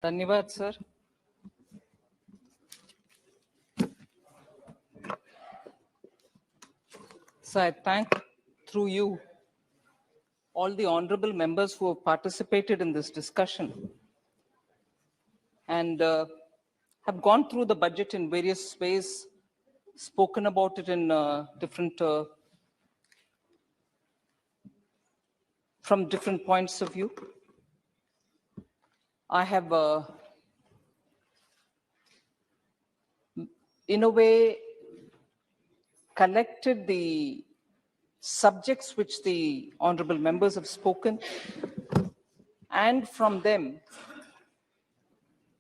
धन्यवाद sir. So I thank through you all the honorable members who have participated in this discussion and have gone through the budget in various ways, spoken about it in from different points of view. I have, in a way, collected the subjects which the honorable members have spoken, and from them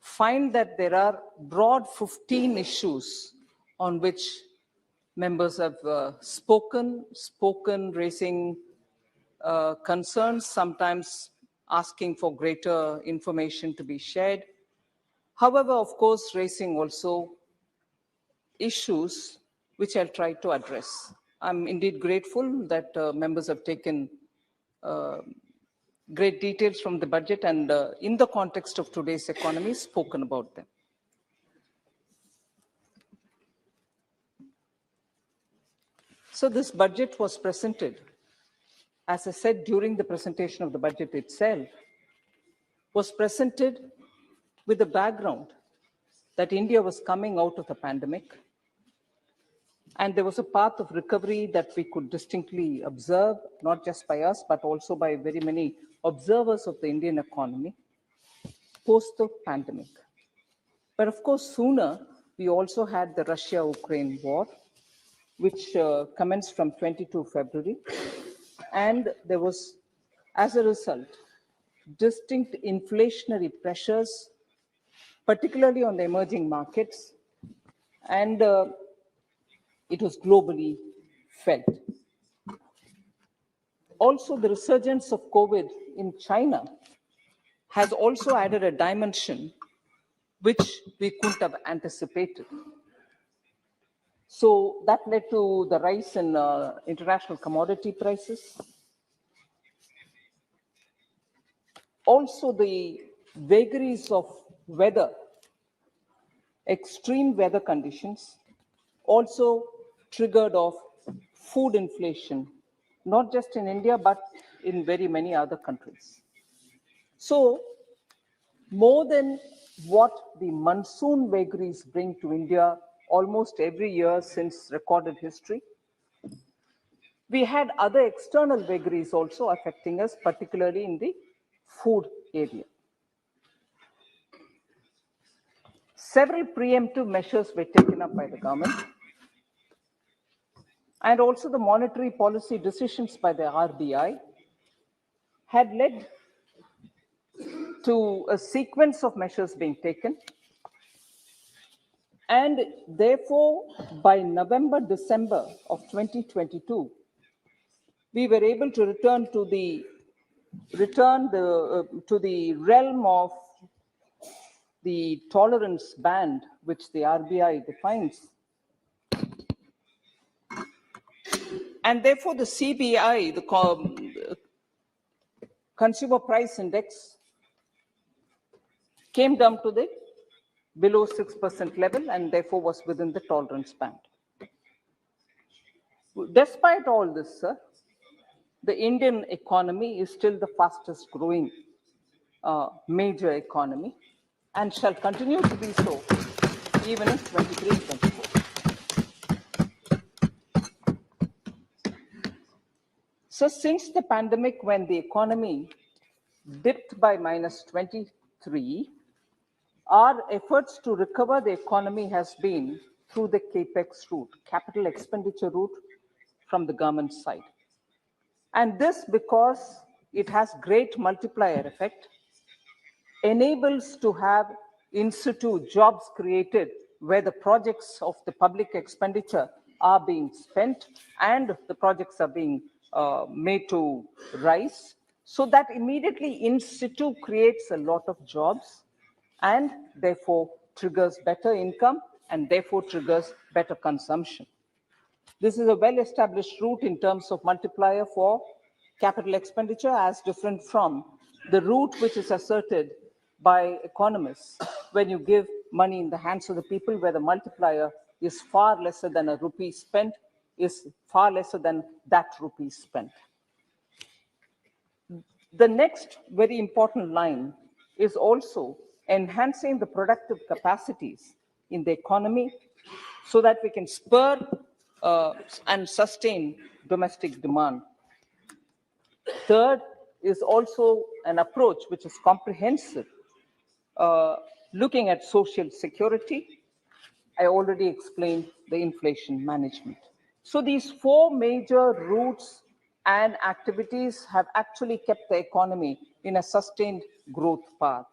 find that there are broad 15 issues on which members have spoken, raising concerns, sometimes asking for greater information to be shared. However, of course, raising also issues which I'll try to address. I'm indeed grateful that members have taken great details from the budget and in the context of today's economy, spoken about them. So this budget was presented, as I said during the presentation of the budget itself, was presented with the background that India was coming out of the pandemic, and there was a path of recovery that we could distinctly observe, not just by us, but also by very many observers of the Indian economy post the pandemic. But of course, sooner, we also had the Russia-Ukraine war, which commenced from 22 February. And there was, as a result, distinct inflationary pressures, particularly on the emerging markets, and it was globally felt. Also, the resurgence of COVID in China has also added a dimension which we couldn't have anticipated. So that led to the rise in international commodity prices. Also, the vagaries of weather, extreme weather conditions, also triggered off food inflation, not just in India, but in very many other countries. So, more than what the monsoon vagaries bring to India almost every year since recorded history, we had other external vagaries also affecting us, particularly in the food area. Several preemptive measures were taken up by the government, and also the monetary policy decisions by the RBI had led to a sequence of measures being taken. And therefore, by November, December of 2022, we were able to return to the realm of the tolerance band which the RBI defines. And therefore, the CPI, the Consumer Price Index, came down to the below 6% level and therefore was within the tolerance band. Despite all this, sir, the Indian economy is still the fastest growing major economy and shall continue to be so even in 23-24. So since the pandemic, when the economy dipped by -23, our efforts to recover the economy has been through the CAPEX route, capital expenditure route from the government side. And this, because it has great multiplier effect, enables to have in situ jobs created where the projects of the public expenditure are being spent and the projects are being made to rise. So that immediately in situ creates a lot of jobs and therefore triggers better income and therefore triggers better consumption. This is a well-established route in terms of multiplier for capital expenditure, as different from the route which is asserted by economists when you give money in the hands of the people, where the multiplier is far lesser than a rupee spent, is far lesser than that rupee spent. The next very important line is also enhancing the productive capacities in the economy so that we can spur and sustain domestic demand. Third is also an approach which is comprehensive, looking at social security. I already explained the inflation management. So these four major routes and activities have actually kept the economy in a sustained growth path.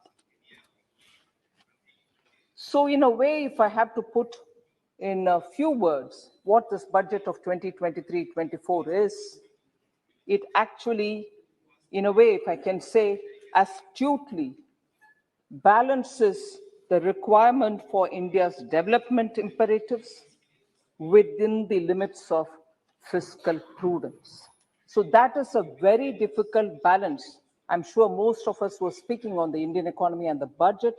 So in a way, if I have to put in a few words what this budget of 2023-24 is, it actually, in a way, if I can say, astutely balances the requirement for India's development imperatives within the limits of fiscal prudence. So that is a very difficult balance. I'm sure most of us who are speaking on the Indian economy and the budget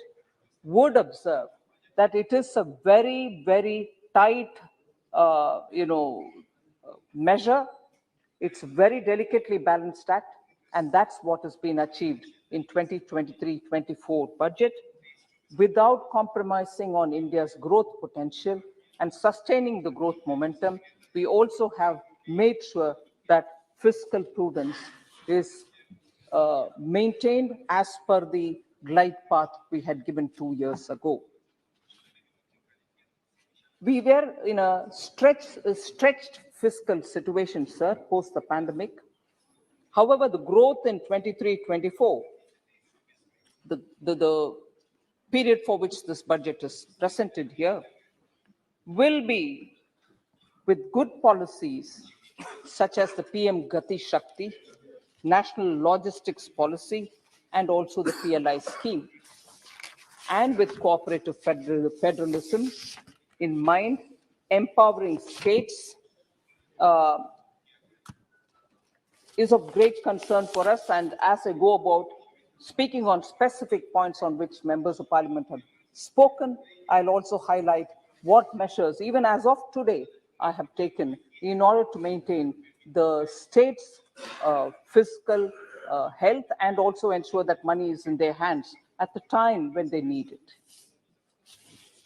would observe that it is a very, very tight, measure. It's a very delicately balanced act, and that's what has been achieved in 2023-24 budget, without compromising on India's growth potential and sustaining the growth momentum. We also have made sure that fiscal prudence is maintained as per the glide path we had given 2 years ago. We were in a stretched fiscal situation, sir, post the pandemic. However, the growth in 23-24, the period for which this budget is presented here, will be with good policies such as the PM Gati Shakti, National Logistics Policy, and also the PLI scheme, and with cooperative federalism in mind, empowering states is of great concern for us. And as I go about speaking on specific points on which members of parliament have spoken, I'll also highlight what measures, even as of today, I have taken in order to maintain the state's fiscal health and also ensure that money is in their hands at the time when they need it.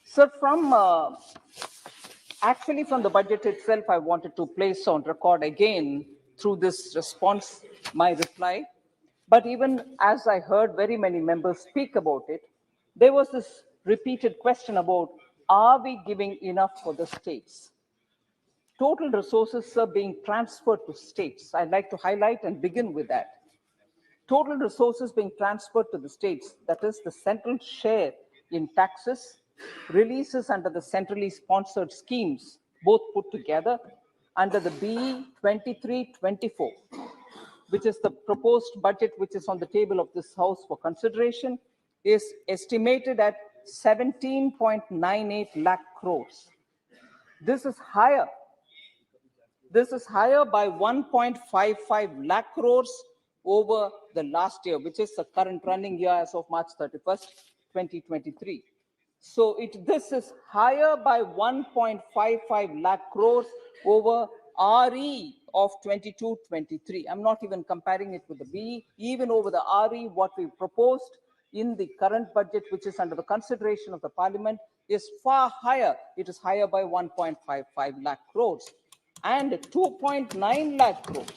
So actually from the budget itself, I wanted to place on record again through this response my reply. But even as I heard very many members speak about it, there was this repeated question about, are we giving enough for the states? Total resources are being transferred to states. I'd like to highlight and begin with that. Total resources being transferred to the states, that is the central share in taxes, releases under the centrally sponsored schemes, both put together under the BE 23-24, which is the proposed budget which is on the table of this House for consideration, is estimated at 17.98 lakh crores. This is higher by 1.55 lakh crores over the last year, which is the current running year as of March 31st, 2023. So this is higher by 1.55 lakh crores over RE of 22-23. I'm not even comparing it with the BE. Even over the RE, what we proposed in the current budget, which is under the consideration of the parliament, is far higher. It is higher by 1.55 lakh crores and 2.9 lakh crores.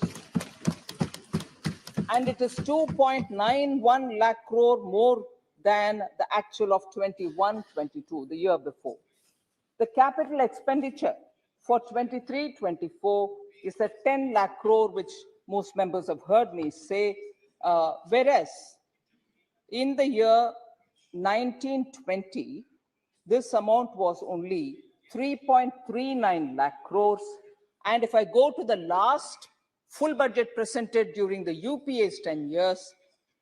And it is 2.91 lakh crore more than the actual of 21-22, the year before. The capital expenditure for 23-24 is at 10 lakh crore, which most members have heard me say, whereas in the year 1920, this amount was only 3.39 lakh crores. And if I go to the last full budget presented during the UPA's 10 years,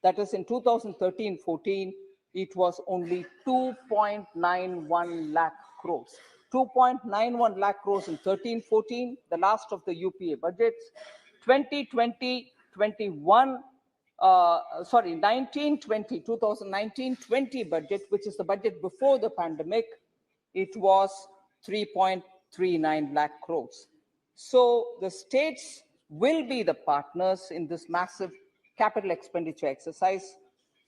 that is in 2013-14, it was only 2.91 lakh crores. 2.91 lakh crores in 13-14, the last of the UPA budgets. 2020-21, 2019-20 budget, which is the budget before the pandemic, it was 3.39 lakh crores. So the states will be the partners in this massive capital expenditure exercise.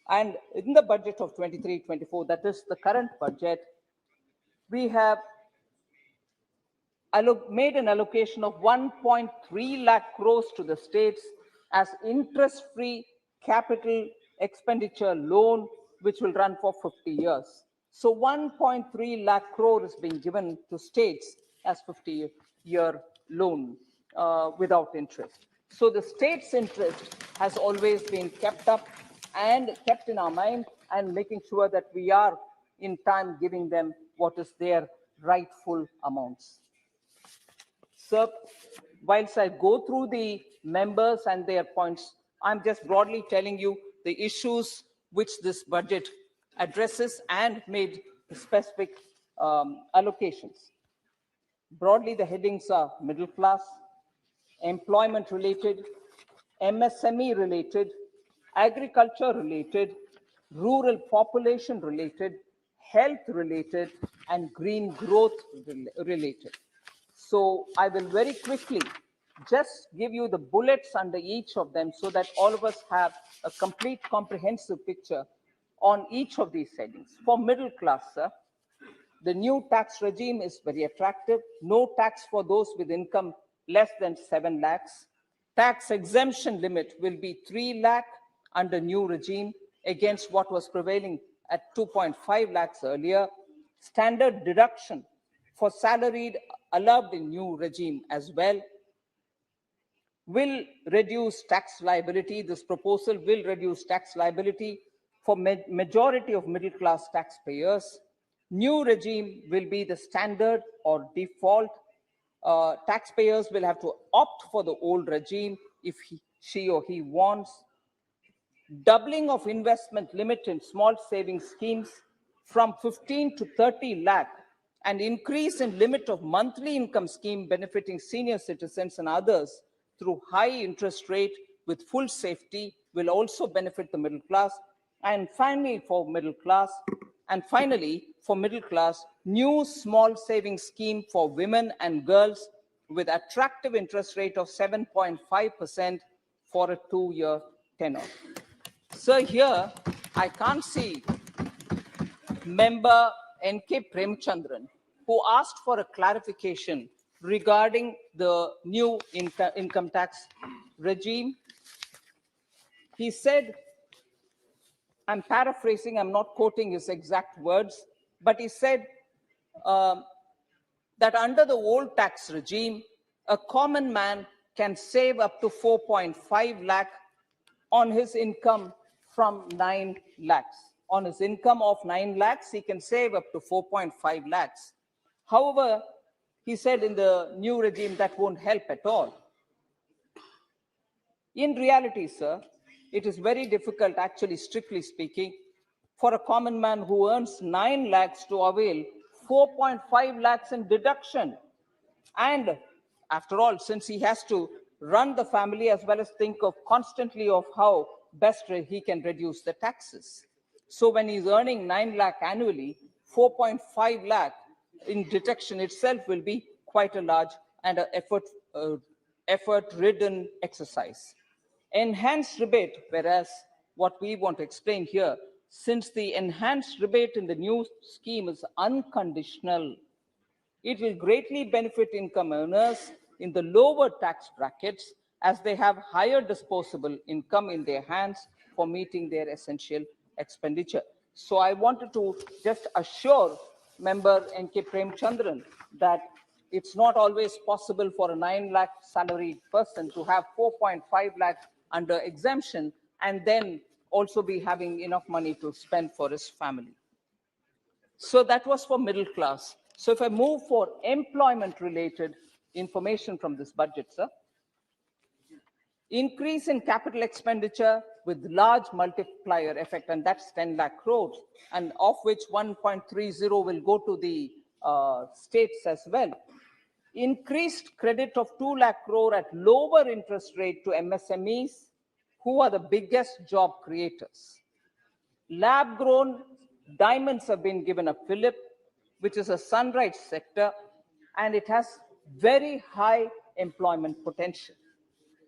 And in the budget of 23-24, that is the current budget, we have made an allocation of 1.3 lakh crores to the states as interest-free capital expenditure loan, which will run for 50 years. So 1.3 lakh crore is being given to states as 50-year loan without interest. So the state's interest has always been kept up and kept in our mind, and making sure that we are in time giving them what is their rightful amounts. So, whilst I go through the members and their points, I'm just broadly telling you the issues which this budget addresses and made specific allocations. Broadly, the headings are middle class, employment related, MSME related, agriculture related, rural population related, health related, and green growth related. So I will very quickly just give you the bullets under each of them so that all of us have a complete comprehensive picture on each of these headings. For middle class, sir, the new tax regime is very attractive. No tax for those with income less than 7 lakhs. Tax exemption limit will be 3 lakh under new regime against what was prevailing at 2.5 lakhs earlier. Standard deduction for salaried allowed in new regime as well. Will reduce tax liability. This proposal will reduce tax liability for majority of middle class taxpayers. New regime will be the standard or default. Taxpayers will have to opt for the old regime if she or he wants. Doubling of investment limit in small savings schemes from 15 to 30 lakh, and increase in limit of monthly income scheme benefiting senior citizens and others through high interest rate with full safety will also benefit the middle class. And finally, for middle class, new small savings scheme for women and girls with attractive interest rate of 7.5% for a 2-year tenure. So here, I can't see member N.K. Premchandran, who asked for a clarification regarding the new income tax regime. He said, I'm paraphrasing, I'm not quoting his exact words, but he said that under the old tax regime, a common man can save up to 4.5 lakh on his income from 9 lakhs. On his income of 9 lakhs, he can save up to 4.5 lakhs. However, he said in the new regime that won't help at all. In reality, sir, it is very difficult, actually, strictly speaking, for a common man who earns 9 lakhs to avail 4.5 lakhs in deduction. And after all, since he has to run the family as well as think of constantly of how best he can reduce the taxes. So when he's earning 9 lakh annually, 4.5 lakh in deduction itself will be quite a large and an effort-ridden exercise. Enhanced rebate, whereas what we want to explain here, since the enhanced rebate in the new scheme is unconditional, it will greatly benefit income earners in the lower tax brackets as they have higher disposable income in their hands for meeting their essential expenditure. So I wanted to just assure member N.K. Premchandran that it's not always possible for a 9 lakh salaried person to have 4.5 lakh under exemption and then also be having enough money to spend for his family. So that was for middle class. So if I move for employment related information from this budget, sir. Increase in capital expenditure with large multiplier effect, and that's 10 lakh crores, and of which 1.30 will go to the states as well. Increased credit of 2 lakh crore at lower interest rate to MSMEs who are the biggest job creators. Lab-grown diamonds have been given a fillip, which is a sunrise sector, and it has very high employment potential.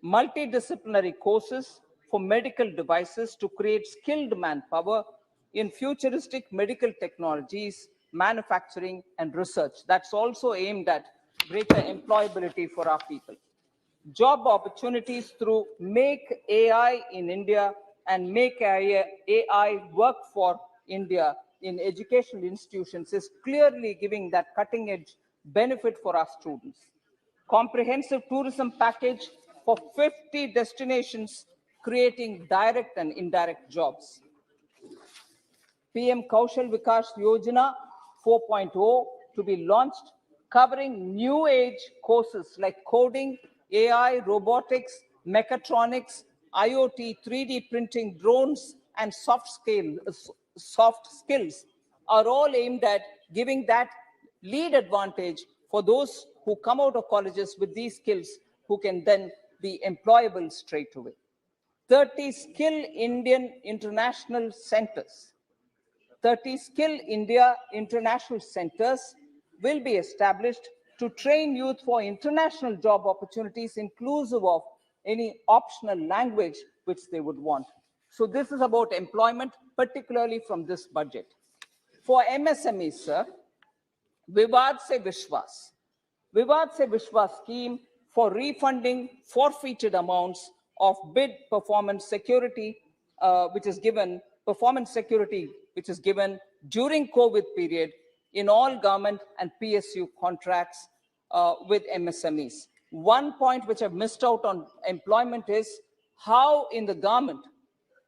Multidisciplinary courses for medical devices to create skilled manpower in futuristic medical technologies, manufacturing, and research. That's also aimed at greater employability for our people. Job opportunities through Make AI in India and Make AI Work for India in educational institutions is clearly giving that cutting edge benefit for our students. Comprehensive tourism package for 50 destinations, creating direct and indirect jobs. PM Kaushal Vikas Yojana 4.0 to be launched, covering new age courses like coding, AI, robotics, mechatronics, IoT, 3D printing, drones, and soft skills are all aimed at giving that lead advantage for those who come out of colleges with these skills, who can then be employable straight away. 30 Skill Indian International Centers. 30 Skill India International Centers will be established to train youth for international job opportunities, inclusive of any optional language which they would want. So this is about employment, particularly from this budget. For MSMEs, sir, Vivad Se Vishwas. Vivad Se Vishwas scheme for refunding forfeited amounts of bid performance security, which is given during COVID period in all government and PSU contracts with MSMEs. One point which I've missed out on employment is how in the government,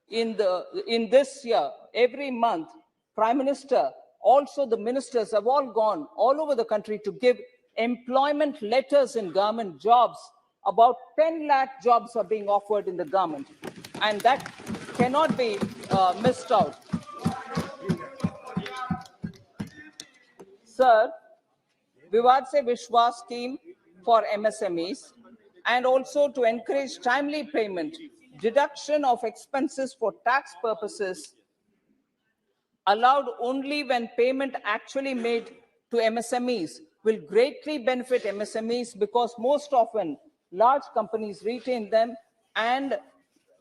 in this year, every month, Prime Minister, also the ministers have all gone all over the country to give employment letters in government jobs. About 10 lakh jobs are being offered in the government, and that cannot be missed out. Sir, Vivad Se Vishwas scheme for MSMEs, and also to encourage timely payment, deduction of expenses for tax purposes allowed only when payment actually made to MSMEs will greatly benefit MSMEs, because most often large companies retain them and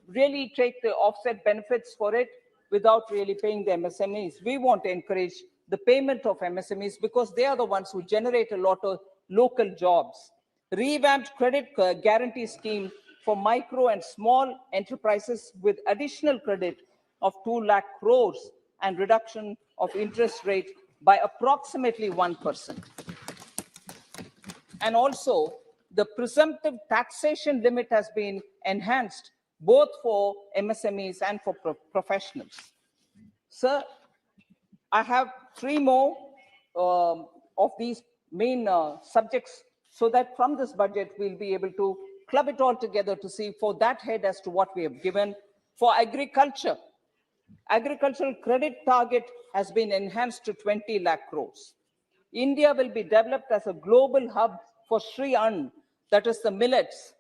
really take the offset benefits for it without really paying the MSMEs. We want to encourage the payment of MSMEs because they are the ones who generate a lot of local jobs. Revamped credit guarantee scheme for micro and small enterprises with additional credit of 2 lakh crores and reduction of interest rate by approximately 1%. And also, the presumptive taxation limit has been enhanced both for MSMEs and for professionals. Sir, I have three more of these main subjects, so that from this budget, we'll be able to club it all together to see for that head as to what we have given. For agriculture, agricultural credit target has been enhanced to 20 lakh crores. India will be developed as a global hub for Shri Ann, that is the millets.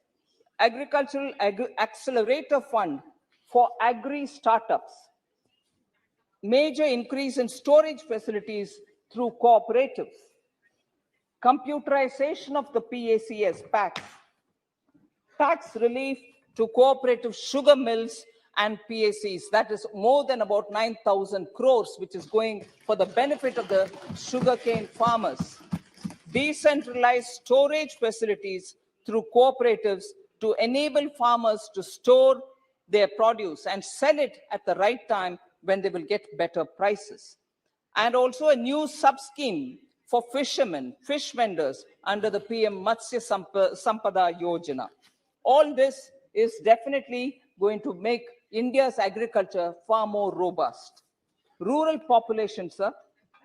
Agricultural Accelerator Fund for agri startups. Major increase in storage facilities through cooperatives. Computerization of the PACS packs. Tax relief to cooperative sugar mills and PACs. That is more than about 9,000 crores, which is going for the benefit of the sugarcane farmers. Decentralized storage facilities through cooperatives to enable farmers to store their produce and sell it at the right time when they will get better prices. And also a new sub-scheme for fishermen, fish vendors under the PM Matsya Sampada Yojana. All this is definitely going to make India's agriculture far more robust. Rural population, sir,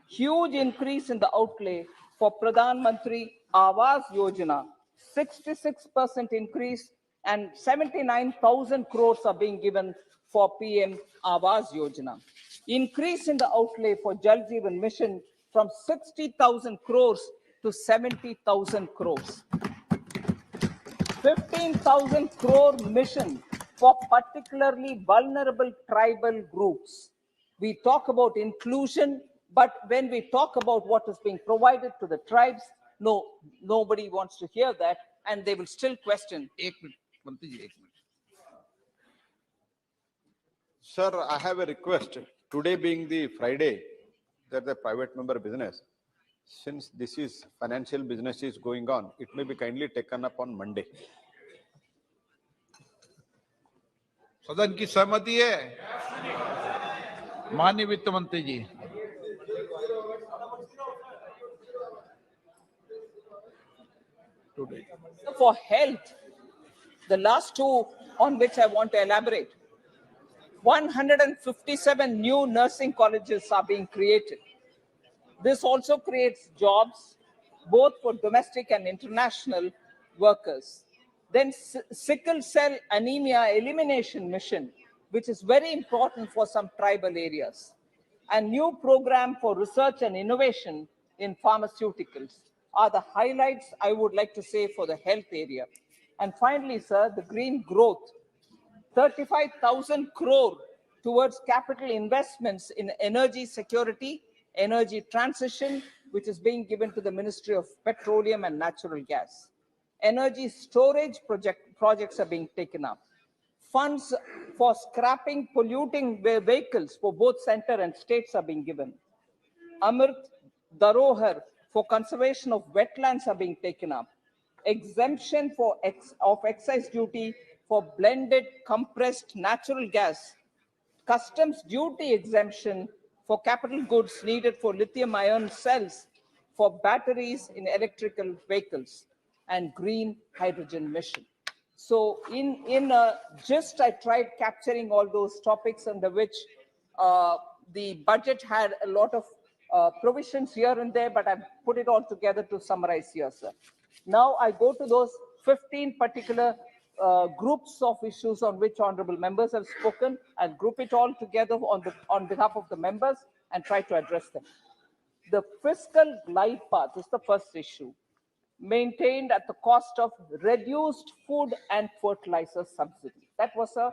huge increase in the outlay for Pradhan Mantri Awas Yojana, 66% increase, and 79,000 crores are being given for PM Awas Yojana. Increase in the outlay for Jal Jeevan Mission from 60,000 crores to 70,000 crores. 15,000 crore mission for particularly vulnerable tribal groups. We talk about inclusion, but when we talk about what is being provided to the tribes, nobody wants to hear that, and they will still question. एक minute मंत्री जी, एक minute. Sir, I have a request. Today being the Friday, that the private member business, since this is financial business is going on, it may be kindly taken up on Monday. सदन की सहमति है? माननीय वित्त मंत्री जी. Today. For health, the last two on which I want to elaborate, 157 new nursing colleges are being created. This also creates jobs, both for domestic and international workers. Then sickle cell anemia elimination mission, which is very important for some tribal areas. And new program for research and innovation in pharmaceuticals are the highlights I would like to say for the health area. And finally, sir, the green growth, 35,000 crore towards capital investments in energy security, energy transition, which is being given to the Ministry of Petroleum and Natural Gas. Energy storage projects are being taken up. Funds for scrapping polluting vehicles for both center and states are being given. Amrit Dharohar for conservation of wetlands are being taken up. Exemption of excise duty for blended compressed natural gas. Customs duty exemption for capital goods needed for lithium ion cells for batteries in electrical vehicles, and green hydrogen mission. So in a gist, I tried capturing all those topics under which the budget had a lot of provisions here and there, but I've put it all together to summarize here, sir. Now I go to those 15 particular groups of issues on which honorable members have spoken. I'll group it all together on behalf of the members and try to address them. The fiscal glide path is the first issue, maintained at the cost of reduced food and fertilizer subsidy. That was a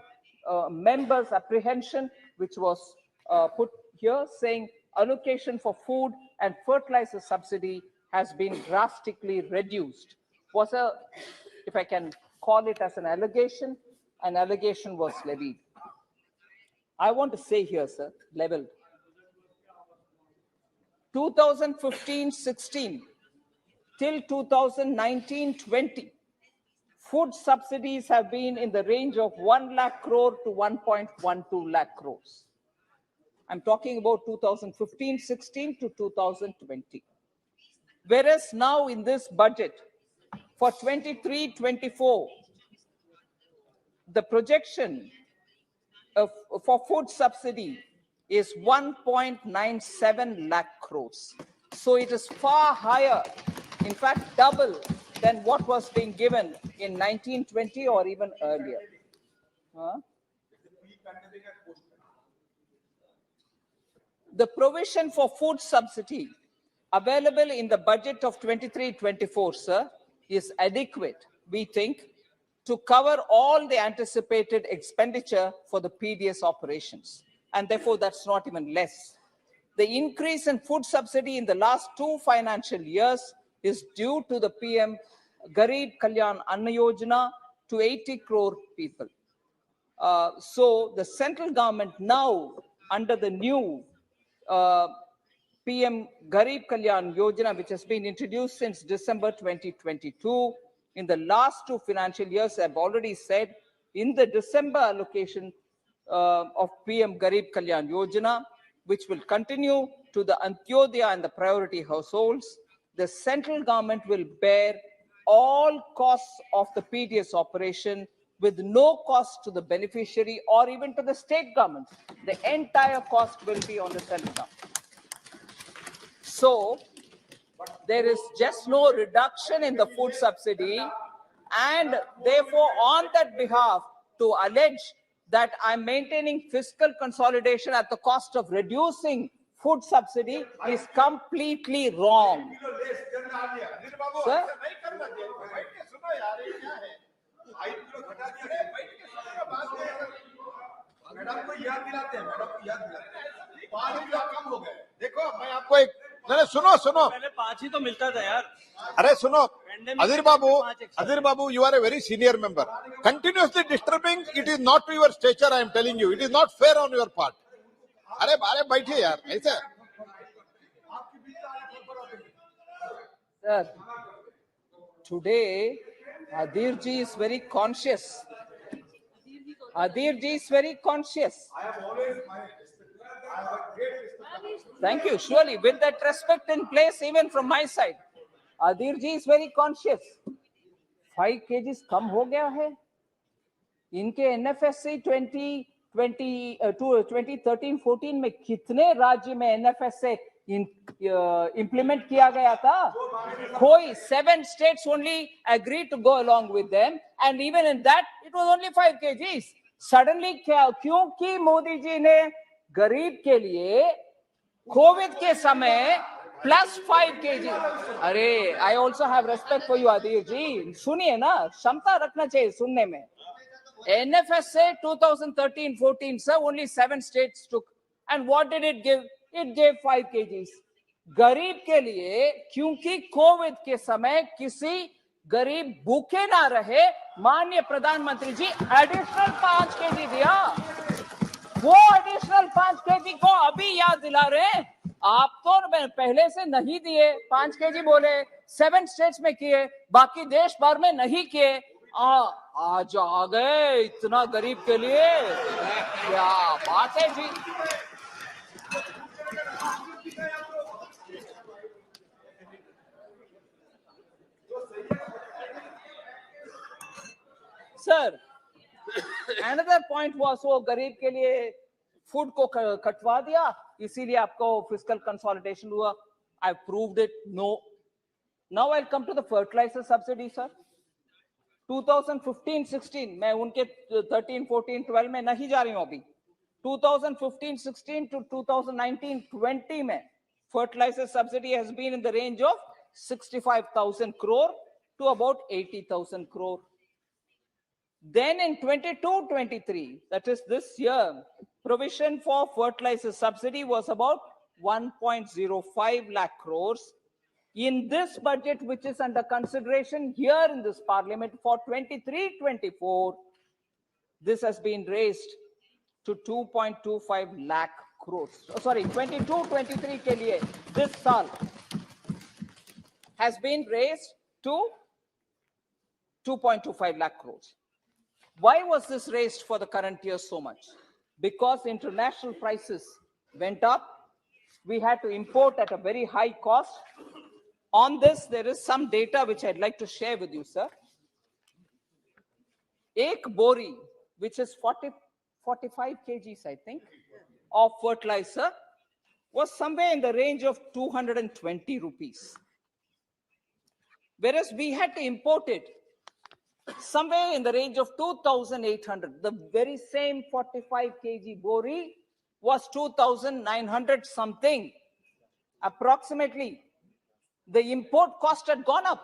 member's apprehension, which was put here, saying allocation for food and fertilizer subsidy has been drastically reduced. Was a, if I can call it as an allegation was levied. I want to say here, sir, leveled. 2015-16 till 2019-20, food subsidies have been in the range of 1 lakh crore to 1.12 lakh crores. I'm talking about 2015-16 to 2020. Whereas now in this budget for 23-24, the projection for food subsidy is 1.97 lakh crores. So it is far higher, in fact, double than what was being given in 1920 or even earlier. The provision for food subsidy available in the budget of 23-24, sir, is adequate, we think, to cover all the anticipated expenditure for the PDS operations. And therefore, that's not even less. The increase in food subsidy in the last 2 financial years is due to the PM Garib Kalyan Anna Yojana to 80 crore people. So the central government now, under the new PM Garib Kalyan Yojana, which has been introduced since December 2022, in the last 2 financial years, I've already said, in the December allocation of PM Garib Kalyan Yojana, which will continue to the Antyodaya and the priority households, the central government will bear all costs of the PDS operation with no cost to the beneficiary or even to the state government. The entire cost will be on the central government. So there is just no reduction in the food subsidy, and therefore on that behalf to allege that I'm maintaining fiscal consolidation at the cost of reducing food subsidy is completely wrong. Sir? Madam को याद दिलाते हैं, madam को याद दिलाते हैं। 5 kilo कम हो गए। देखो मैं आपको एक नहीं, सुनो सुनो, पहले 5 ही तो मिलता था यार। अरे सुनो, Pandemic Adhir के Babu, टाइम पे 5 extra। Adhir Babu, you are a very senior member. Continuously disturbing, it is not to your stature. I am telling you, it is not fair on your part. अरे अरे बैठिए यार, ऐसे Sir, today Adhir ji is very conscious. Adhir ji is very conscious. I have always my respect. I have a great respect. Thank you. Surely, with that respect in place, even from my side, Adhir ji is very conscious. 5 kgs कम हो गया है. इनके NFSA 2013-14 में कितने राज्य में NFSA implement किया गया था? कोई 7 states only agreed to go along with them, and even in that, it was only 5 kgs. Suddenly, क्योंकि मोदी जी ने गरीब के लिए कोविड के समय +5 kg. अरे, I also have respect for you, Adhir ji. सुनिए ना, क्षमता रखना चाहिए सुनने में. NFSA 2013-14, sir, only 7 states took. And what did it give? It gave 5 kgs. गरीब के लिए, क्योंकि कोविड के समय किसी गरीब भूखे ना रहे, माननीय प्रधानमंत्री जी एडिशनल 5 kg दिया. वो एडिशनल 5 kg को अभी याद दिला रहे हैं. आप तो पहले से नहीं दिए. 5 kg बोले, 7 स्टेट्स में किए, बाकी देश भर में नहीं किए. आज आ गए इतना गरीब के लिए. क्या बात है जी. सर, another point was वो गरीब के लिए फूड को कटवा दिया, इसीलिए आपको फिस्कल कंसोलिडेशन हुआ. I proved it. No. Now I'll come to the fertilizer subsidy, sir. 2015-16 मैं उनके 13-14-12 में नहीं जा रही हूं अभी. 2015-16 to 2019-20 में fertilizer subsidy has been in the range of 65,000 crore to about 80,000 crore. Then in 22-23, that is this year, provision for fertilizer subsidy was about 1.05 lakh crores. In this budget, which is under consideration here in this parliament for 23-24, this has been raised to 2.25 lakh crores. Sorry, 22-23 ke liye, this saal has been raised to 2.25 lakh crores. Why was this raised for the current year so much? Because international prices went up. We had to import at a very high cost. On this, there is some data which I'd like to share with you, sir. Ek bori, which is 45 kgs, I think, of fertilizer, was somewhere in the range of 220 rupees. Whereas we had to import it somewhere in the range of 2,800. The very same 45 kg bori was 2,900 something. Approximately, the import cost had gone up.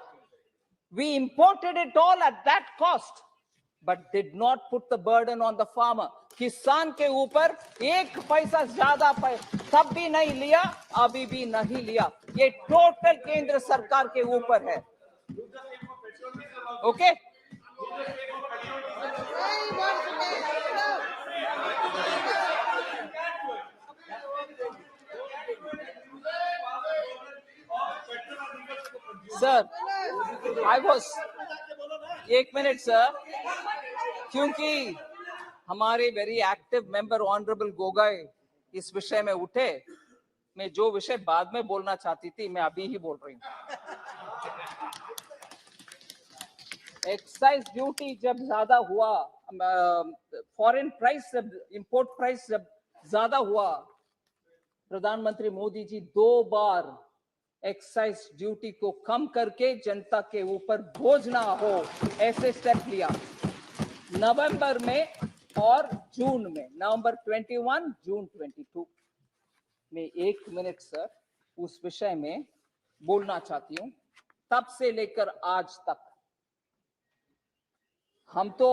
We imported it all at that cost, but did not put the burden on the farmer. किसान के ऊपर 1 पैसा ज्यादा तब भी नहीं लिया, अभी भी नहीं लिया. ये टोटल केंद्र सरकार के ऊपर है. Okay? Sir, I was 1 minute, sir. क्योंकि हमारे very active member honourable Gogoi इस विषय में उठे, मैं जो विषय बाद में बोलना चाहती थी, मैं अभी ही बोल रही हूँ. एक्साइज ड्यूटी जब ज्यादा हुआ, फॉरेन प्राइस जब, इंपोर्ट प्राइस जब ज्यादा हुआ, प्रधानमंत्री मोदी जी 2 बार एक्साइज ड्यूटी को कम करके जनता के ऊपर बोझ ना हो ऐसे स्टेप लिया. नवंबर में और जून में, नवंबर 21, जून 22 में 1 मिनट सर उस विषय में बोलना चाहती हूं. तब से लेकर आज तक हम तो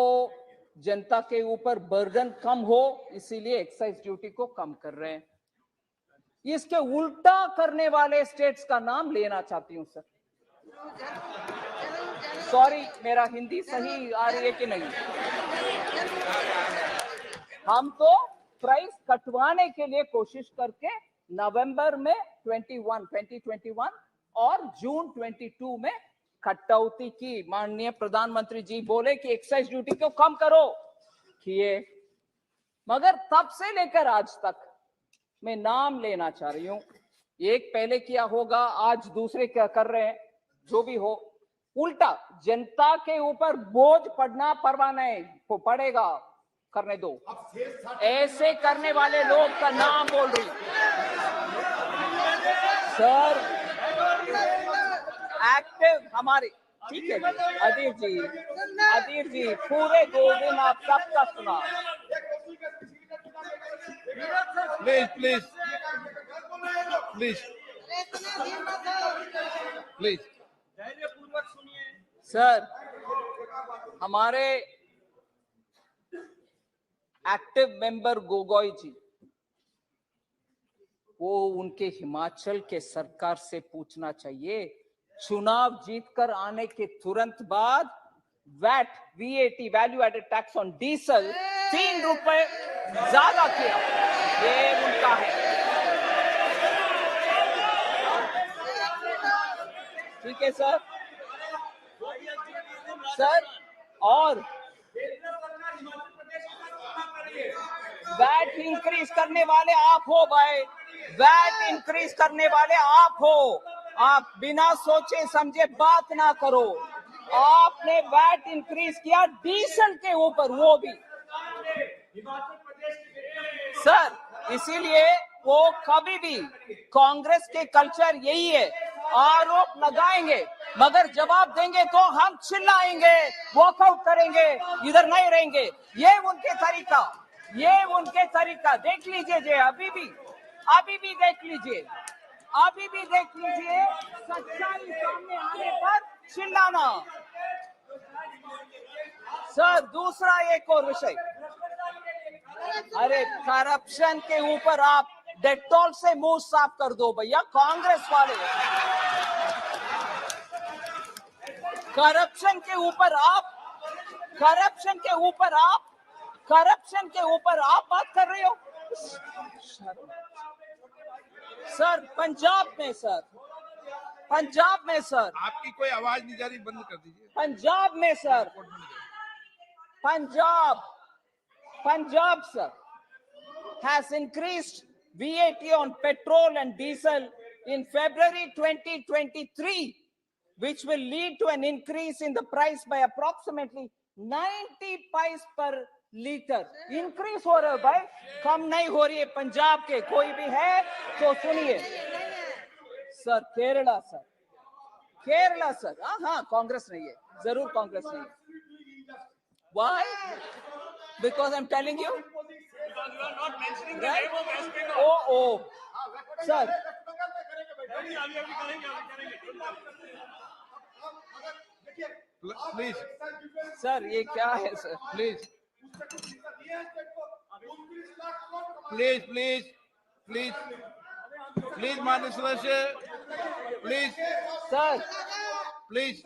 जनता के ऊपर बर्डन कम हो इसीलिए एक्साइज ड्यूटी को कम कर रहे हैं। इसके उल्टा करने वाले स्टेट्स का नाम लेना चाहती हूं सर। सॉरी, मेरा हिंदी सही आ रही है कि नहीं? हम तो प्राइस कटवाने के लिए कोशिश करके नवंबर में 2021 और जून 22 में कटौती की। माननीय प्रधानमंत्री जी बोले कि एक्साइज ड्यूटी को कम करो, किए, मगर तब से लेकर आज तक मैं नाम लेना चाह रही हूं, एक पहले किया होगा, आज दूसरे क्या कर रहे हैं, जो भी हो, उल्टा जनता के ऊपर बोझ पड़ना परवाह नहीं पड़ेगा, करने दो। ऐसे करने वाले लोग का नाम बोल रही सर। एक्टिव हमारे, ठीक है अधीर जी पूरे 2 दिन आप सबका सुना। प्लीज प्लीज प्लीज प्लीज धैर्यपूर्वक सुनिए। सर, हमारे एक्टिव मेंबर गोगोई जी, वो उनके हिमाचल के सरकार से पूछना चाहिए, चुनाव जीतकर आने के तुरंत बाद VAT value added tax on diesel 3 रुपए ज्यादा किया, ये उनका है। ठीक है सर। सर, और वैट इंक्रीज करने वाले आप हो भाई, वैट इंक्रीज करने वाले आप हो। आप बिना सोचे समझे बात ना करो। आपने वैट इंक्रीज किया डीजल के ऊपर, वो भी सर। इसीलिए वो कभी भी, कांग्रेस के कल्चर यही है, आरोप लगाएंगे मगर जवाब देंगे तो हम चिल्लाएंगे, वॉकआउट करेंगे, इधर नहीं रहेंगे। ये उनके तरीका देख लीजिए, अभी भी देख लीजिए, सच्चाई सामने आने पर चिल्लाना। सर, दूसरा एक और विषय, अरे करप्शन के ऊपर आप डेटॉल से मुंह साफ कर दो भैया, कांग्रेस वाले। करप्शन के ऊपर आप बात कर रहे हो सर। पंजाब में सर, आपकी कोई आवाज नहीं जा रही, बंद कर दीजिए। पंजाब में sir, Punjab sir has increased VAT on petrol and diesel in February 2023, which will lead to an increase in the price by approximately 90 paise per liter. Increase हो रहा है भाई, कम नहीं हो रही है। पंजाब के कोई भी है तो सुनिए सर। केरला सर, हाँ कांग्रेस नहीं है, जरूर कांग्रेस नहीं है। Why? Because I'm telling you. Because you are not mentioning the Right? name of West Bengal. Oh, sir. Please sir, ये क्या है sir? Please please please please please माननीय सदस्य, please sir, please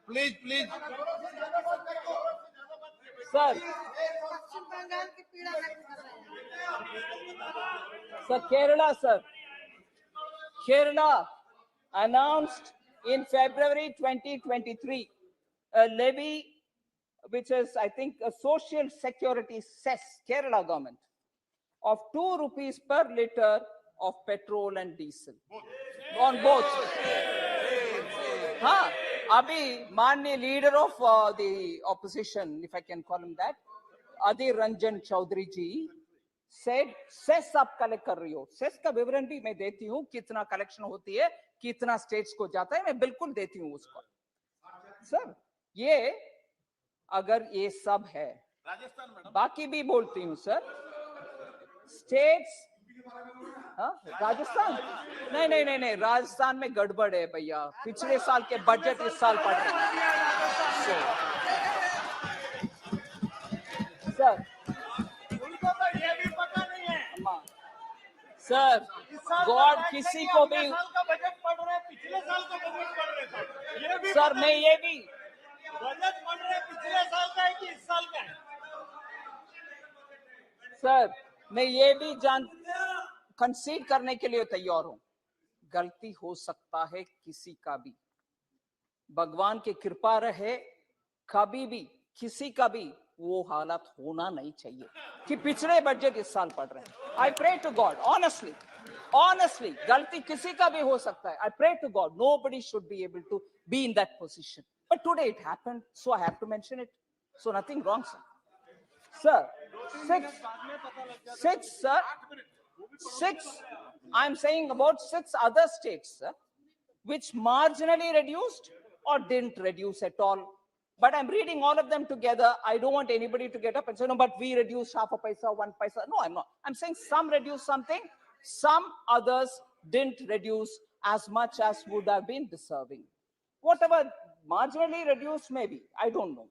please please sir, Paschim Bangal की पीड़ा व्यक्त कर रहे हैं। Sir, Kerala announced in February 2023 a levy, which is, I think, a social security cess, Kerala government, of 2 rupees per liter of petrol and diesel on both. हाँ, अभी माननीय leader of the opposition, if I can call him that, Adhir Ranjan Chowdhury ji said, cess आप collect कर रही हो। Cess का विवरण भी मैं देती हूँ, कितना कलेक्शन होती है, कितना स्टेट्स को जाता है, मैं बिल्कुल देती हूँ उसको। सर, ये अगर ये सब है, बाकी भी बोलती हूँ सर, स्टेट्स, राजस्थान नहीं, राजस्थान में गड़बड़ है भैया, पिछले साल के बजट इस साल पड़ रहे हैं। Sir, उनको तो ये भी पता नहीं है Amma. Sir, इस साल God का किसी कि को अगले भी, साल का बजट पढ़ रहे हैं, पिछले साल का बजट पढ़ रहे थे ये भी Sir, पता मैं नहीं। ये भी, बजट पढ़ रहे हैं, पिछले साल का है कि इस साल का है। Sir, मैं ये भी कंसीड करने के लिए तैयार हूं, गलती हो सकता है किसी का भी, भगवान की कृपा रहे, कभी भी किसी का भी वो हालत होना नहीं चाहिए कि पिछले बजट इस साल पढ़ रहे हैं। I pray to God, honestly गलती किसी का भी हो सकता है। I pray to God nobody should be able to be in that position, but today it happened, so I have to mention it. So nothing wrong, sir. Six, sir. Six, I'm saying about 6 other states, sir, which marginally reduced or didn't reduce at all. But I'm reading all of them together. I don't want anybody to get up and say, no, but we reduced half a paisa, 1 paisa. No, I'm not. I'm saying some reduced something, some others didn't reduce as much as would have been deserving. Whatever marginally reduced, maybe, I don't know.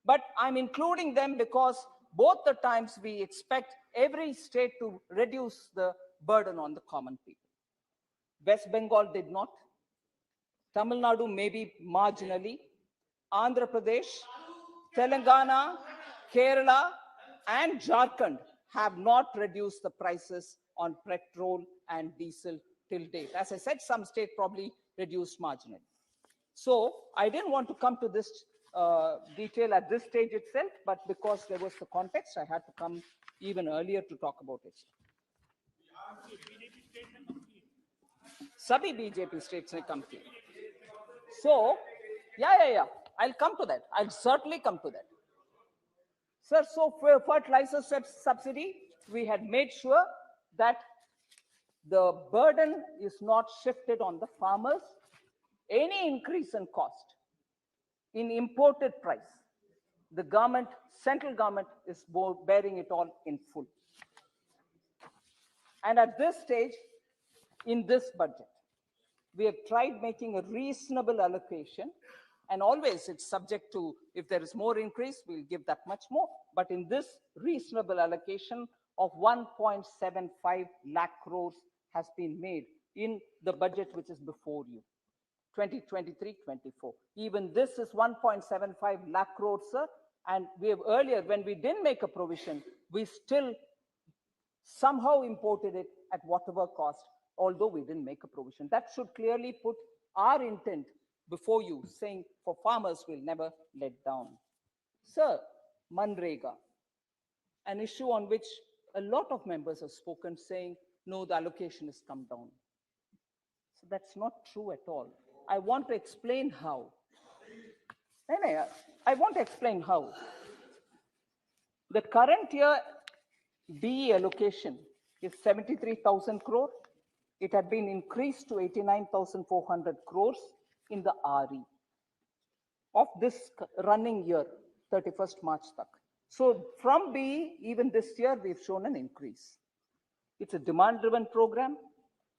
But I'm including them because both the times we expect every state to reduce the burden on the common people. West Bengal did not. Tamil Nadu maybe marginally. Andhra Pradesh, Telangana, Kerala, and Jharkhand have not reduced the prices on petrol and diesel till date. As I said, some state probably reduced marginally. So I didn't want to come to this detail at this stage itself, but because there was the context, I had to come even earlier to talk about it. सभी BJP states ने कम किया. So, yeah. I'll come to that. I'll certainly come to that. Sir, so for fertilizer subsidy, we had made sure that the burden is not shifted on the farmers. Any increase in cost in imported price, the government, central government is bearing it all in full. And at this stage, in this budget, we have tried making a reasonable allocation, and always it's subject to, if there is more increase, we'll give that much more. But in this reasonable allocation of 1.75 lakh crores has been made in the budget which is before you, 2023-24. Even this is 1.75 lakh crores, sir. And we have earlier, when we didn't make a provision, we still somehow imported it at whatever cost, although we didn't make a provision. That should clearly put our intent before you, saying for farmers we'll never let down. Sir, Manrega, an issue on which a lot of members have spoken, saying, no, the allocation has come down. So that's not true at all. I want to explain how. I want to explain how. The current year BE allocation is 73,000 crore. It had been increased to 89,400 crores in the RE of this running year, 31st March. So from BE, even this year, we've shown an increase. It's a demand-driven program,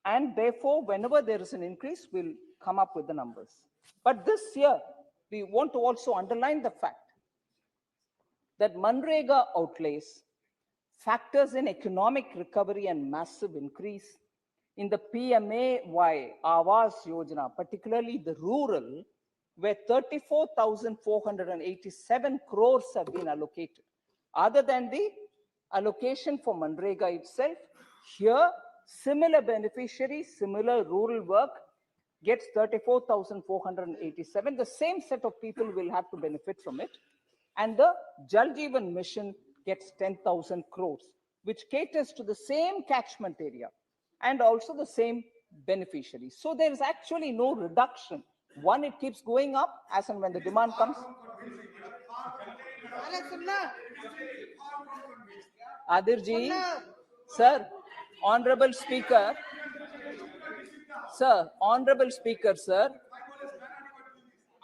and therefore, whenever there is an increase, we'll come up with the numbers. But this year, we want to also underline the fact that Manrega outlays factors in economic recovery and massive increase in the PMAY Awas Yojana, particularly the rural, where 34,487 crores have been allocated. Other than the allocation for Manrega itself, here, similar beneficiaries, similar rural work gets 34,487. The same set of people will have to benefit from it. And the Jal Jeevan Mission gets 10,000 crores, which caters to the same catchment area and also the same beneficiaries. So there is actually no reduction. One, it keeps going up as and when the demand comes. अरे सुनना Adir ji, sir, honorable speaker, sir,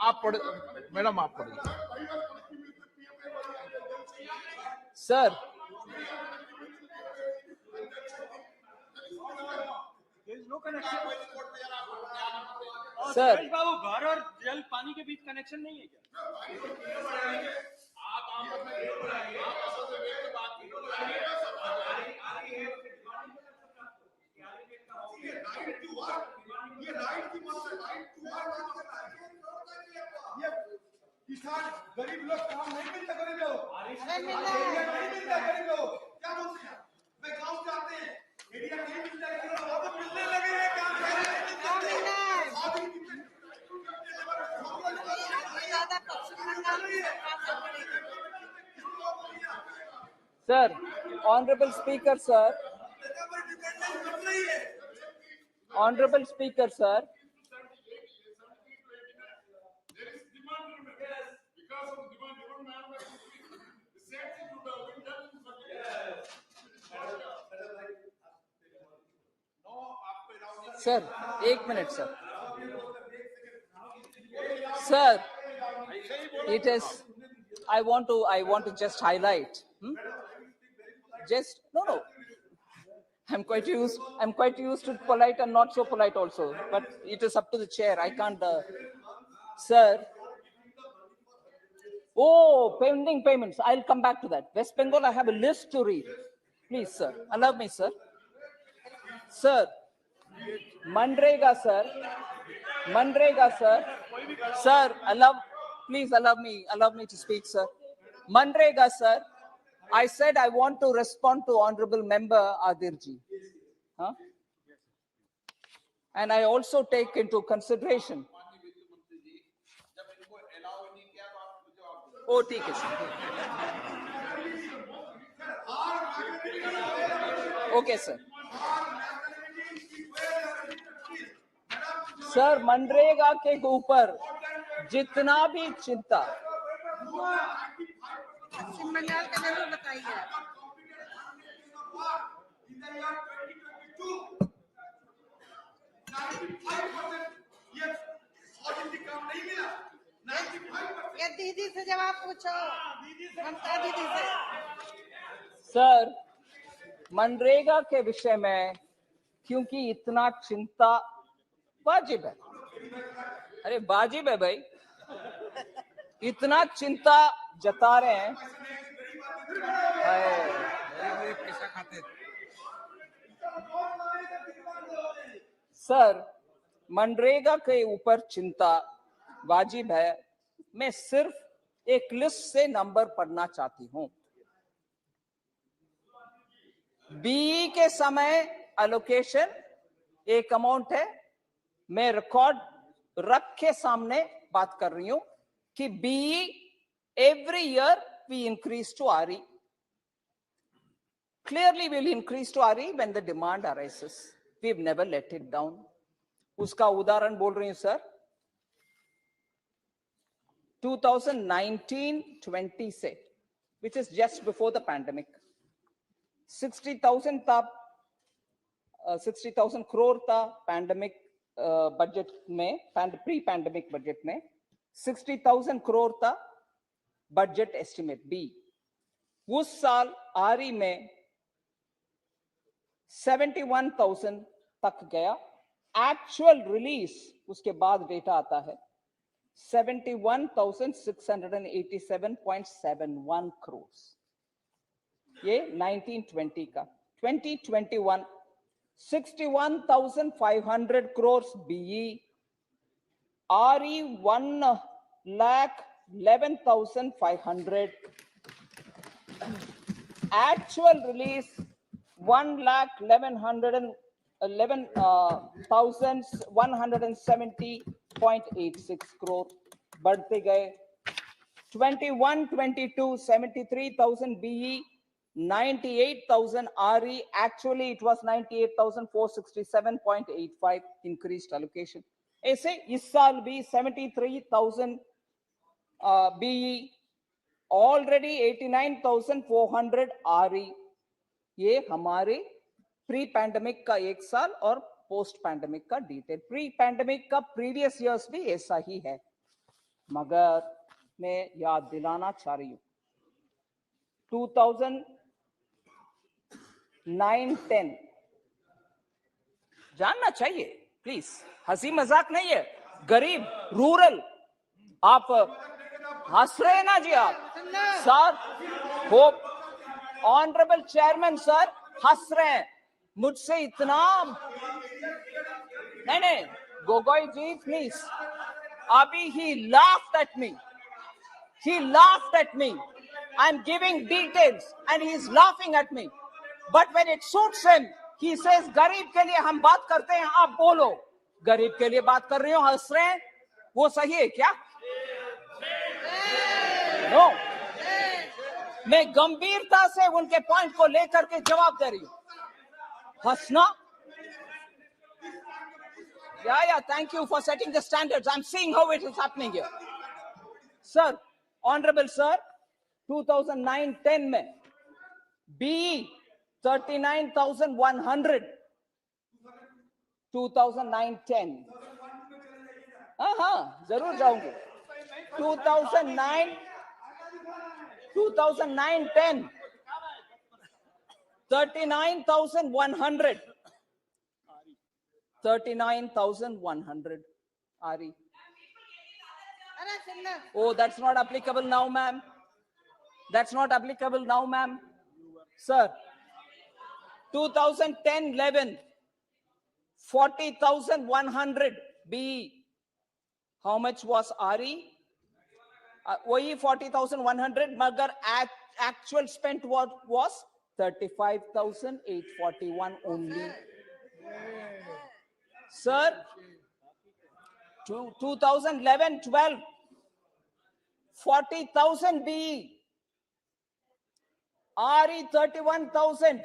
आप पढ़ madam आप पढ़िए sir, There is no connection. Sir. Suresh Babu, घर और जल पानी के बीच कनेक्शन नहीं है क्या? ये राइट की मत से राइट टू वर्क काम करना है ये किसान गरीब लोग काम नहीं मिलता गरीब लोग अरे मिलना है। नहीं मिलता गरीब लोग क्या बोलते हैं मैं गांव से आते हैं एरिया नहीं मिलता गरीब लोग अब मिलने लगे हैं काम करने क्या मिलना है? अभी ज्यादा पश्चिम बंगाल की सरकार से पड़ेगी। Sir, Honorable Speaker, sir. Honorable Speaker, sir. Sir, 1 minute, sir. Sir, it is. I want to just highlight. Just no. I'm quite used to polite and not so polite also. But it is up to the chair. I can't. Sir. Oh, pending payments. I'll come back to that. West Bengal, I have a list to read. Please, sir. Allow me, sir. Sir. Manrega, sir. Sir, please allow me to speak, sir. Manrega, sir. I said I want to respond to Honorable Member Adirji. Huh? And I also take into consideration. Oh, ठीक है, sir. Okay, sir. Sir, MNREGA के ऊपर जितना भी चिंता पश्चिम बंगाल का जरूर बताइए। ये दीदी से जवाब पूछो, ममता दीदी से। सर, मनरेगा के विषय में क्योंकि इतना चिंता वाजिब है। अरे वाजिब है भाई, इतना चिंता जता रहे हैं। सर, मनरेगा के ऊपर चिंता वाजिब है। मैं सिर्फ एक लिस्ट से नंबर पढ़ना चाहती हूं। बीई के समय एलोकेशन एक अमाउंट है। मैं रिकॉर्ड रख के सामने बात कर रही हूं कि be every year we increase to RE. Clearly we'll increase to RE when the demand arises. We've never let it down. उसका उदाहरण बोल रही हूं सर। 2019-20 से, which is just before the pandemic, 60,000 था, 60,000 crore था पैंडेमिक बजट में, pre pandemic budget में 60,000 crore था बजट एस्टिमेट बी। उस साल आरई में 71,000 तक गया। एक्चुअल रिलीज उसके बाद डेटा आता है 71,687.71 crores। ये 1920 का। 2021 61,500 crores BE, RE 1,11,500, actual release 1,11,170.86 crore। बढ़ते गए 21-22 73,000 BE, 98,000 RE, actually it was 98,467.85 increased allocation। ऐसे इस साल भी 73,000 BE, already 89,400 RE। ये हमारे प्री पैंडेमिक का एक साल और पोस्ट पैंडेमिक का डिटेल। प्री पैंडेमिक का प्रीवियस ईयर्स भी ऐसा ही है, मगर मैं याद दिलाना चाह रही हूं 2009-10 जानना चाहिए प्लीज, हंसी मजाक नहीं है। गरीब रूरल, आप हंस रहे हैं ना जी, आप sir hope honourable chairman sir हंस रहे हैं मुझसे इतना नहीं गोगोई जी प्लीज अभी ही laughed at me. He laughed at me. I'm giving details and he's laughing at me. But when it suits him, he says, गरीब के लिए हम बात करते हैं, आप बोलो. गरीब के लिए बात कर रही हो, हंस रहे हैं. वो सही है क्या? No. मैं गंभीरता से उनके पॉइंट को लेकर के जवाब दे रही हूं. हंसना? Yeah, thank you for setting the standards. I'm seeing how it is happening here. Sir, Honorable Sir, 2009-10 में BE 39,100, 2009-10. हाँ, जरूर जाऊंगी. 2009-10, 39,100, 39,100 RE. अरे सुनना Oh, that's not applicable now, ma'am. That's not applicable now, ma'am. Sir, 2010-11, 40,100 BE. How much was RE? वही 40,100, मगर actual spent was 35,841 only. Sir, 2011-12, 40,000 BE. RE 31,000.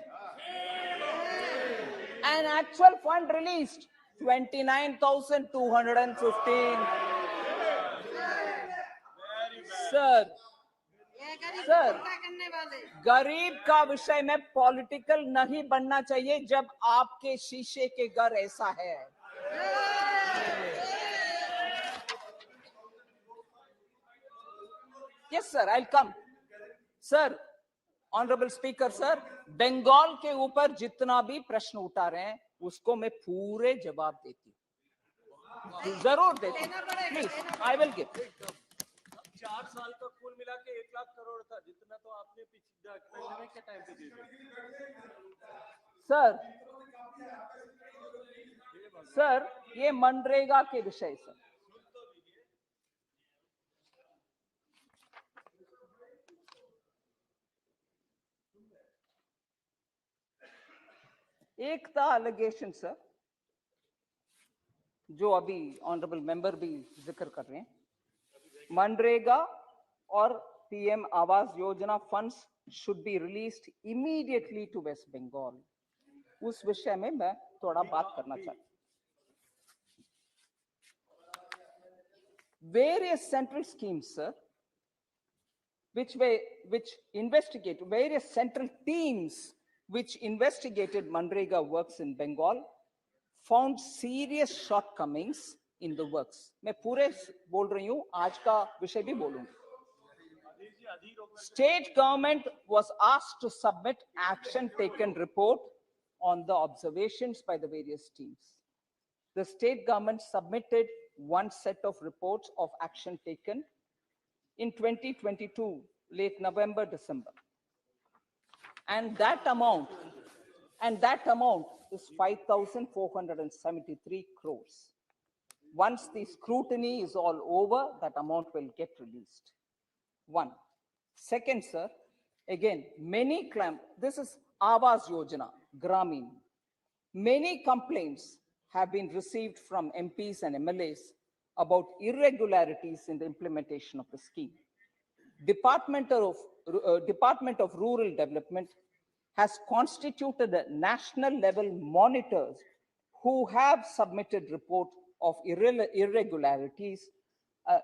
And actual fund released 29,215. Sir, ये गरीब Sir. को क्या करने वाले गरीब का विषय में पॉलिटिकल नहीं बनना चाहिए जब आपके शीशे के घर ऐसा है. Yes, sir, I'll come. Sir, Honorable Speaker, sir, Bengal के ऊपर जितना भी प्रश्न उठा रहे हैं उसको मैं पूरे जवाब देती हूँ. जरूर देती हूँ. Please, I will give. 4 साल का कुल मिला के 1 लाख करोड़ था जितना तो आपने पिछले पैंडेमिक के टाइम पे दे दिया. सर ये मनरेगा के विषय सर. एक था अलिगेशन सर जो अभी ऑनरेबल मेंबर भी जिक्र कर रहे हैं. मनरेगा और PM Awas Yojana funds should be released immediately to West Bengal. उस विषय में मैं थोड़ा बात करना चाहता हूं. Various central schemes, sir, which investigate various central teams which investigated Manrega works in Bengal found serious shortcomings in the works. मैं पूरे बोल रही हूँ, आज का विषय भी बोलूंगी. State government was asked to submit action taken report on the observations by the various teams. The state government submitted one set of reports of action taken in 2022, late November, December. And that amount is 5,473 crores. Once the scrutiny is all over, that amount will get released. One. Second, sir, again, many claim, this is Awas Yojana, Gramin. Many complaints have been received from MPs and MLAs about irregularities in the implementation of the scheme. Department of Rural Development has constituted a national level monitors who have submitted report of irregularities,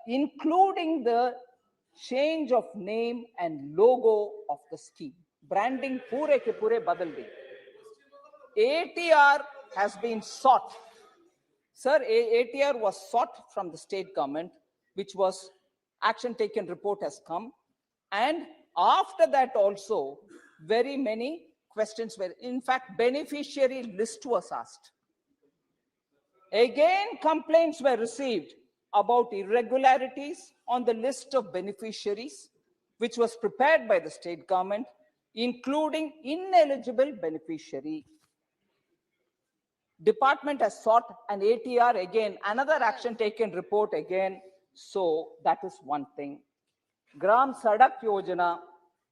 including the change of name and logo of the scheme. Branding pure ke pure badal gayi. ATR has been sought. Sir, ATR was sought from the state government, which was action taken report has come. And after that also, very many questions were, in fact, beneficiary list was asked. Again, complaints were received about irregularities on the list of beneficiaries. which was prepared by the state government, including ineligible beneficiary. Department has sought an ATR again, another action taken report again. So that is one thing. Gram Sadak Yojana,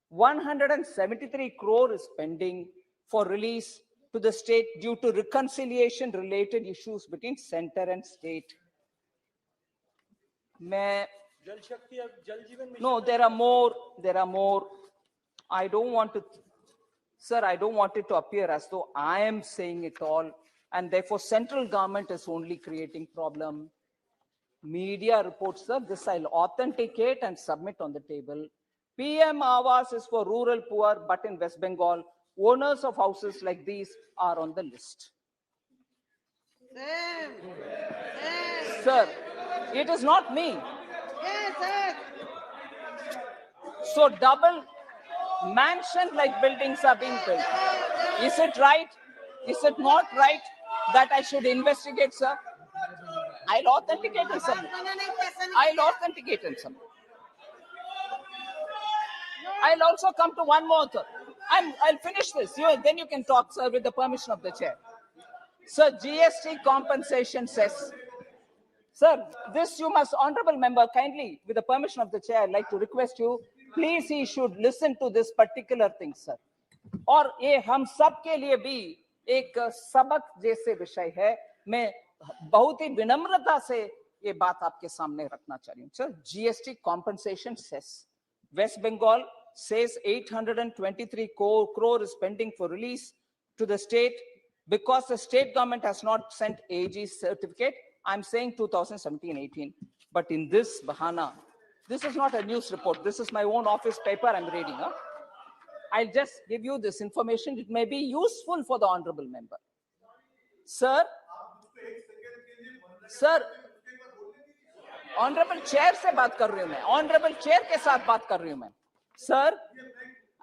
173 crore is pending for release to the state due to reconciliation related issues between center and state. जल शक्ति अब जल जीवन mission No, there are more. I don't want to, sir, I don't want it to appear as though I am saying it all, and therefore central government is only creating problem. Media reports, sir, this I'll authenticate and submit on the table. PM Awas is for rural poor, but in West Bengal, owners of houses like these are on the list. Same. Sir, it is not me. Yes, sir. So double mansion-like buildings are being built. Is it right? Is it not right that I should investigate, sir? I'll authenticate and submit. I'll authenticate and submit. I'll also come to one more, sir. I'll finish this. Then you can talk, sir, with the permission of the chair. Sir, GST compensation cess. Sir, this you must, honorable member, kindly, with the permission of the chair, I'd like to request you, please he should listen to this particular thing, sir. और ये हम सब के लिए भी एक सबक जैसे विषय है. मैं बहुत ही विनम्रता से ये बात आपके सामने रखना चाह रही हूँ. Sir, GST compensation cess. West Bengal says 823 crore is pending for release to the state because the state government has not sent AG certificate. I'm saying 2017-18. But in this bahana, this is not a news report. This is my own office paper I'm reading. Huh? I'll just give you this information. It may be useful for the honorable member. Sir, honorable chair से बात कर रही हूं मैं. Honorable chair के साथ बात कर रही हूं मैं. Sir,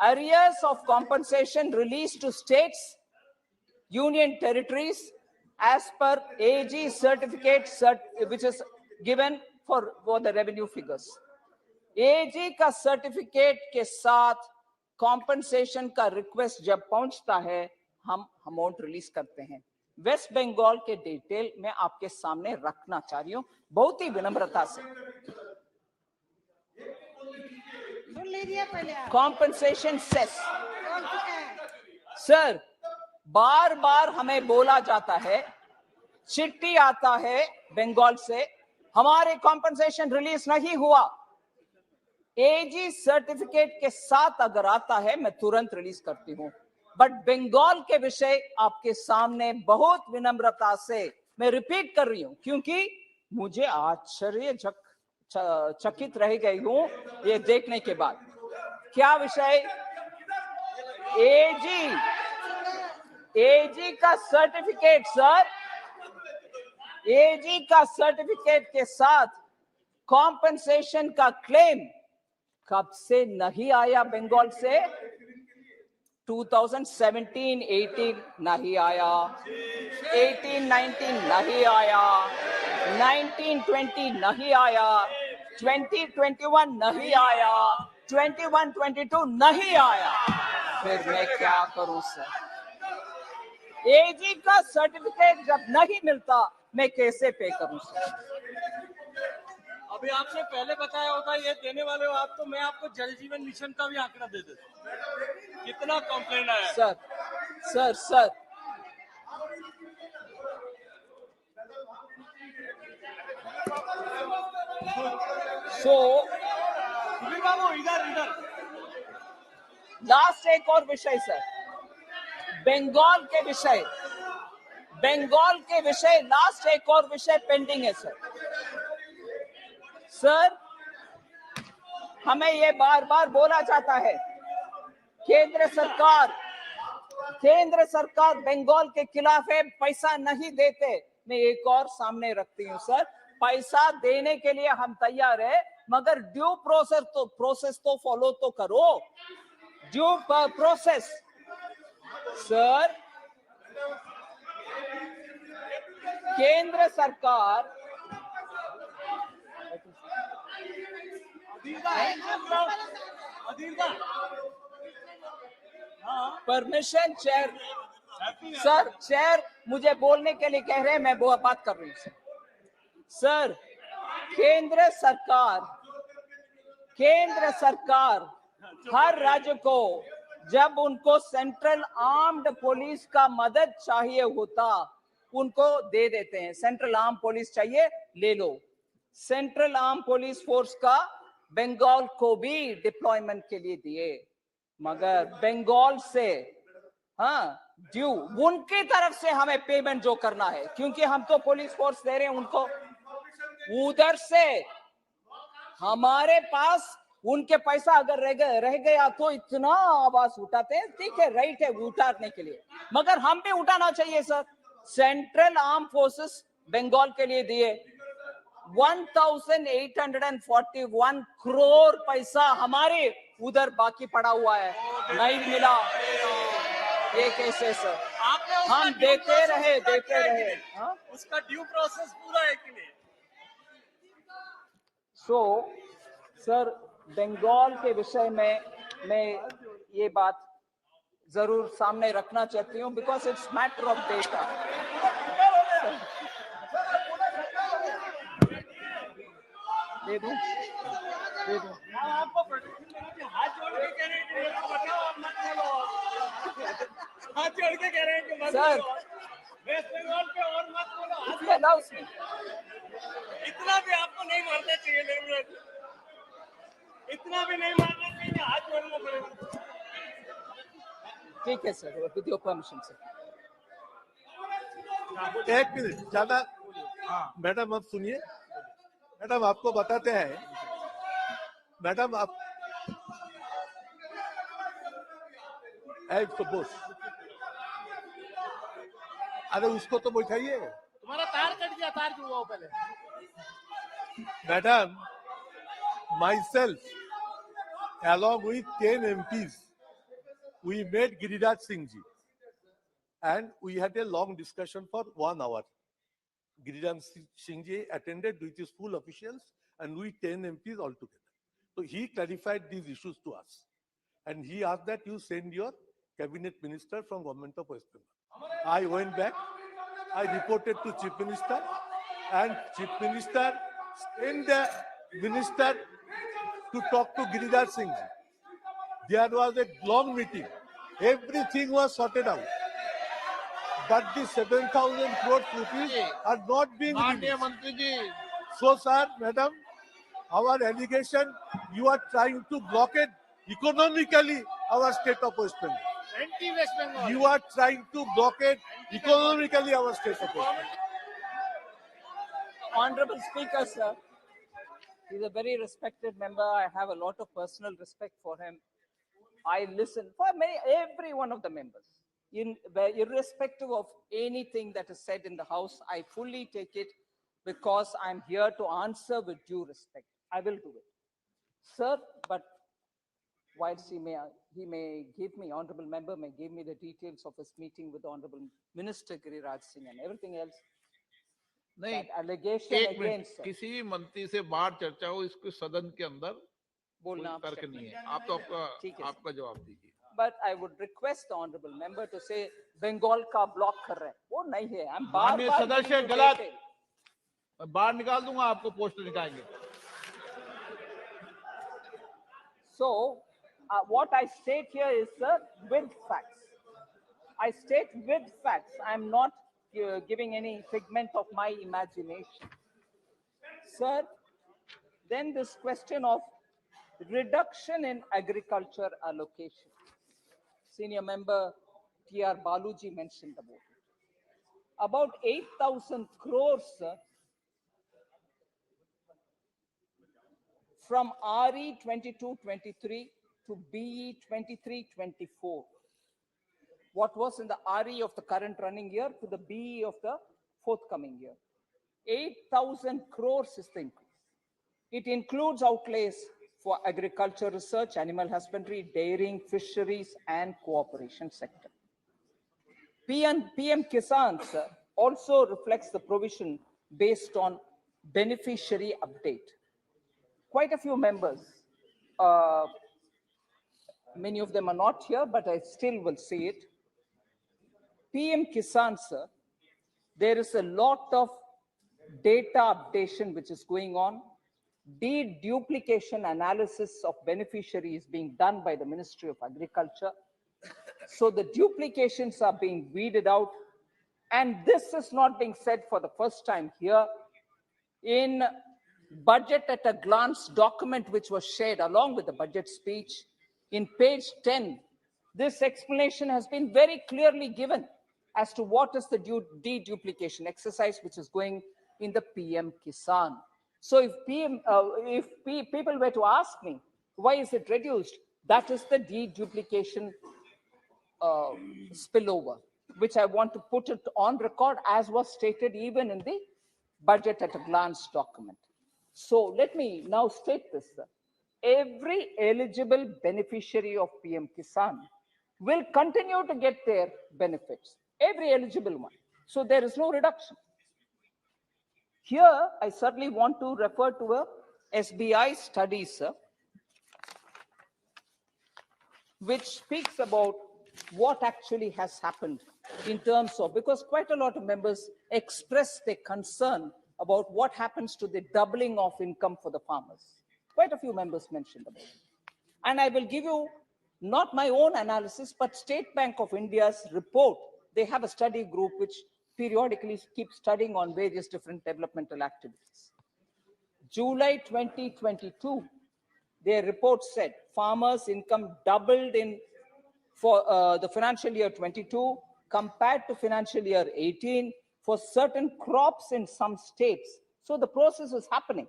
arrears of compensation released to states, union territories, as per AG certificate which is given for the revenue figures. AG का certificate के साथ compensation का request जब पहुंचता है, हम amount release करते हैं. वेस्ट बंगाल के डिटेल मैं आपके सामने रखना चाह रही हूं, बहुत ही विनम्रता से. सुन लीजिए पहले आप. Compensation cess. बोल चुके हैं. सर, बार बार हमें बोला जाता है, चिट्ठी आता है बंगाल से, हमारे कॉम्पनसेशन रिलीज नहीं हुआ. एजी सर्टिफिकेट के साथ अगर आता है, मैं तुरंत रिलीज करती हूं. बट बंगाल के विषय आपके सामने बहुत विनम्रता से मैं रिपीट कर रही हूं, क्योंकि मुझे चकित रह गई हूं ये देखने के बाद. क्या विषय? एजी का सर्टिफिकेट, सर, एजी का सर्टिफिकेट के साथ कॉम्पनसेशन का क्लेम कब से नहीं आया बंगाल से? 2017-18 नहीं आया, 18-19 नहीं आया, 19-20 नहीं आया, 20-21 नहीं आया, 21-22 नहीं आया. फिर मैं क्या करूं सर? एजी का सर्टिफिकेट जब नहीं मिलता, मैं कैसे पे करूं सर? अभी आपने पहले बताया होता ये देने वाले हो आप, तो मैं आपको जल जीवन मिशन का भी आंकड़ा दे देता. कितना कंप्लेन आया सर बाबू इधर लास्ट एक और विषय सर, बंगाल के विषय लास्ट एक और विषय पेंडिंग है सर. हमें ये बार बार बोला जाता है, केंद्र सरकार बंगाल के खिलाफ है, पैसा नहीं देते. मैं एक और सामने रखती हूं सर, पैसा देने के लिए हम तैयार है, मगर ड्यू प्रोसेस तो फॉलो तो करो. Due process sir. केंद्र सरकार अधीर का परमिशन चेयर। सर, चेयर मुझे बोलने के लिए कह रहे हैं, मैं वो बात कर रही हूँ। सर, केंद्र सरकार हर राज्य को जब उनको सेंट्रल आर्म्ड पुलिस का मदद चाहिए होता, उनको दे देते हैं। सेंट्रल आर्म पुलिस चाहिए, ले लो। सेंट्रल आर्म पुलिस फोर्स का बंगाल को भी डिप्लॉयमेंट के लिए दिए, मगर बंगाल से ड्यू उनकी तरफ से हमें पेमेंट जो करना है, क्योंकि हम तो पुलिस फोर्स दे रहे हैं उनको, उधर से हमारे पास उनके पैसा अगर रह गया तो इतना आवाज उठाते हैं। ठीक है, राइट है उठाने के लिए, मगर हम भी उठाना चाहिए sir. Central arm forces Bengal के लिए दिए 1841 करोड़ पैसा हमारे उधर बाकी पड़ा हुआ है, नहीं मिला। ये कैसे सर? आपने उसका हम due देते process रहे पूरा किया है कि नहीं? हाँ? उसका ड्यू प्रोसेस पूरा है कि नहीं? सो सर, बंगाल के विषय में मैं ये बात जरूर सामने रखना चाहती हूँ, because it's matter of data. दे दूं? आपको हाथ जोड़ के कह रहे हैं कि मेरे को बताओ, आप मत बोलो। हाथ जोड़ के कह रहे हैं कि मत सर, बोलो, वेस्ट बंगाल पे और मत बोलो। इतना भी आपको नहीं मारना चाहिए निर्मला जी। इतना भी नहीं मारना चाहिए, हाथ जोड़ना पड़ेगा। ठीक है sir, with your permission sir. एक मिनट ज्यादा। मैडम आप सुनिए, मैडम आपको बताते हैं, मैडम आप इसको बोस, अरे उसको तो बैठाइए। तुम्हारा तार कट गया, तार जुड़वाओ पहले। Madam, myself along with 10 MPs we met Giriraj Singh ji and we had a long discussion for 1 hour. Giriraj Singh ji attended with his full officials and we 10 MPs all together. So he clarified these issues to us and he asked that you send your cabinet minister from government of West Bengal. I went back, I reported to Chief Minister and Chief Minister sent the minister to talk to Giriraj Singh ji. There was a long meeting. Everything was sorted out. But the 7,000 crore rupees are not being माननीय released. मंत्री जी, So, sir, madam, our allegation, you are trying to blockade economically our state of West Bengal. Anti West Bengal. You are trying to blockade economically our state of West Bengal. Honorable Speaker, sir, he's a very respected member. I have a lot of personal respect for him. I listen for every one of the members. Irrespective of anything that is said in the House, I fully take it because I'm here to answer with due respect. I will do it. Sir, but whilst he may give me, honorable member may give me the details of his meeting with the Honorable Minister Giriraj Singh and everything else, नहीं, that allegation एक minute, against किसी भी मंत्री से बाहर चर्चा हो, इसको सदन के अंदर बोलना कोई तर्क आवश्यक नहीं नहीं है। आप तो ठीक है, आपका जवाब दीजिए। but I would request the honorable member to say Bengal का block कर रहे हैं, वो नहीं है। हम माननीय बार-बार सदस्य giving you गलत। detail. मैं बाहर निकाल दूंगा, आपको पोस्ट निकालेंगे। So, what I state here is, sir, with facts. I state with facts. I'm not giving any figment of my imagination. Sir, then this question of reduction in agriculture allocation. Senior member T.R. Baluji mentioned about it. About 8,000 crores, sir, from RE 22-23 to BE 23-24. What was in the RE of the current running year to the BE of the forthcoming year. 8,000 crores is the increase. It includes outlays for agriculture research, animal husbandry, dairying, fisheries, and cooperation sector. PM Kisan, sir, also reflects the provision based on beneficiary update. Quite a few members many of them are not here, but I still will say it. PM Kisan, sir, there is a lot of data updation which is going on. Deduplication analysis of beneficiaries being done by the Ministry of Agriculture. So the duplications are being weeded out. And this is not being said for the first time here. In budget at a glance document which was shared along with the budget speech, in page 10, this explanation has been very clearly given as to what is the deduplication exercise which is going in the PM Kisan. So if people were to ask me, why is it reduced? That is the deduplication spillover, which I want to put it on record as was stated even in the budget at a glance document. So let me now state this, sir. Every eligible beneficiary of PM Kisan will continue to get their benefits, every eligible one. So there is no reduction. Here, I certainly want to refer to a SBI study, sir, which speaks about what actually has happened in terms of, because quite a lot of members expressed their concern about what happens to the doubling of income for the farmers. Quite a few members mentioned about it. And I will give you not my own analysis, but State Bank of India's report. They have a study group which periodically keeps studying on various different developmental activities. July 2022, their report said farmers' income doubled for the financial year 22 compared to financial year 18 for certain crops in some states. So the process is happening,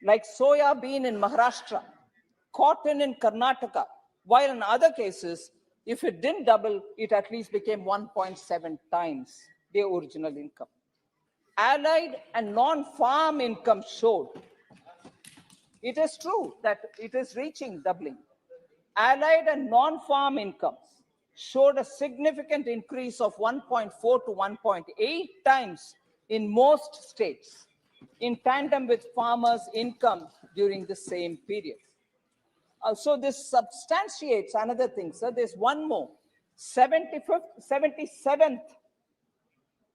like soya bean in Maharashtra, cotton in Karnataka, while in other cases, if it didn't double, it at least became 1.7 times the original income. Allied and non-farm income showed. It is true that it is reaching doubling. Allied and non-farm incomes showed a significant increase of 1.4 to 1.8 times in most states, in tandem with farmers' income during the same period. So this substantiates another thing, sir. There's one more. 77th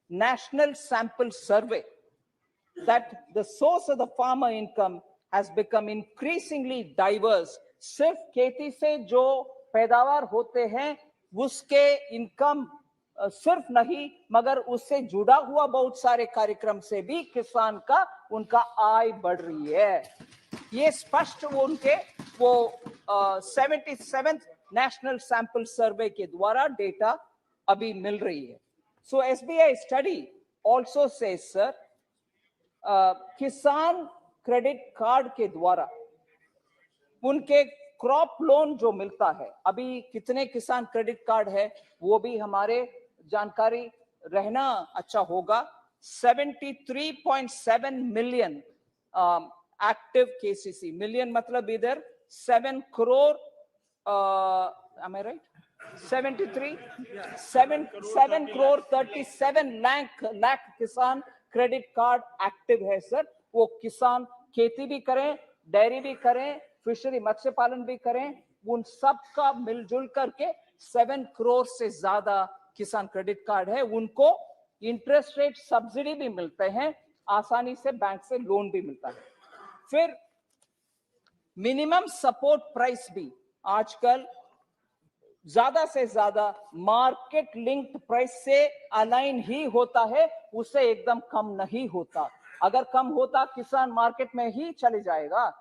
National Sample Survey that the source of the farmer income has become increasingly diverse. सिर्फ खेती से जो पैदावार होते हैं उसके income सिर्फ नहीं, मगर उससे जुड़ा हुआ बहुत सारे कार्यक्रम से भी किसान का उनका आय बढ़ रही है. ये स्पष्ट वो 77th नेशनल सैंपल सर्वे के द्वारा डेटा अभी मिल रही है. So SBI study also says, sir, किसान क्रेडिट कार्ड के द्वारा उनके क्रॉप लोन जो मिलता है, अभी कितने किसान क्रेडिट कार्ड है वो भी हमारे जानकारी रहना अच्छा होगा. 73.7 million active KCC, million मतलब इधर 7 crore, am I right? 7 crore 37 lakh किसान क्रेडिट कार्ड एक्टिव है सर. वो किसान खेती भी करें, डेयरी भी करें, फिशरी मत्स्य पालन भी करें, उन सब का मिलजुल करके 7 करोड़ से ज्यादा किसान क्रेडिट कार्ड है. उनको इंटरेस्ट रेट सब्सिडी भी मिलते हैं, आसानी से बैंक से लोन भी मिलता है. फिर मिनिमम सपोर्ट प्राइस भी आजकल ज्यादा से ज्यादा मार्केट लिंक्ड प्राइस से अलाइन ही होता है, उससे एकदम कम नहीं होता. अगर कम होता किसान मार्केट में ही चले जाएगा.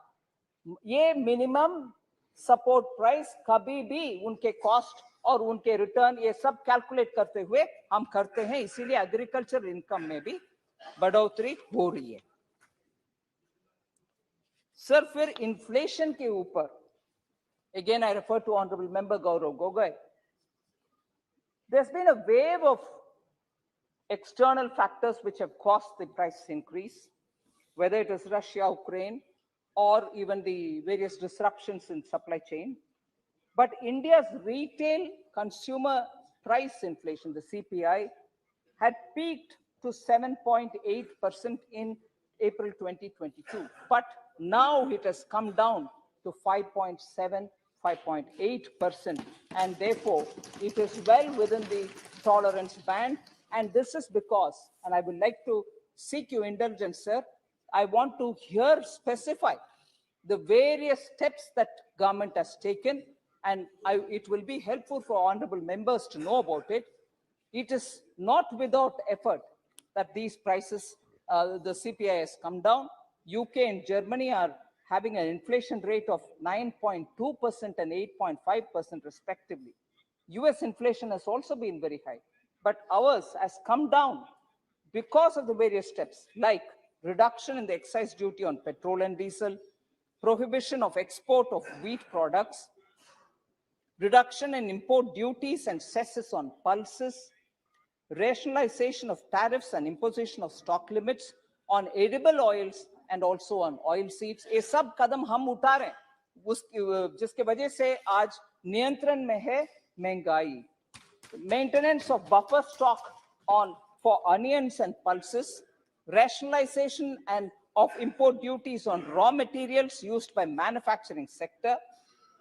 ये मिनिमम सपोर्ट प्राइस कभी भी उनके कॉस्ट और उनके रिटर्न ये सब कैलकुलेट करते हुए हम करते हैं, इसीलिए एग्रीकल्चर इनकम में भी बढ़ोतरी हो रही है. सर फिर इन्फ्लेशन के ऊपर again I refer to Honorable Member Gaurav Gogoi. There's been a wave of external factors which have caused the price increase, whether it is Russia, Ukraine, or even the various disruptions in supply chain. But India's retail consumer price inflation, the CPI, had peaked to 7.8% in April 2022. But now it has come down to 5.7 5.8%, and therefore it is well within the tolerance band. And this is because, and I would like to seek your indulgence, sir, I want to here specify the various steps that government has taken, and it will be helpful for honorable members to know about it. It is not without effort that these prices, the CPI has come down. UK and Germany are having an inflation rate of 9.2% and 8.5% respectively. US inflation has also been very high, but ours has come down because of the various steps like reduction in the excise duty on petrol and diesel, prohibition of export of wheat products, reduction in import duties and cesses on pulses, rationalization of tariffs and imposition of stock limits on edible oils and also on oil seeds. ये सब कदम हम उठा रहे हैं जिसके वजह से आज नियंत्रण में है महंगाई. Maintenance of buffer stock for onions and pulses, rationalization and of import duties on raw materials used by manufacturing sector,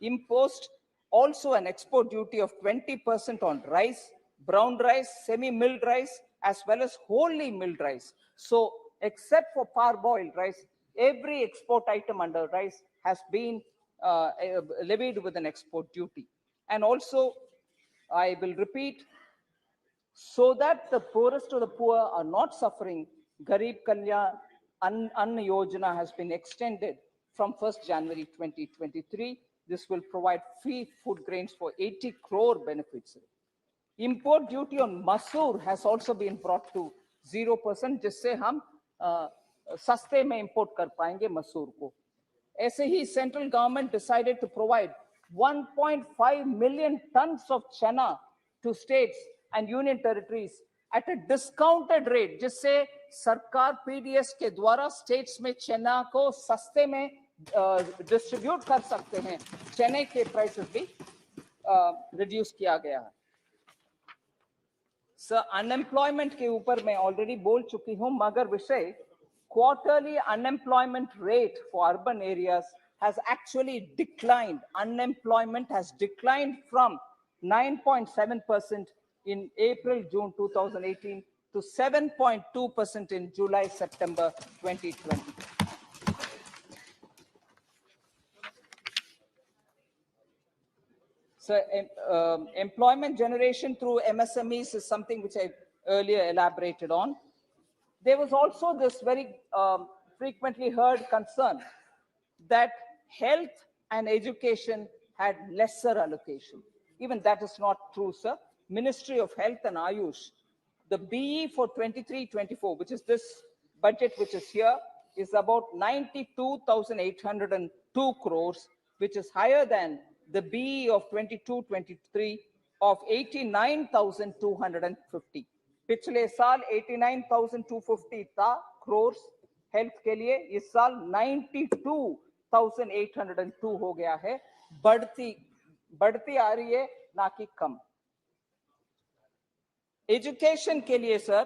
imposed also an export duty of 20% on rice, brown rice, semi-milled rice, as well as wholly milled rice. So, except for parboiled rice, every export item under rice has been levied with an export duty. And also, I will repeat, so that the poorest of the poor are not suffering, Garib Kalyan Anna Yojana has been extended from 1st January 2023. This will provide free food grains for 80 crore benefits. Import duty on masoor has also been brought to 0%, जिससे हम सस्ते में import कर पाएंगे मसूर को. ऐसे ही central government decided to provide 1.5 million tons of chana to states and union territories at a discounted rate, जिससे सरकार PDS के द्वारा states में चना को सस्ते में distribute कर सकते हैं. चने के prices भी reduce किया गया है. Sir, unemployment के ऊपर मैं already बोल चुकी हूं, मगर विषय quarterly unemployment rate for urban areas has actually declined. Unemployment has declined from 9.7% in April-June 2018 to 7.2% in July-September 2020. So, employment generation through MSMEs is something which I earlier elaborated on. There was also this very frequently heard concern that health and education had lesser allocation. Even that is not true, sir. Ministry of Health and Ayush, the BE for 23-24, which is this budget which is here, is about 92,802 crores, which is higher than the BE of 22-23 of 89,250. पिछले साल 89,250 था crores health के लिए, इस साल 92,802 हो गया है. बढ़ती आ रही है, ना कि कम. एजुकेशन के लिए सर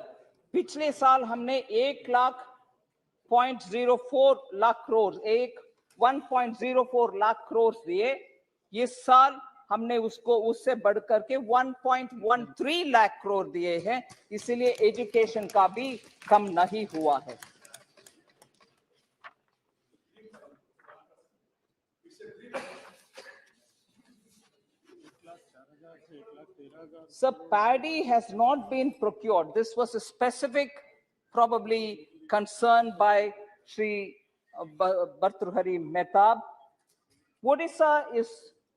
पिछले साल हमने 1.04 लाख करोड़ 1.04 लाख करोड़ दिए. इस साल हमने उससे बढ़कर के 1.13 लाख करोड़ दिए हैं. इसलिए एजुकेशन का भी कम नहीं हुआ है. So paddy has not been procured. This was a specific, probably concern by Shri Bhartrihari Mehtab. Odisha is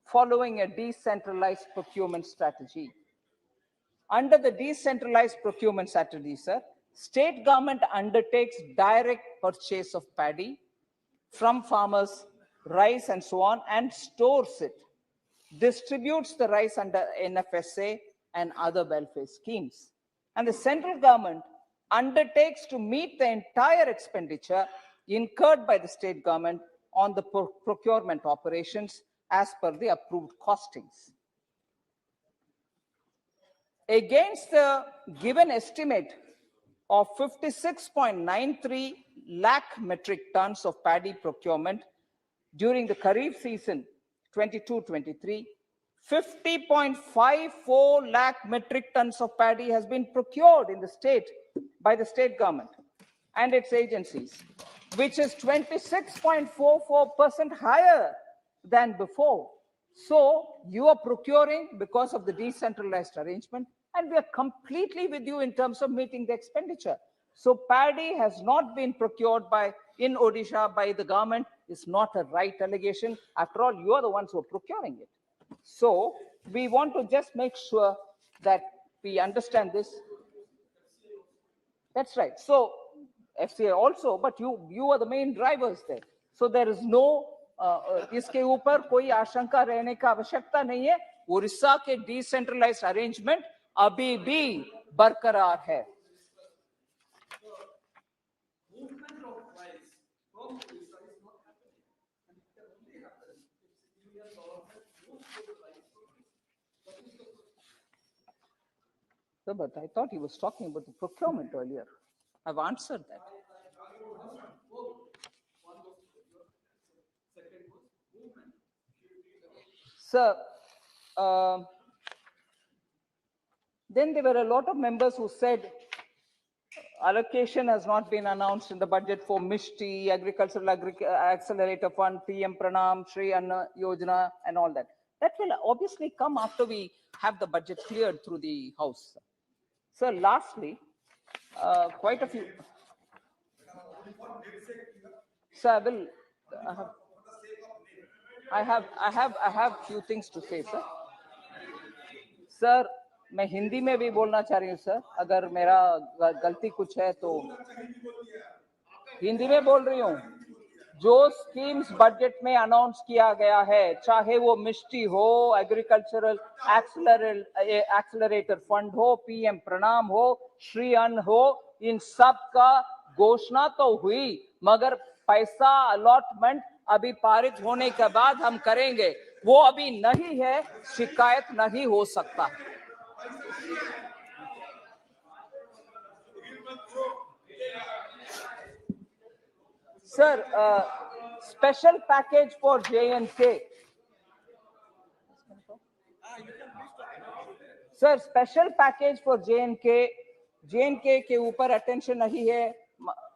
following a decentralized procurement strategy. Under the decentralized procurement strategy, sir, state government undertakes direct purchase of paddy from farmers, rice and so on, and stores it, distributes the rice under NFSA and other welfare schemes. And the central government undertakes to meet the entire expenditure incurred by the state government on the procurement operations as per the approved costings. Against the given estimate of 56.93 lakh metric tons of paddy procurement during the Kharif season 22-23, 50.54 lakh metric tons of paddy has been procured in the state by the state government and its agencies, which is 26.44% higher than before. So you are procuring because of the decentralized arrangement, and we are completely with you in terms of meeting the expenditure. So paddy has not been procured in Odisha by the government is not a right allegation. After all, you are the ones who are procuring it. So we want to just make sure that we understand this. That's right. So FCA also, but you are the main drivers there. So there is no इसके ऊपर कोई आशंका रहने का आवश्यकता नहीं है. उड़ीसा के डिसेंट्रलाइज्ड अरेंजमेंट अभी भी बरकरार है. So, but I thought he was talking about the procurement earlier. I've answered that. Sir, then there were a lot of members who said allocation has not been announced in the budget for MISHTI, Agricultural Accelerator Fund, PM Pranam, Shri Anna Yojana, and all that. That will obviously come after we have the budget cleared through the House. So lastly, quite a few. Sir, I have few things to say, sir. Sir, मैं हिंदी में भी बोलना चाह रही हूँ sir. अगर मेरा गलती कुछ है तो हिंदी में बोल रही हूँ. जो स्कीम्स बजट में अनाउंस किया गया है, चाहे वो मिष्टी हो, एग्रीकल्चरल एक्सेलरेटर फंड हो, पीएम प्रणाम हो, श्री अन्न हो, इन सब का घोषणा तो हुई, मगर पैसा अलॉटमेंट अभी पारित होने के बाद हम करेंगे. वो अभी नहीं है, शिकायत नहीं हो सकता. Sir, special package for J&K. Sir, special package for J&K. J&K के ऊपर attention नहीं है.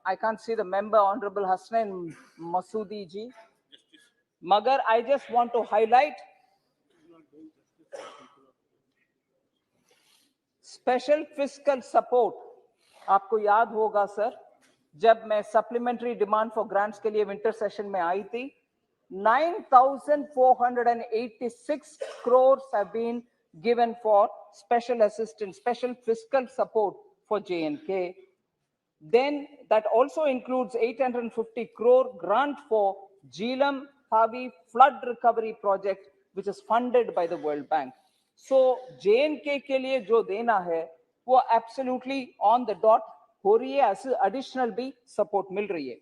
I can't see the member, Honorable Hasnain Masoodi ji. Magar, I just want to highlight special fiscal support. आपको याद होगा सर, जब मैं supplementary demand for grants के लिए विंटर सेशन में आई थी, 9,486 crores have been given for special assistance, special fiscal support for J&K. Then that also includes 850 crore grant for Jhelum Thavi flood recovery project, which is funded by the World Bank. So J&K के लिए जो देना है, वो absolutely on the dot हो रही है. Additional भी support मिल रही है.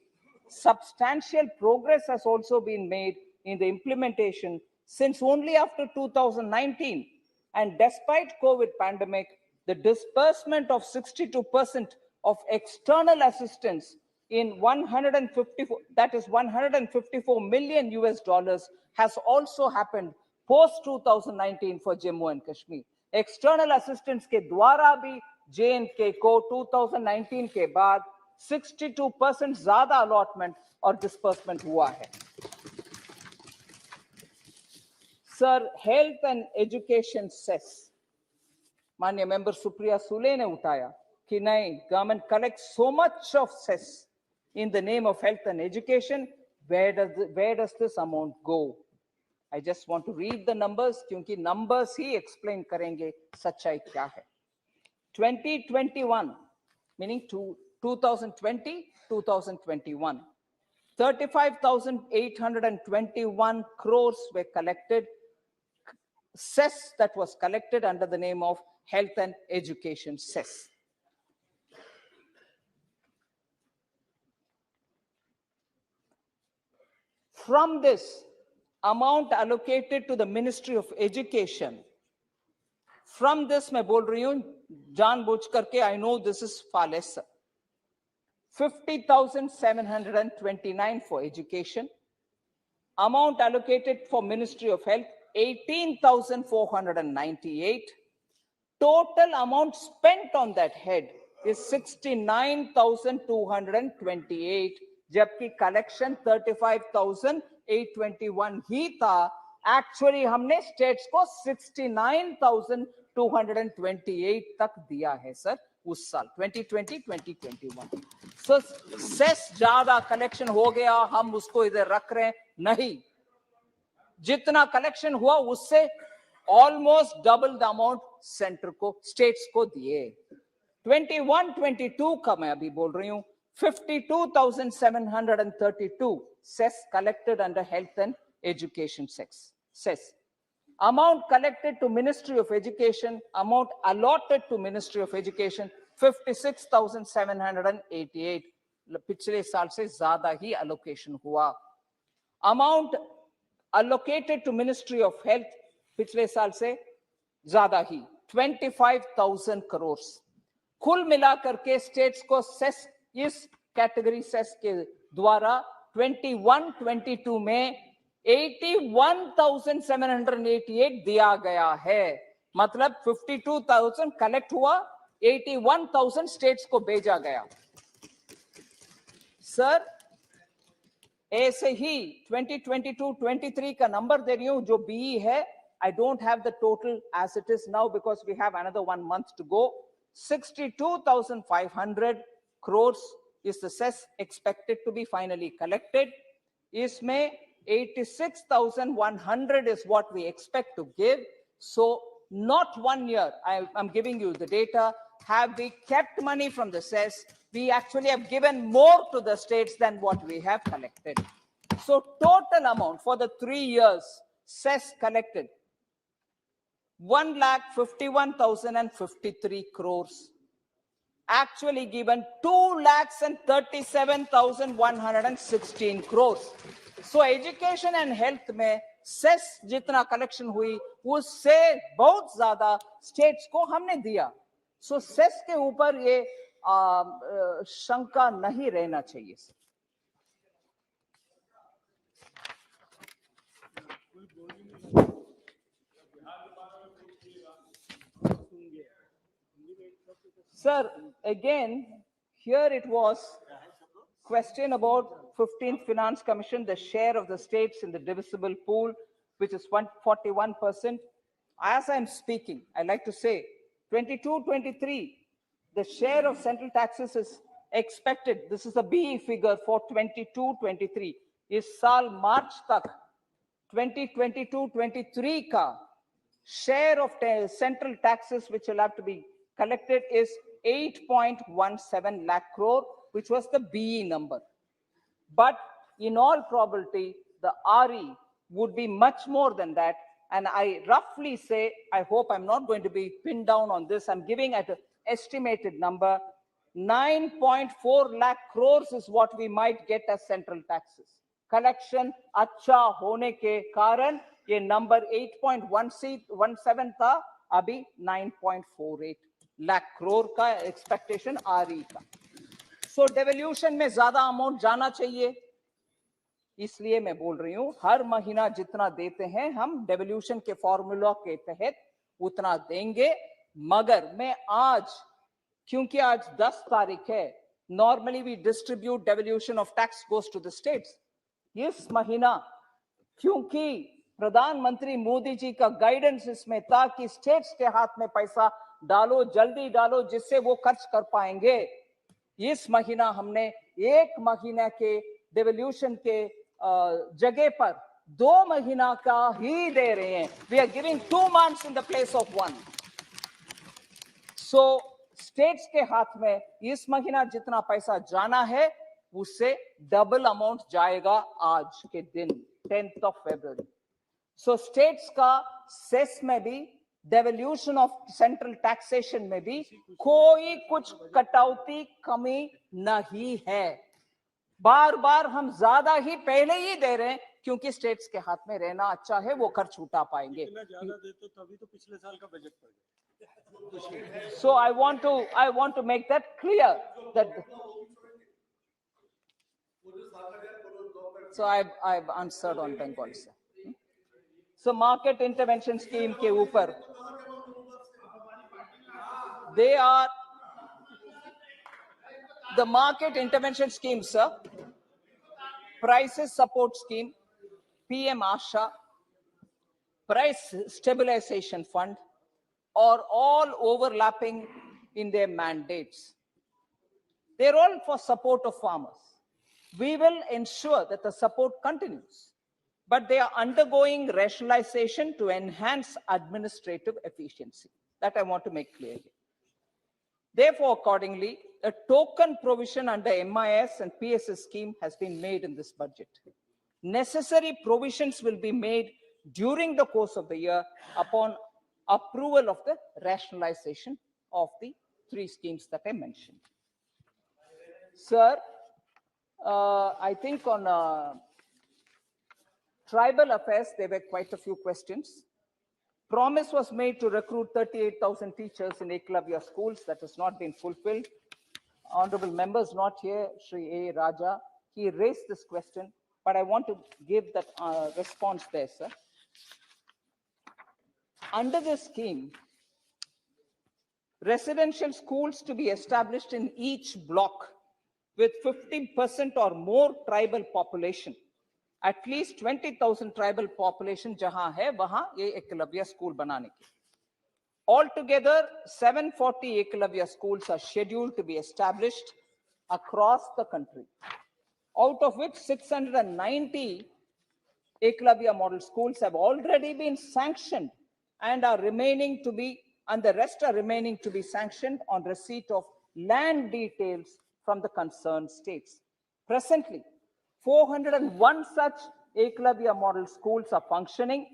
Substantial progress has also been made in the implementation since only after 2019, and despite COVID pandemic, the disbursement of 62% of external assistance in 154 million US dollars has also happened post 2019 for Jammu and Kashmir. External assistance के द्वारा भी J&K को 2019 के बाद 62% ज्यादा allotment और disbursement हुआ है. Sir, health and education cess माननीय मेंबर सुप्रिया सुले ने उठाया कि नहीं, government collect so much of cess in the name of health and education. Where does this amount go? I just want to read the numbers क्योंकि numbers ही explain करेंगे सच्चाई क्या है. 2021 meaning 2020-2021, 35,821 crores were collected, cess that was collected under the name of health and education cess. From this amount allocated to the Ministry of Education, from this मैं बोल रही हूँ जानबूझ करके, I know this is far less, 50,729 for education, Amount allocated for Ministry of Health, 18,498. Total amount spent on that head is 69,228, जबकि collection 35,821 ही था. Actually हमने states को 69,228 तक दिया है सर उस साल 2020-2021. So cess ज्यादा collection हो गया, हम उसको इधर रख रहे हैं नहीं. जितना collection हुआ उससे almost double the amount centre को स्टेट्स को दिए. 21-22 का मैं अभी बोल रही हूं. 52,732 cess collected under health and education cess. Amount collected to Ministry of Education, amount allotted to Ministry of Education 56,788. पिछले साल से ज्यादा ही allocation हुआ. Amount allocated to Ministry of Health पिछले साल से ज्यादा ही 25,000 करोड़. कुल मिलाकर के स्टेट्स को सेस इस कैटेगरी सेस के द्वारा 21-22 में 81,788 दिया गया है. मतलब 52,000 कलेक्ट हुआ, 81,000 स्टेट्स को भेजा गया. सर ऐसे ही 2022-23 का नंबर दे रही हूं जो बीई है. I don't have the total as it is now because we have another 1 month to go. 62,500 crores is the cess expected to be finally collected. Isme 86,100 is what we expect to give. So not 1 year, I'm giving you the data. Have we kept money from the cess? We actually have given more to the states than what we have collected. So total amount for the 3 years cess collected 1,51,053 crores. Actually given 2,37,116 crores. So education and health में cess जितना collection हुई उससे बहुत ज्यादा states को हमने दिया. So cess के ऊपर ये शंका नहीं रहना चाहिए. Sir, again, here it was question about 15th Finance Commission, the share of the states in the divisible pool, which is 141%. As I'm speaking, I like to say 22-23, the share of central taxes is expected. This is a BE figure for 22-23. Is साल March तक 2022-23 का share of central taxes which will have to be collected is 8.17 lakh crore, which was the BE number. But in all probability, the RE would be much more than that. And I roughly say, I hope I'm not going to be pinned down on this. I'm giving at an estimated number, 9.4 lakh crores is what we might get as central taxes. Collection अच्छा होने के कारण ये number 8.17 था, अभी 9.48 lakh crore का expectation RE का. So devolution में ज्यादा amount जाना चाहिए, इसलिए मैं बोल रही हूं हर महीना जितना देते हैं हम devolution के फॉर्मूला के तहत उतना देंगे. मगर मैं आज, क्योंकि आज 10 तारीख है, normally we distribute devolution of tax goes to the states. इस महीना क्योंकि प्रधानमंत्री मोदी जी का गाइडेंस इसमें था कि स्टेट्स के हाथ में पैसा डालो, जल्दी डालो, जिससे वो खर्च कर पाएंगे. इस महीना हमने 1 महीना के devolution के जगह पर 2 महीना का ही दे रहे हैं. We are giving 2 months in the place of 1. So states के हाथ में इस महीना जितना पैसा जाना है उससे डबल अमाउंट जाएगा आज के दिन 10th of February. So states का सेस में भी, devolution of central taxation में भी कोई कुछ कटौती कमी नहीं है. बार बार हम ज्यादा ही पहले ही दे रहे हैं क्योंकि स्टेट्स के हाथ में रहना अच्छा है, वो खर्च उठा पाएंगे. इतना ज्यादा देते तभी तो पिछले साल का बजट पड़ गया. So I want to make that clear that So I've answered on Bengal, sir. So market intervention scheme के ऊपर they are the market intervention scheme, sir, prices support scheme, PM Asha, price stabilization fund are all overlapping in their mandates. They're all for support of farmers. We will ensure that the support continues, but they are undergoing rationalization to enhance administrative efficiency. That I want to make clear here. Therefore, accordingly, a token provision under MIS and PSS scheme has been made in this budget. Necessary provisions will be made during the course of the year upon approval of the rationalization of the three schemes that I mentioned. Sir, I think on tribal affairs, there were quite a few questions. Promise was made to recruit 38,000 teachers in Eklavya schools. That has not been fulfilled. Honorable members not here, Shri A. Raja, he raised this question, but I want to give that response there, sir. Under this scheme, residential schools to be established in each block with 50% or more tribal population. At least 20,000 tribal population जहां है वहां ये Eklavya school बनाने की. Altogether, 740 Eklavya schools are scheduled to be established across the country, out of which 690 Eklavya model schools have already been sanctioned and are remaining to be, and the rest are remaining to be sanctioned on receipt of land details from the concerned states. Presently, 401 such Eklavya model schools are functioning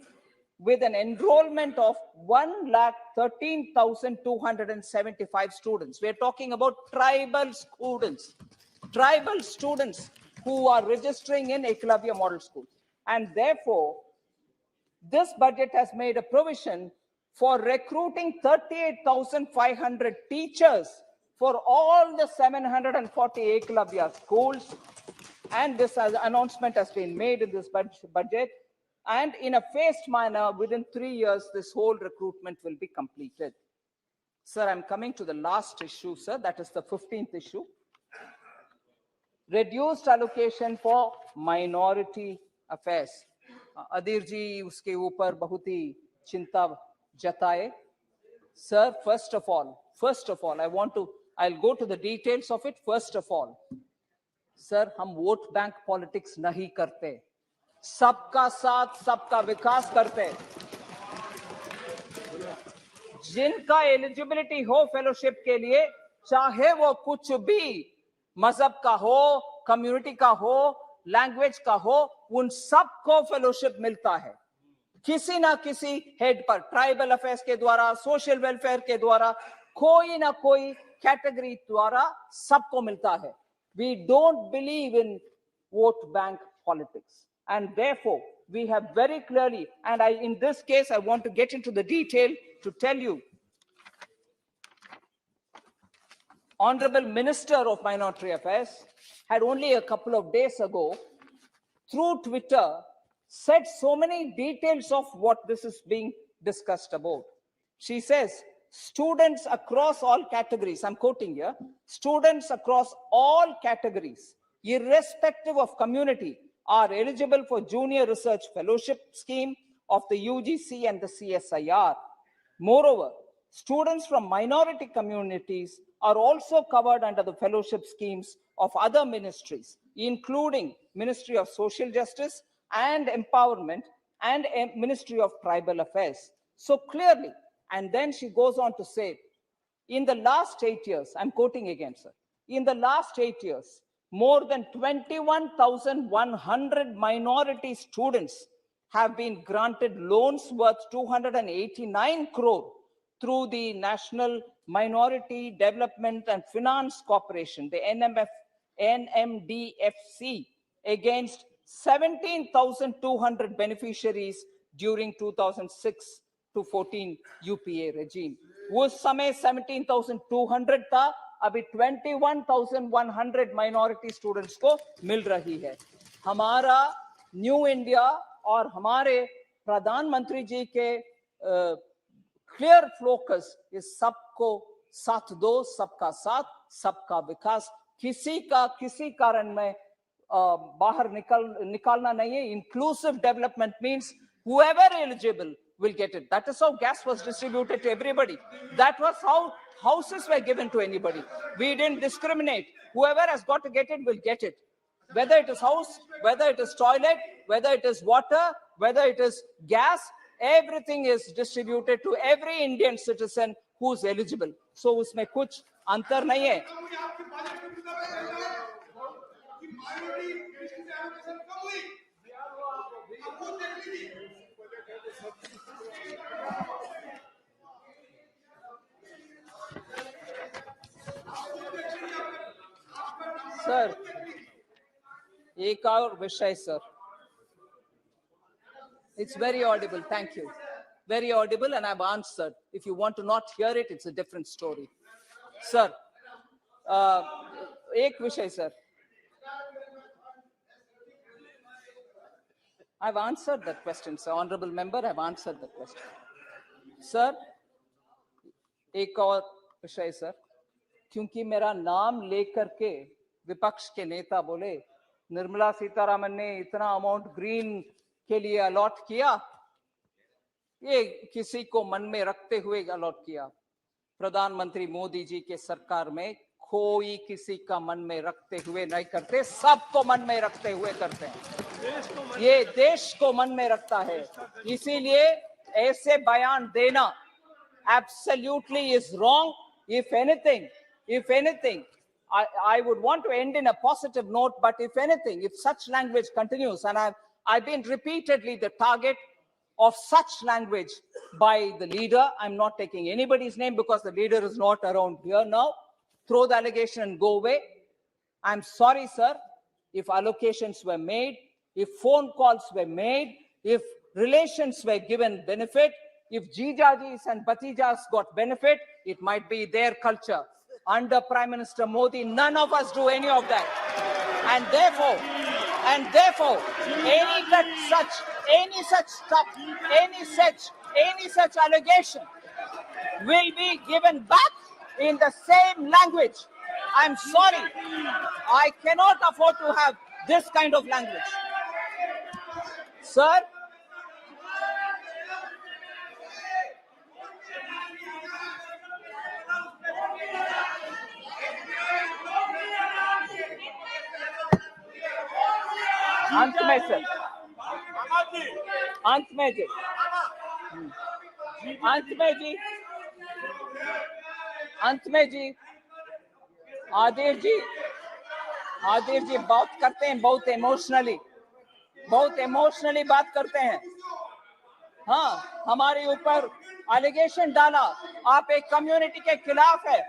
with an enrollment of 113,275 students. We're talking about tribal students who are registering in Eklavya model schools. And therefore, this budget has made a provision for recruiting 38,500 teachers for all the 740 Eklavya schools. And this announcement has been made in this budget. And in a phased manner, within 3 years, this whole recruitment will be completed. Sir, I'm coming to the last issue, sir. That is the 15th issue. Reduced allocation for minority affairs. Adir ji uske upar bahut hi chinta jataye. Sir, first of all, I'll go to the details of it. First of all, sir, hum vote bank politics nahi karte. सबका साथ सबका विकास करते, जिनका eligibility हो fellowship के लिए, चाहे वो कुछ भी मजहब का हो, कम्युनिटी का हो, लैंग्वेज का हो, उन सबको फेलोशिप मिलता है किसी ना किसी हेड पर, ट्राइबल अफेयर्स के द्वारा, सोशल वेलफेयर के द्वारा, कोई ना कोई कैटेगरी द्वारा सबको मिलता है. We don't believe in vote bank politics. And therefore, we have very clearly, and in this case, I want to get into the detail to tell you, Honorable Minister of Minority Affairs had only a couple of days ago, through Twitter, said so many details of what this is being discussed about. She says, students across all categories, I'm quoting here, students across all categories, irrespective of community, are eligible for Junior Research Fellowship Scheme of the UGC and the CSIR. Moreover, students from minority communities are also covered under the fellowship schemes of other ministries, including Ministry of Social Justice and Empowerment and Ministry of Tribal Affairs. So clearly, and then she goes on to say, in the last 8 years, I'm quoting again, sir, in the last 8 years, more than 21,100 minority students have been granted loans worth 289 crore through the National Minority Development and Finance Corporation, the NMDFC, against 17,200 beneficiaries during 2006 to 14 UPA regime. उस समय 17,200 था, अभी 21,100 minority students को मिल रही है. हमारा new India और हमारे प्रधानमंत्री जी के क्लियर फोकस इस सबको साथ दो, सबका साथ, सबका विकास, किसी कारण में बाहर निकालना नहीं है. Inclusive development means whoever eligible will get it. That is how gas was distributed to everybody. That was how houses were given to anybody. We didn't discriminate. Whoever has got to get it will get it. Whether it is house, whether it is toilet, whether it is water, whether it is gas, everything is distributed to every Indian citizen who is eligible. So उसमें कुछ अंतर नहीं है. आपके budget में कितना पैसा है कि माइनॉरिटी डिस्ट्रिक्ट से एलोकेशन कम हुई अब खुद देख लीजिए सर, एक और विषय sir. It's very audible. Thank you. Very audible, and I've answered. If you want to not hear it, it's a different story. Sir, एक विषय sir. I've answered that question, sir. Honorable member, I've answered that question. Sir, एक और विषय sir. क्योंकि मेरा नाम लेकर के विपक्ष के नेता बोले निर्मला सीतारामन ने इतना अमाउंट ग्रीन के लिए अलॉट किया, ये किसी को मन में रखते हुए अलॉट किया. प्रधानमंत्री मोदी जी के सरकार में कोई किसी का मन में रखते हुए नहीं करते, सबको मन में रखते हुए करते हैं. ये देश को मन में रखता है. इसीलिए ऐसे बयान देना absolutely is wrong. If anything, I would want to end in a positive note, but if anything, if such language continues, and I've been repeatedly the target of such language by the leader. I'm not taking anybody's name because the leader is not around here now. Throw the allegation and go away. I'm sorry, sir, if allocations were made, if phone calls were made, if relations were given benefit, if Jijajis and Bhatijas got benefit, it might be their culture. Under Prime Minister Modi, none of us do any of that. And therefore, any such allegation will be given back in the same language. I'm sorry. I cannot afford to have this kind of language. Sir, अंत में जी आदिर जी बात करते हैं, बहुत emotionally बात करते हैं. हाँ, हमारे ऊपर एलिगेशन डाला, आप एक कम्युनिटी के खिलाफ है.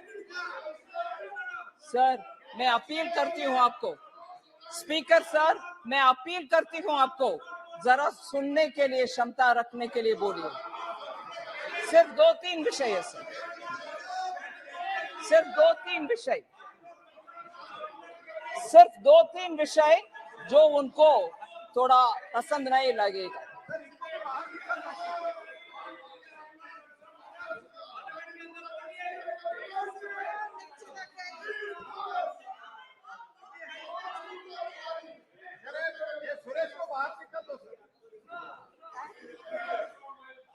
सर, मैं अपील करती हूँ आपको, स्पीकर सर, मैं अपील करती हूँ आपको, जरा सुनने के लिए क्षमता रखने के लिए बोलिए. सिर्फ 2-3 विषय है सर, सिर्फ 2-3 विषय जो उनको थोड़ा पसंद नहीं लगेगा.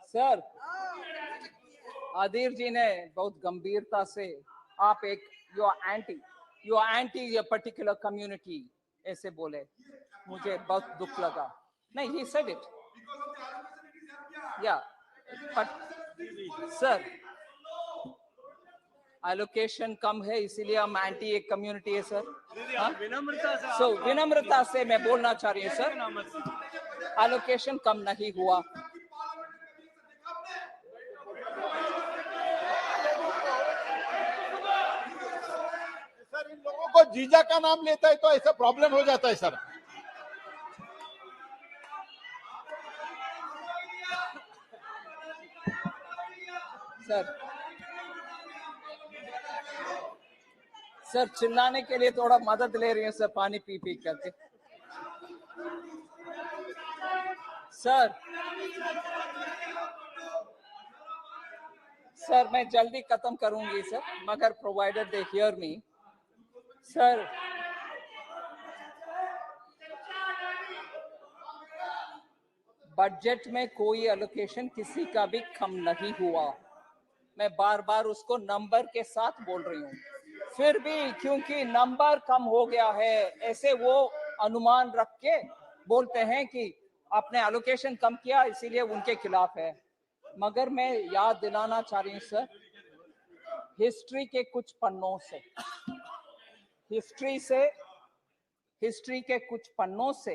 सर, आदिर जी ने बहुत गंभीरता से आप एक यू आर एंटी ये पर्टिकुलर कम्युनिटी ऐसे बोले, मुझे बहुत दुख लगा. नहीं, he said it. Yeah, but sir, allocation कम है इसीलिए हम एंटी एक कम्युनिटी है सर. विनम्रता से मैं बोलना चाह रही हूँ सर, एलोकेशन कम नहीं हुआ. सर, इन लोगों को जीजा का नाम लेता है तो ऐसा प्रॉब्लम हो जाता है सर. सर चिल्लाने के लिए थोड़ा मदद ले रही है सर, पानी पी करके. सर सर मैं जल्दी खत्म करूंगी सर, मगर provided they hear me sir. Budget में कोई एलोकेशन किसी का भी कम नहीं हुआ। मैं बार बार उसको नंबर के साथ बोल रही हूँ, फिर भी क्योंकि नंबर कम हो गया है ऐसे वो अनुमान रख के बोलते हैं कि आपने एलोकेशन कम किया इसीलिए उनके खिलाफ है। मगर मैं याद दिलाना चाह रही हूँ सर, हिस्ट्री के कुछ पन्नों से, हिस्ट्री के कुछ पन्नों से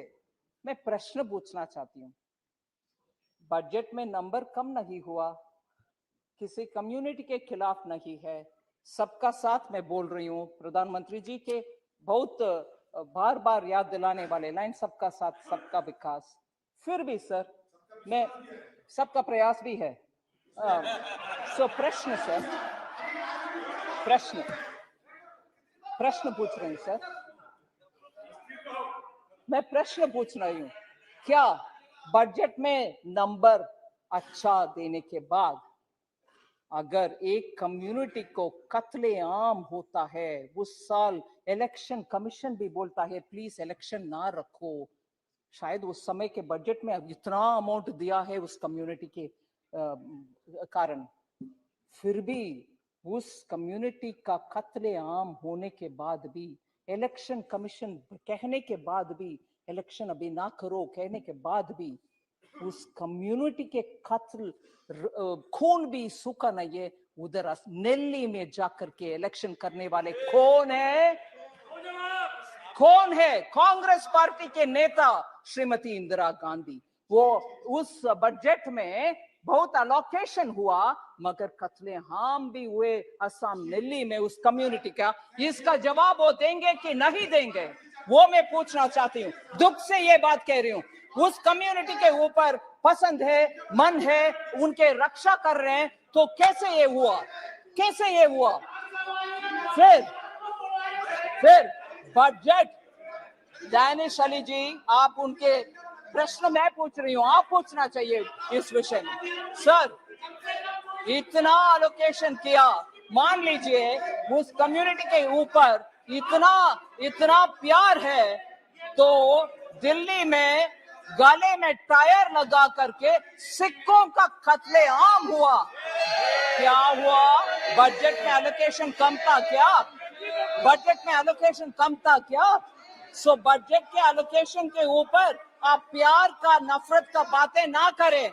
मैं प्रश्न पूछना चाहती हूँ। बजट में नंबर कम नहीं हुआ, किसी कम्युनिटी के खिलाफ नहीं है, सबका साथ मैं बोल रही हूँ। प्रधानमंत्री जी के बहुत बार बार याद दिलाने वाले लाइन, सबका साथ सबका विकास। फिर भी सर मैं सबका प्रयास भी है। सो प्रश्न सर, प्रश्न पूछ रही हूँ सर, मैं प्रश्न पूछ रही हूँ, क्या बजट में नंबर अच्छा देने के बाद अगर एक कम्युनिटी को कत्लेआम होता है, उस साल इलेक्शन कमीशन भी बोलता है प्लीज इलेक्शन ना रखो, शायद उस समय के बजट में इतना अमाउंट दिया है उस कम्युनिटी के कारण, फिर भी उस कम्युनिटी का कत्लेआम होने के बाद भी, इलेक्शन कमीशन कहने के बाद भी, इलेक्शन अभी ना करो कहने के बाद भी, उस कम्युनिटी के कत्ल खून भी सूखा नहीं है, उधर नेल्ली में जाकर के इलेक्शन करने वाले कौन है? कौन है? कांग्रेस पार्टी के नेता श्रीमती इंदिरा गांधी। वो उस बजट में बहुत अलोकेशन हुआ मगर कत्लेआम भी हुए असम नेल्ली में उस कम्युनिटी का। इसका जवाब वो देंगे कि नहीं देंगे, वो मैं पूछना चाहती हूँ। दुख से ये बात कह रही हूँ, उस कम्युनिटी के ऊपर पसंद है, मन है, उनके रक्षा कर रहे हैं, तो कैसे ये हुआ? कैसे ये हुआ? फिर बजट, दानिश अली जी आप उनके प्रश्न मैं पूछ रही हूँ, आप पूछना चाहिए इस विषय में। सर इतना एलोकेशन किया, मान लीजिए उस कम्युनिटी के ऊपर इतना प्यार है, तो दिल्ली में गले में टायर लगा करके सिखों का कत्लेआम हुआ। क्या हुआ? बजट में एलोकेशन कम था क्या? बजट में एलोकेशन कम था क्या? सो बजट के एलोकेशन के ऊपर आप प्यार का, नफरत का बातें ना करें।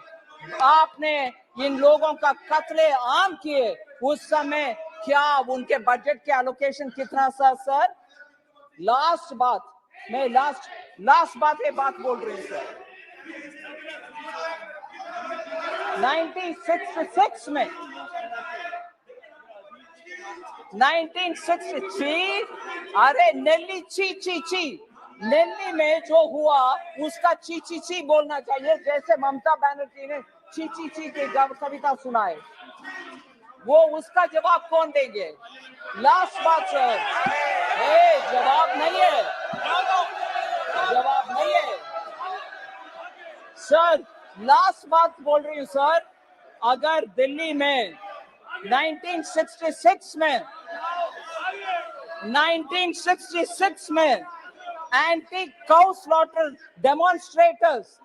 आपने इन लोगों का कत्ले आम किए, उस समय क्या उनके बजट के एलोकेशन कितना था सर? लास्ट बात, मैं लास्ट बात ये बात बोल रही हूँ सर, 1966 में 1963, अरे नेल्ली ची नेल्ली में जो हुआ उसका ची बोलना चाहिए, जैसे ममता बनर्जी ने ची की कविता सुनाए, वो उसका जवाब कौन देंगे? लास्ट बात सर, जवाब नहीं है, जवाब नहीं है सर। लास्ट बात बोल रही हूँ सर, अगर दिल्ली में 1966 में anti cow slaughter demonstrators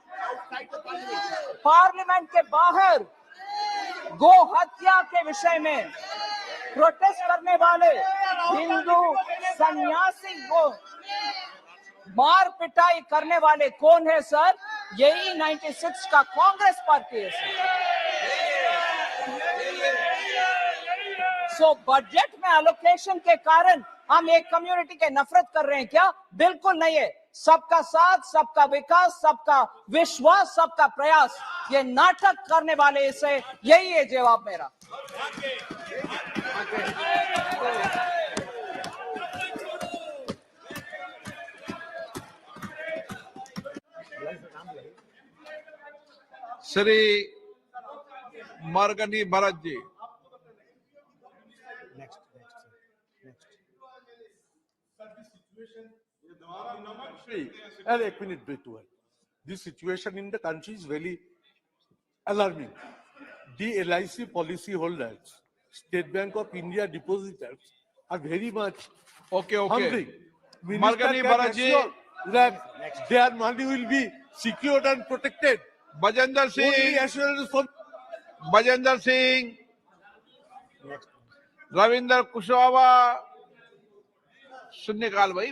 parliament के बाहर गो हत्या के विषय में प्रोटेस्ट करने वाले हिंदू सन्यासी को मार पिटाई करने वाले कौन है सर? यही 96 का कांग्रेस पार्टी है सर। सो बजट में एलोकेशन के कारण हम एक कम्युनिटी के नफरत कर रहे हैं क्या? बिल्कुल नहीं है। सबका साथ, सबका विकास, सबका विश्वास, सबका प्रयास, ये नाटक करने वाले इसे, यही है जवाब मेरा। श्री मार्गनी भरत जी। अरे एक मिनट ब्रेक हुआ। this situation in the country is very alarming. The LIC policy holders, State Bank of India depositors are very much Okay, okay. hungry. Margani Minister can Bharatji. assure that their money will be secured and protected. Bajendra Only Singh, assurance from Bajendra Singh, Ravinder Kushwaha, शून्यकाल भाई।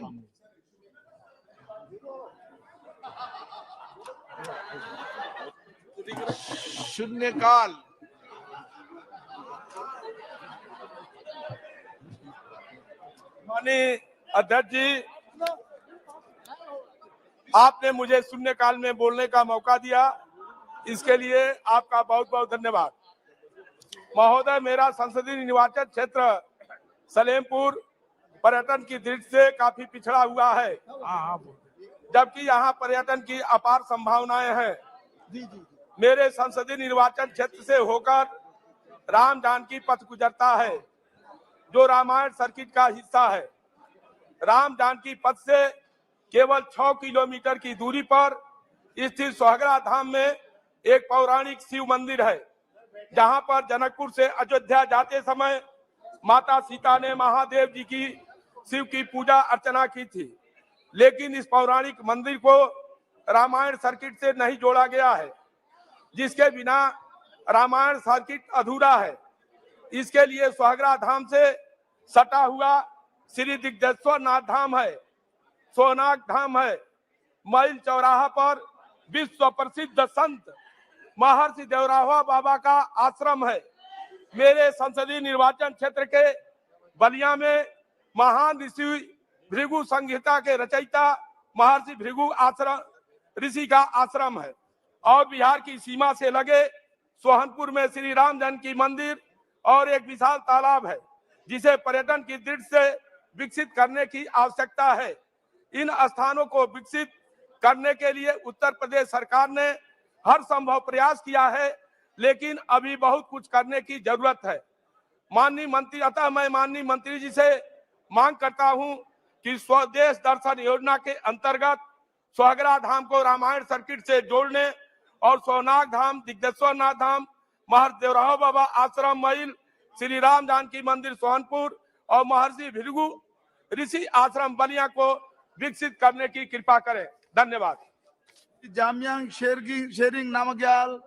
शून्यकाल। माननीय अध्यक्ष जी, आपने मुझे शून्यकाल में बोलने का मौका दिया, इसके लिए आपका बहुत बहुत धन्यवाद। महोदय, मेरा संसदीय निर्वाचन क्षेत्र सलेमपुर पर्यटन की दृष्टि से काफी पिछड़ा हुआ है, जबकि यहाँ पर्यटन की अपार संभावनाएं हैं। मेरे संसदीय निर्वाचन क्षेत्र से होकर राम जानकी पथ गुजरता है, जो रामायण सर्किट का हिस्सा है। राम जानकी पथ से केवल 6 किलोमीटर की दूरी पर स्थित सोहगरा धाम में एक पौराणिक शिव मंदिर है, जहां पर जनकपुर से अयोध्या जाते समय माता सीता ने महादेव जी की शिव की पूजा अर्चना की थी। लेकिन इस पौराणिक मंदिर को रामायण सर्किट से नहीं जोड़ा गया है, जिसके बिना रामायण सर्किट अधूरा है। इसके लिए सोहगरा धाम से सटा हुआ श्री दिग्देश्वर नाथ धाम है, सोनाग धाम है। मैल चौराहा पर विश्व प्रसिद्ध संत महर्षि देवरावा बाबा का आश्रम है। मेरे संसदीय निर्वाचन क्षेत्र के बलिया में महान ऋषि भृगु संहिता के रचयिता महर्षि भृगु आश्रम ऋषि का आश्रम है, और बिहार की सीमा से लगे सोहनपुर में श्री राम जानकी मंदिर और एक विशाल तालाब है, जिसे पर्यटन की दृष्टि से विकसित करने की आवश्यकता है। इन स्थानों को विकसित करने के लिए उत्तर प्रदेश सरकार ने हर संभव प्रयास किया है, लेकिन अभी बहुत कुछ करने की जरूरत है। माननीय मंत्री, अतः मैं माननीय मंत्री जी से मांग करता हूं कि स्वदेश दर्शन योजना के अंतर्गत सोहगरा धाम को रामायण सर्किट से जोड़ने और सोनाग धाम, दिग्देश्वर नाथ धाम, महर्षि देवरावा बाबा आश्रम मैल, श्री राम जानकी मंदिर सोहनपुर और महर्षि भृगु ऋषि आश्रम बलिया को विकसित करने की कृपा करें। धन्यवाद। जामयांग शेरिंग नामग्याल।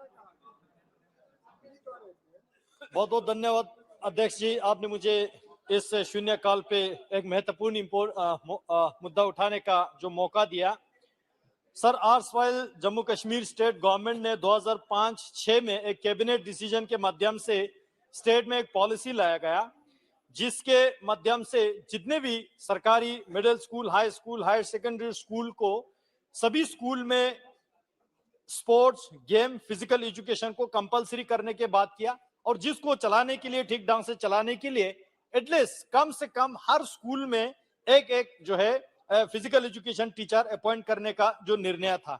बहुत बहुत धन्यवाद अध्यक्ष जी, आपने मुझे इस शून्यकाल पे एक महत्वपूर्ण मुद्दा उठाने का जो मौका दिया। Sir, erstwhile Jammu Kashmir state government ने 2005-6 में एक कैबिनेट डिसीजन के माध्यम से स्टेट में एक पॉलिसी लाया गया, जिसके माध्यम से जितने भी सरकारी middle school, high school, higher secondary school को सभी स्कूल में स्पोर्ट्स, गेम, फिजिकल एजुकेशन को कंपलसरी करने के बात किया, और जिसको चलाने के लिए, ठीक ढंग से चलाने के लिए एटलीस्ट कम से कम हर स्कूल में एक जो है फिजिकल एजुकेशन टीचर अपॉइंट करने का जो निर्णय था।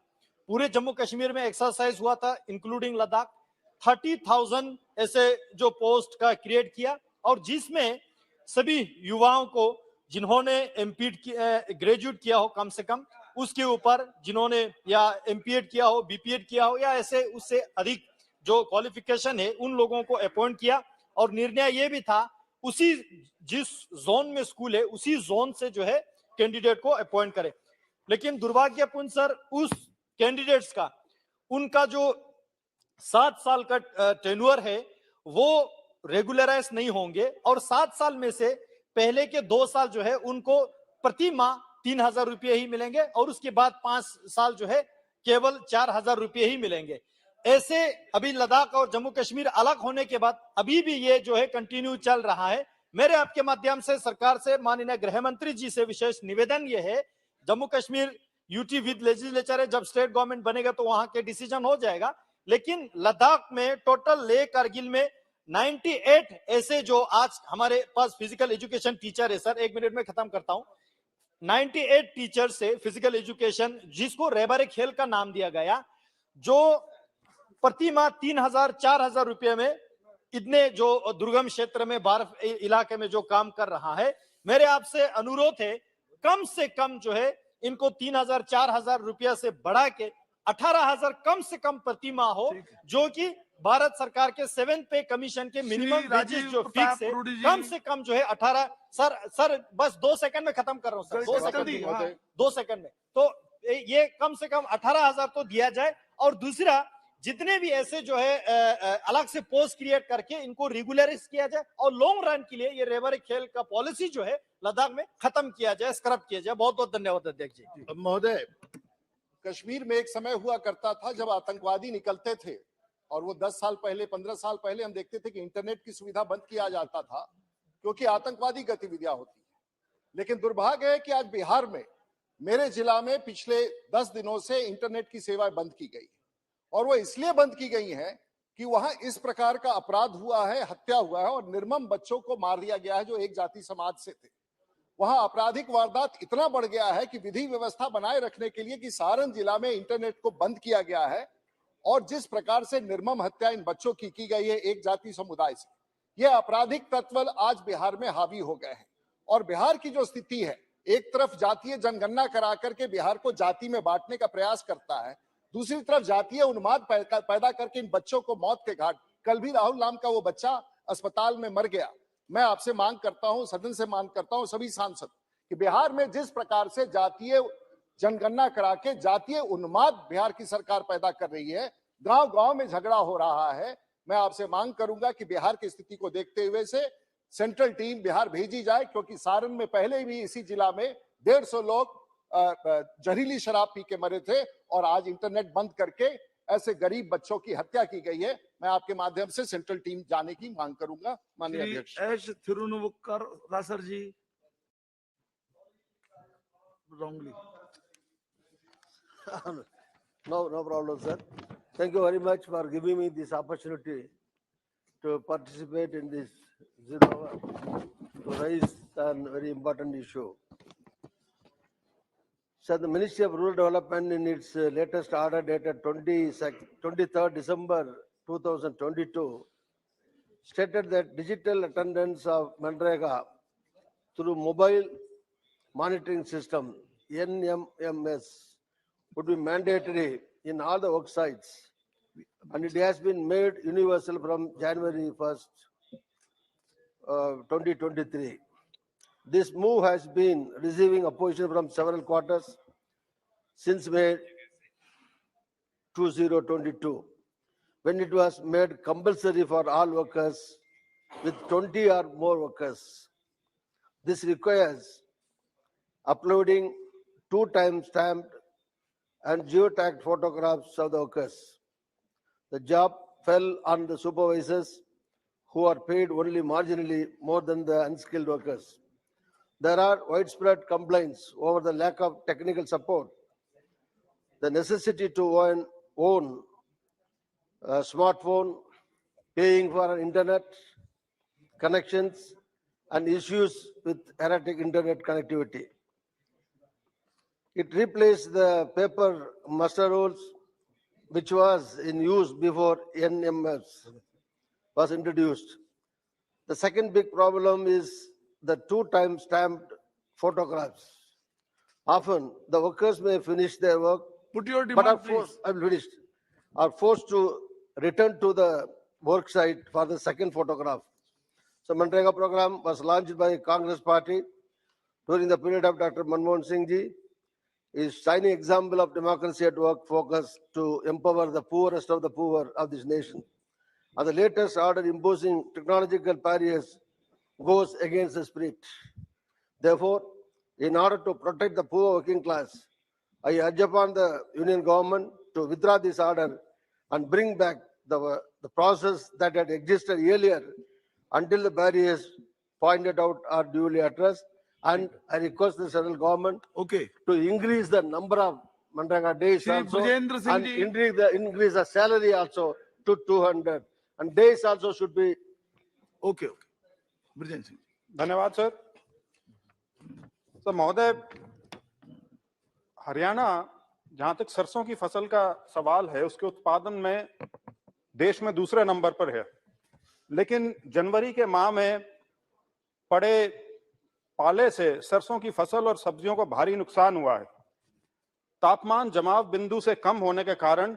पूरे जम्मू कश्मीर में एक्सरसाइज हुआ था, इंक्लूडिंग लद्दाख। 30,000 ऐसे जो पोस्ट का क्रिएट किया, और जिसमें सभी युवाओं को जिन्होंने एमपीड ग्रेजुएट किया हो कम से कम, उसके ऊपर जिन्होंने या एमपीएड किया हो, बीपीएड किया हो, या ऐसे उससे अधिक जो क्वालिफिकेशन है, उन लोगों को अपॉइंट किया। और निर्णय ये भी था उसी जिस जोन में स्कूल है उसी जोन से जो है कैंडिडेट को अपॉइंट करे। लेकिन दुर्भाग्यपूर्ण सर, उस कैंडिडेट्स का उनका जो 7 साल का टेन्योर है वो रेगुलराइज नहीं होंगे, और 7 साल में से पहले के 2 साल जो है उनको प्रति माह 3,000 रुपये ही मिलेंगे, और उसके बाद 5 साल जो है केवल 4,000 रुपये ही मिलेंगे। ऐसे अभी लद्दाख और जम्मू कश्मीर अलग होने के बाद अभी भी ये जो है कंटिन्यू चल रहा है। मेरे आपके माध्यम से सरकार से, माननीय गृह मंत्री जी से विशेष निवेदन ये है, Jammu Kashmir UT with legislature है, जब स्टेट गवर्नमेंट बनेगा तो वहां के डिसीजन हो जाएगा, लेकिन लद्दाख में टोटल लेह कारगिल में 98 ऐसे जो आज हमारे पास फिजिकल एजुकेशन टीचर है, सर 1 मिनट में खत्म करता हूं, 98 टीचर से फिजिकल एजुकेशन, जिसको रेबारे खेल का नाम दिया गया, जो प्रति माह 3,000 4,000 रुपये में इतने जो दुर्गम क्षेत्र में बर्फ इलाके में जो काम कर रहा है, मेरे आपसे अनुरोध है कम से कम जो है इनको 3,000 4,000 रुपया से बढ़ा के 18,000 कम से कम प्रति माह हो, जो कि भारत सरकार के 7th पे कमीशन के मिनिमम वेजेस जो फिक्स है, कम से कम जो है 18। सर बस 2 सेकंड में खत्म कर रहा हूं सर, 2 सेकंड में। तो ये कम से कम 18,000 तो दिया जाए। और दूसरा, जितने भी ऐसे जो है अलग से पोस्ट क्रिएट करके इनको रेगुलराइज किया जाए और लॉन्ग रन के लिए ये रेवर खेल का पॉलिसी जो है लद्दाख में खत्म किया जाए, स्क्रब किया जाए। बहुत बहुत धन्यवाद अध्यक्ष जी। महोदय, कश्मीर में एक समय हुआ करता था जब आतंकवादी निकलते थे और वो 10 साल पहले 15 साल पहले हम देखते थे कि इंटरनेट की सुविधा बंद किया जाता था क्योंकि आतंकवादी गतिविधियां होती है। लेकिन दुर्भाग्य है कि आज बिहार में मेरे जिला में पिछले 10 दिनों से इंटरनेट की सेवाएं बंद की गई और वो इसलिए बंद की गई हैं कि वहां इस प्रकार का अपराध हुआ है, हत्या हुआ है और निर्मम बच्चों को मार दिया गया है जो एक जाति समाज से थे। वहां आपराधिक वारदात इतना बढ़ गया है कि विधि व्यवस्था बनाए रखने के लिए कि सारण जिला में इंटरनेट को बंद किया गया है और जिस प्रकार से निर्मम हत्या इन बच्चों की गई है एक जाति समुदाय से, ये आपराधिक तत्व आज बिहार में हावी हो गए हैं। और बिहार की जो स्थिति है, एक तरफ जातीय जनगणना करा करके बिहार को जाति में बांटने का प्रयास करता है, दूसरी तरफ जातीय उन्माद पैदा करके इन बच्चों को मौत के घाट। कल भी राहुल नाम का वो बच्चा अस्पताल में मर गया। मैं आपसे मांग करता हूं, सदन से मांग करता हूं, सभी सांसद, कि बिहार में जिस प्रकार से जातीय जनगणना करा के जातीय उन्माद बिहार की सरकार पैदा कर रही है, गांव गांव में झगड़ा हो रहा है, मैं आपसे मांग करूंगा कि बिहार की स्थिति को देखते हुए से सेंट्रल टीम बिहार भेजी जाए, क्योंकि सारण में पहले भी इसी जिला में 150 लोग जहरीली शराब पी के मरे थे और आज इंटरनेट बंद करके ऐसे गरीब बच्चों की हत्या की गई है। मैं आपके माध्यम से सेंट्रल टीम जाने की मांग करूंगा। माननीय अध्यक्ष। S थिरुनुवक्कर रासर ji, wrongly. No problem, sir. Thank you very much for giving me this opportunity to participate in this 0 hour to raise a very important issue. So the Ministry of Rural Development in its latest order dated 23rd December 2022 stated that digital attendance of Manrega through mobile monitoring system NMMS would be mandatory in all the work sites, and it has been made universal from January 1st, 2023. This move has been receiving opposition from several quarters since May 2022, when it was made compulsory for all workers with 20 or more workers. This requires uploading 2-time stamped and geotagged photographs of the workers. The job fell on the supervisors, who are paid only marginally more than the unskilled workers. There are widespread complaints over the lack of technical support, the necessity to own a smartphone, paying for internet connections, and issues with erratic internet connectivity. It replaced the paper muster rolls, which was in use before NMS was introduced. The second big problem is the 2-time stamped photographs. Often the workers may finish their work, Put your but demand, please. are forced to return to the work site for the second photograph. So Manrega program was launched by Congress party during the period of Dr. Manmohan Singh ji. Is shining example of democracy at work focused to empower the poorest of the poor of this nation. And the latest order imposing technological barriers goes against the spirit. Therefore, in order to protect the poor working class, I urge upon the Union government to withdraw this order and bring back the process that had existed earlier until the barriers pointed out are duly addressed. And I request the central government Okay. to increase the number of Manrega days Shri also, Brijendra Singh and ji. increase the salary also to 200, and days also should be. Okay. Brijendra Singh. धन्यवाद sir. तो महोदय, हरियाणा जहां तक सरसों की फसल का सवाल है, उसके उत्पादन में देश में दूसरे नंबर पर है, लेकिन जनवरी के माह में पड़े पाले से सरसों की फसल और सब्जियों को भारी नुकसान हुआ है। तापमान जमाव बिंदु से कम होने के कारण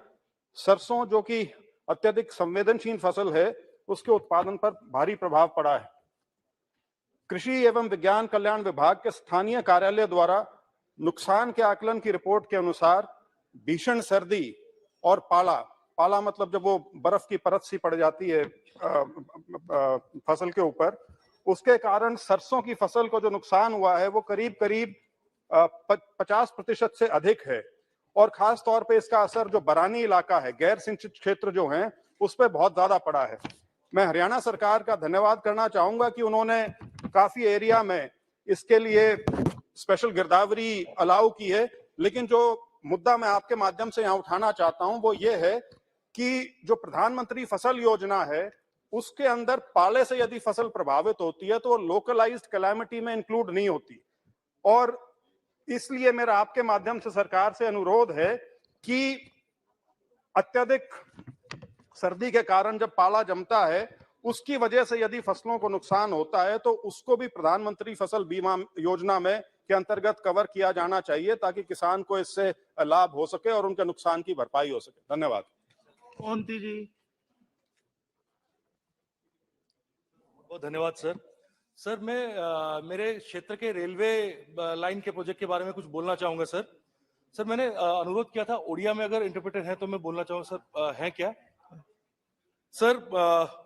सरसों, जो कि अत्यधिक संवेदनशील फसल है, उसके उत्पादन पर भारी प्रभाव पड़ा है। कृषि एवं विज्ञान कल्याण विभाग के स्थानीय कार्यालय द्वारा नुकसान के आकलन की रिपोर्ट के अनुसार भीषण सर्दी और पाला मतलब जब वो बर्फ की परत सी पड़ जाती है फसल के ऊपर, उसके कारण सरसों की फसल को जो नुकसान हुआ है वो करीब करीब 50% से अधिक है। और खास तौर पे इसका असर जो बरानी इलाका है, गैर सिंचित क्षेत्र जो हैं, उस पर बहुत ज्यादा पड़ा है। मैं हरियाणा सरकार का धन्यवाद करना चाहूंगा कि उन्होंने काफी एरिया में इसके लिए स्पेशल गिरदावरी अलाउ की है। लेकिन जो मुद्दा मैं आपके माध्यम से यहाँ उठाना चाहता हूं वो ये है कि जो प्रधानमंत्री फसल योजना है उसके अंदर पाले से यदि फसल प्रभावित होती है तो लोकलाइज्ड कैलामिटी में इंक्लूड नहीं होती। और इसलिए मेरा आपके माध्यम से सरकार से अनुरोध है कि अत्यधिक सर्दी के कारण जब पाला जमता है उसकी वजह से यदि फसलों को नुकसान होता है तो उसको भी प्रधानमंत्री फसल बीमा योजना में के अंतर्गत कवर किया जाना चाहिए, ताकि किसान को इससे लाभ हो सके और उनके नुकसान की भरपाई हो सके। धन्यवाद। मोहंती जी। बहुत धन्यवाद सर। सर मैं मेरे क्षेत्र के रेलवे लाइन के प्रोजेक्ट के बारे में कुछ बोलना चाहूंगा सर। सर मैंने अनुरोध किया था ओडिया में अगर इंटरप्रेटर है तो मैं बोलना चाहूंगा सर। है क्या सर?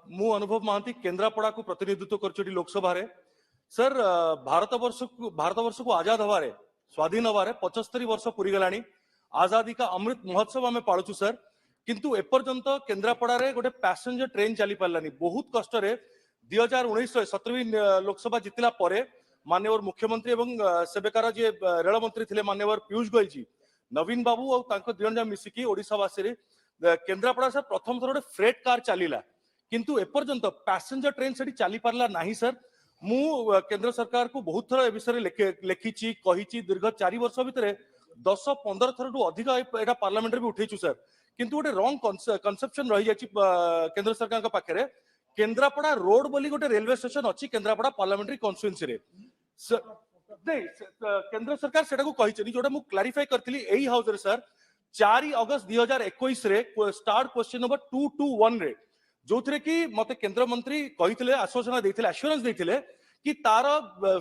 मु अनुभव महांती केन्द्रापड़ा को प्रतिनिधित्व कर लोकसभा रे सर। भारत वर्ष को आजाद हवारे स्वाधीन हवारे 75 वर्ष पूरी गलानी। आजादी का अमृत महोत्सव आम पालुचु सर। किंतु एपर्यंत केन्द्रापड़ा रे गोटे पैसेंजर ट्रेन चली पारानी। बहुत कष्ट रे 2019 17वीं लोकसभा जितला परे माननीय मुख्यमंत्री एवं सेबेकार जे रेल मंत्री थिले माननीय पीयूष गोयल जी, नवीन बाबू और तांको दुई जन मिसिकी ओडिशावासी रे केन्द्रापड़ा सर प्रथम थर गोटे फ्रेट कार चलीला। किंतु एपर्यंत पैसेंजर ट्रेन सेठी चली पारला नाही सर। मु केंद्र सरकार को बहुत थर ए विषय लेखिची कहिची। दीर्घ 4 वर्ष भितर 10-15 थर अधिक एटा पार्लियामेंट रे भी उठेछु सर। किंतु गोटे रॉन्ग कनसेप्शन रही जाची केंद्र सरकार का पाखरे। केन्द्रापड़ा रोड बोली गोटे रेलवे स्टेशन अच्छी केन्द्रापड़ा पार्लियामेंट्री कॉन्स्टिट्यूएंसी रे नहीं केंद्र सरकार सेटा को कहिचनी। जोटा मु क्लैरिफाई करथिली एही हाउस रे सर 4 अगस्त 2021 रे स्टार्ट क्वेश्चन नंबर 221 रे जोथरे कि मते केंद्र मंत्री कहिथिले आश्वासन देथिले एश्योरेंस देथिले कि तार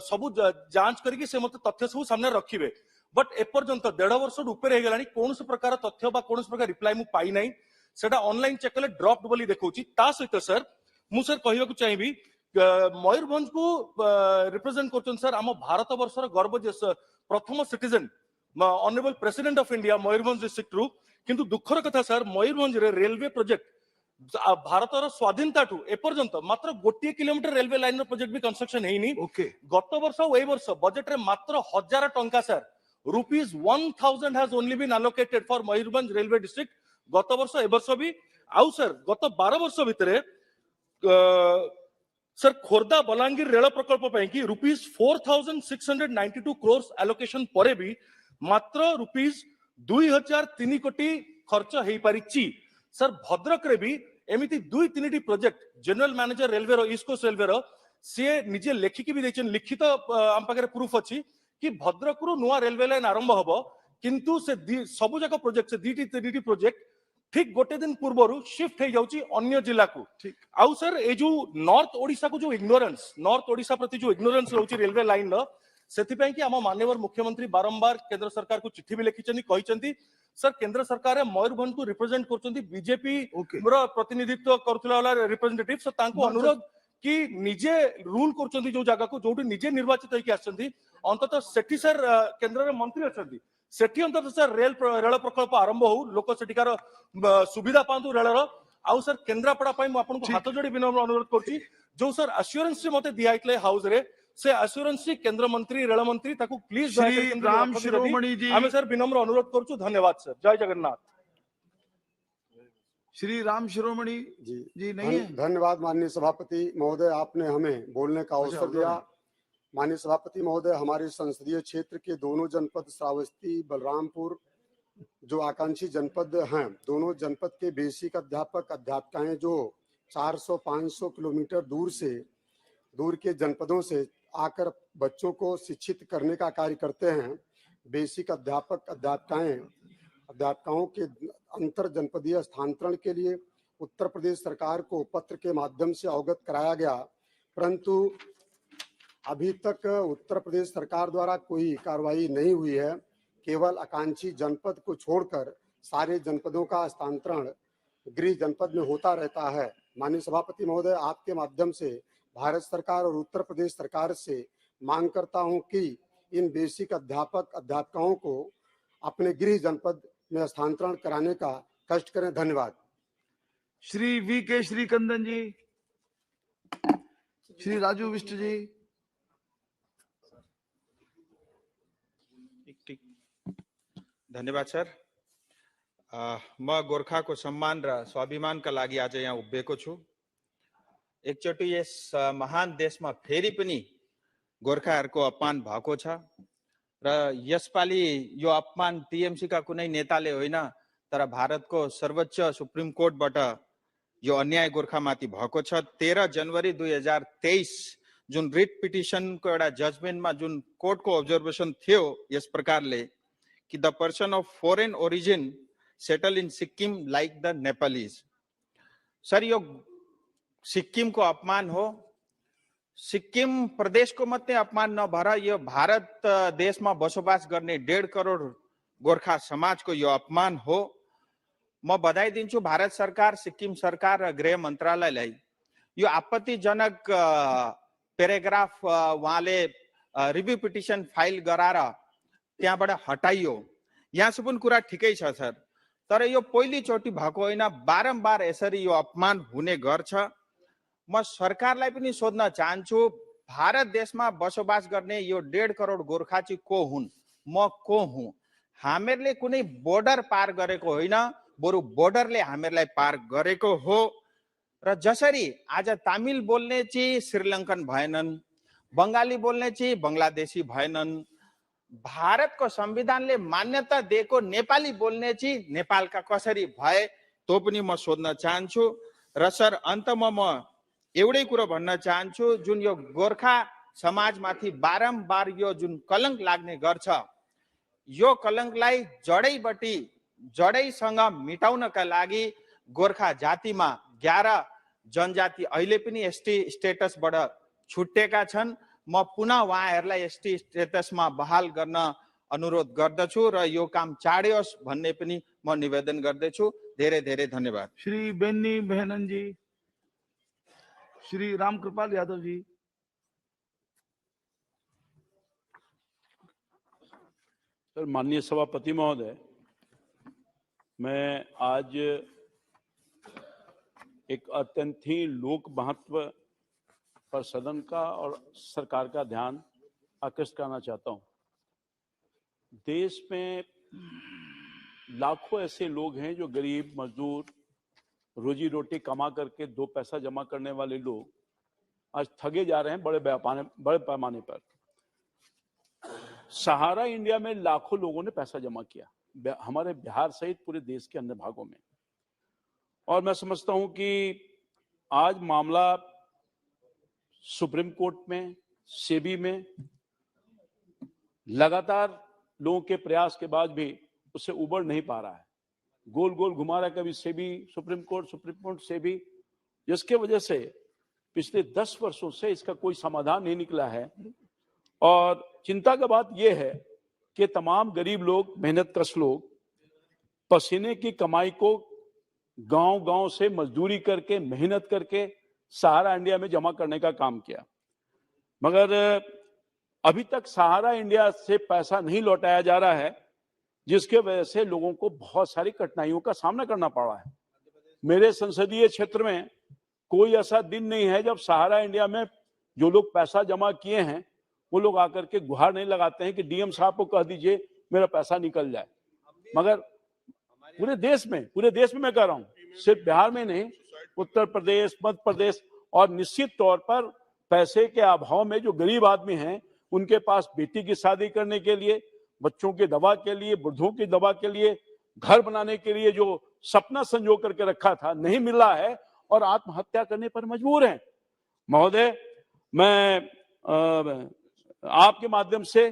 सब जांच करके से मते तथ्य सब सामने रखिबे। बट एपर्यंत 1.5 वर्ष ऊपर हे गेलानी कोन से प्रकार तथ्य बा कोन से प्रकार रिप्लाई मु पाई नाही। सेटा ऑनलाइन चेक कले ड्रॉप्ड बोली देखौची। ता सहित सर मु सर कहबा को चाहिबी मयूरभंज को रिप्रेजेंट करछन सर आम भारत वर्षर गर्व जे प्रथम citizen honourable president of India Mayurbhanj district रु। किंतु दुखर कथा सर मयूरभंज रे रेलवे प्रोजेक्ट भारतर स्वाधीनता ठू एपर्यंत मात्र 1 किलोमीटर रेलवे लाइन प्रोजेक्ट भी कंस्ट्रक्शन हेनी। गत वर्ष ए वर्ष बजेट रे मात्र 1000 टंका sir ₹1000 has only been allocated for Mayurbhanj railway district गत वर्ष ए वर्ष भी। आउ सर गत 12 वर्ष भितरे सर खोर्धा बलांगीर रेल प्रकल्प पे कि ₹4692 crores एलोकेशन परे भी मात्र ₹2003 कोटी खर्च हेई पारिची सर। भद्रक रे भी एमिति 2-3टी प्रोजेक्ट जनरल मैनेजर रेलवे रो ईस्ट कोस्ट रेलवे रो से निजे लेखिकी भी देछन। लिखित आम पाखरे प्रूफ अछि कि भद्रक रु नुआ रेलवे लाइन आरंभ हबो। किंतु से सबु जाक प्रोजेक्ट से 2-3टी प्रोजेक्ट ठीक गोटे दिन पूर्व शिफ्ट हो जाउची अन्य जिला को। आउ सर ए जो नॉर्थ ओडिशा को जो इग्नोरेंस नॉर्थ ओडिशा प्रति जो इग्नोरेंस रहउची रेलवे लाइन रो सेथिपई कि आम माननीय मुख्यमंत्री बारंबार केंद्र सरकार को चिट्ठी भी लिखिचनी कहिचंती सर केंद्र सरकार मयूरभंज को रिप्रेजेंट करचंती बीजेपी रो प्रतिनिधित्व करथला वाला रिप्रेजेंटेटिव सर तांको अनुरोध कि निजे रूल करचंती जो जगह को जोटी निजे निर्वाचित होई के आछंती अंतत सेठी सर केंद्र रे मंत्री अछंती सेठी अंतत सर रेल प्रकल्प आरंभ हो लोक सेठिकार सुविधा पांतु रेल रो। आउ सर केन्द्रापड़ा पई आपन को हाथ जोड़ी विनम्र अनुरोध करची जो सर एश्योरेंस मते दिया आइतले हाउस रे से एश्योरेंस केंद्र मंत्री रेल मंत्री ताकू प्लीज श्री राम शिरोमणि जी हमें सर विनम्र अनुरोध करछु। धन्यवाद सर। जय जगन्नाथ। श्री राम शिरोमणि जी नहीं है। धन्यवाद माननीय सभापति महोदय, आपने हमें बोलने का अवसर दिया। माननीय सभापति महोदय, हमारे संसदीय क्षेत्र के दोनों जनपद श्रावस्ती बलरामपुर जो आकांक्षी जनपद हैं, दोनों जनपद के बेसिक अध्यापक अध्यापिकाएं जो 400-500 किलोमीटर दूर के जनपदों से आकर बच्चों को शिक्षित करने का कार्य करते हैं, बेसिक अध्यापकाओं के अंतर जनपदीय स्थानांतरण के लिए उत्तर प्रदेश सरकार को पत्र के माध्यम से अवगत कराया गया, परंतु अभी तक उत्तर प्रदेश सरकार द्वारा कोई कार्रवाई नहीं हुई है। केवल आकांक्षी जनपद को छोड़कर सारे जनपदों का स्थानांतरण गृह जनपद में होता रहता है। माननीय सभापति महोदय, आपके माध्यम से भारत सरकार और उत्तर प्रदेश सरकार से मांग करता हूं कि इन बेसिक अध्यापकाओं को अपने गृह जनपद में स्थानांतरण कराने का कष्ट करें। धन्यवाद। श्री वी.के. श्रीकंदन जी, श्री राजू विष्ट जी। धन्यवाद सर। म गोर्खाको सम्मान र स्वाभिमानका लागि आज यहाँ उभिएको छु। एकचोटि यस महान देशमा फेरि पनि गोर्खाहरूको अपमान भएको छ र यसपालि यो अपमान टीएमसी का कुनै नेताले होइन, तर भारतको सर्वोच्च सुप्रिम कोर्टबाट यो अन्याय गोर्खामाथि भएको छ। 13 जनवरी 2023 जुन रिट पिटिसनको एउटा जजमेन्टमा जुन कोर्टको अब्जर्भेसन थियो यस प्रकारले कि the person of foreign origin settle in Sikkim like the Nepalese. Sir, यो सिक्किमको अपमान हो। सिक्किम प्रदेशको मात्रै अपमान नभएर यो भारत देशमा बसोबास गर्ने 1.5 करोड गोर्खा समाजको यो अपमान हो। म बधाई दिन्छु भारत सरकार, सिक्किम सरकार र गृह मन्त्रालयलाई। यो आपत्तिजनक प्याराग्राफ उहाँले रिभ्यू पिटिसन फाइल गराएर त्यहाँबाट हटाइयो। यहाँसम्म पनि कुरा ठिकै छ सर, तर यो पहिलोचोटि भएको होइन, बारम्बार यसरी यो अपमान हुने गर्छ। म सरकारलाई पनि सोध्न चाहन्छु, भारत देशमा बसोबास गर्ने यो 1.5 करोड गोर्खा चाहिँ को हुन्, म को हुँ? हामीहरूले कुनै बोर्डर पार गरेको होइन, बरु बोर्डरले हामीहरूलाई पार गरेको हो। र जसरी आज तमिल बोल्ने चाहिँ श्रीलङ्कन भएनन्, बङ्गाली बोल्ने चाहिँ बङ्गलादेशी भएनन्, भारतको संविधानले मान्यता दिएको नेपाली बोल्ने चाहिँ नेपालका कसरी भए, त्यो पनि म सोध्न चाहन्छु। र सर, अन्तमा म एउटै कुरो भन्न चाहन्छु, जुन यो गोर्खा समाजमाथि बारम्बार यो जुन कलंक लाग्ने गर्छ, यो कलंकलाई जडैसँग मिटाउनका लागि गोर्खा जातिमा 11 जनजाति अहिले पनि एसटी स्टेटसबाट छुटेका छन्। म पुनः उहाँहरूलाई एसटी स्टेटसमा बहाल गर्न अनुरोध गर्दछु र यो काम चाँडै होस् भन्ने पनि म निवेदन गर्दछु। धेरै धेरै धन्यवाद। श्री बेन्नी बहनन जी, श्री रामकृपाल यादव जी। सर, माननीय सभापति महोदय, मैं आज एक अत्यंत ही लोक महत्व पर सदन का और सरकार का ध्यान आकृष्ट करना चाहता हूं। देश में लाखों ऐसे लोग हैं जो गरीब मजदूर रोजी रोटी कमा करके 2 पैसा जमा करने वाले लोग आज ठगे जा रहे हैं बड़े पैमाने पर। सहारा इंडिया में लाखों लोगों ने पैसा जमा किया, हमारे बिहार सहित पूरे देश के अन्य भागों में। और मैं समझता हूं कि आज मामला सुप्रीम कोर्ट में, सेबी में लगातार लोगों के प्रयास के बाद भी उससे उबर नहीं पा रहा है। गोल गोल घुमा रहा है, कभी सेबी सुप्रीम कोर्ट सेबी, जिसके वजह से पिछले 10 वर्षों से इसका कोई समाधान नहीं निकला है। और चिंता का बात यह है कि तमाम गरीब लोग, मेहनतकश लोग पसीने की कमाई को गांव-गांव से मजदूरी करके, मेहनत करके सहारा इंडिया में जमा करने का काम किया, मगर अभी तक सहारा इंडिया से पैसा नहीं लौटाया जा रहा है, जिसके वजह से लोगों को बहुत सारी कठिनाइयों का सामना करना पड़ रहा है। मेरे संसदीय क्षेत्र में कोई ऐसा दिन नहीं है जब सहारा इंडिया में जो लोग पैसा जमा किए हैं वो लोग आकर के गुहार नहीं लगाते हैं कि डीएम साहब को कह दीजिए मेरा पैसा निकल जाए। मगर पूरे देश में मैं कह रहा हूं, सिर्फ बिहार में नहीं, उत्तर प्रदेश, मध्य प्रदेश और निश्चित तौर पर पैसे के अभाव में जो गरीब आदमी हैं उनके पास बेटी की शादी करने के लिए, बच्चों की दवा के लिए, वृद्धों की दवा के लिए, घर बनाने के लिए जो सपना संजो करके रखा था नहीं मिला है और आत्महत्या करने पर मजबूर हैं। महोदय, मैं आपके माध्यम से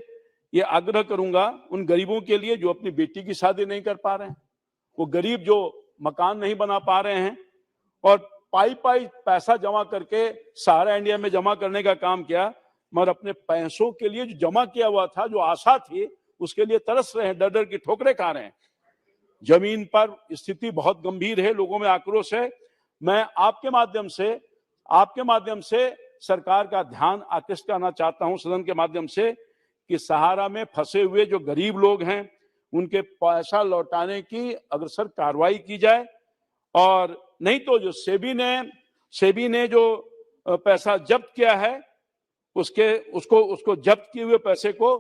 ये आग्रह करूंगा उन गरीबों के लिए जो अपनी बेटी की शादी नहीं कर पा रहे हैं, वो गरीब जो मकान नहीं बना पा रहे हैं और पाई पैसा जमा करके सहारा इंडिया में जमा करने का काम किया, मगर अपने पैसों के लिए जो जमा किया हुआ था, जो आशा थी, उसके लिए तरस रहे हैं, डर की ठोकरें खा रहे हैं। जमीन पर स्थिति बहुत गंभीर है, लोगों में आक्रोश है। मैं आपके माध्यम से सरकार का ध्यान आकृष्ट करना चाहता हूं सदन के माध्यम से कि सहारा में फंसे हुए जो गरीब लोग हैं उनके पैसा लौटाने की अग्रसर कार्रवाई की जाए, और नहीं तो जो सेबी ने जो पैसा जब्त किया है उसको जब्त किए हुए पैसे को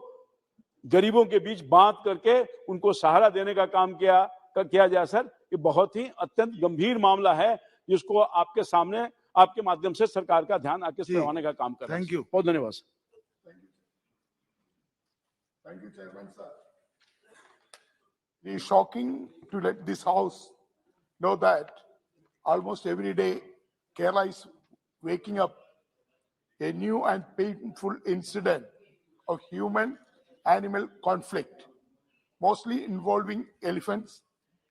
गरीबों के बीच बांट करके उनको सहारा देने का काम किया जाए। सर, ये बहुत ही अत्यंत गंभीर मामला है जिसको आपके सामने आपके माध्यम से सरकार का ध्यान आकृष्ट करवाने का काम कर रहा है। Thank you. बहुत धन्यवाद sir. Thank you, Chairman, sir. It is shocking to let this House know that almost every day Kerala is waking up a new and painful incident of human-animal conflict, mostly involving elephants,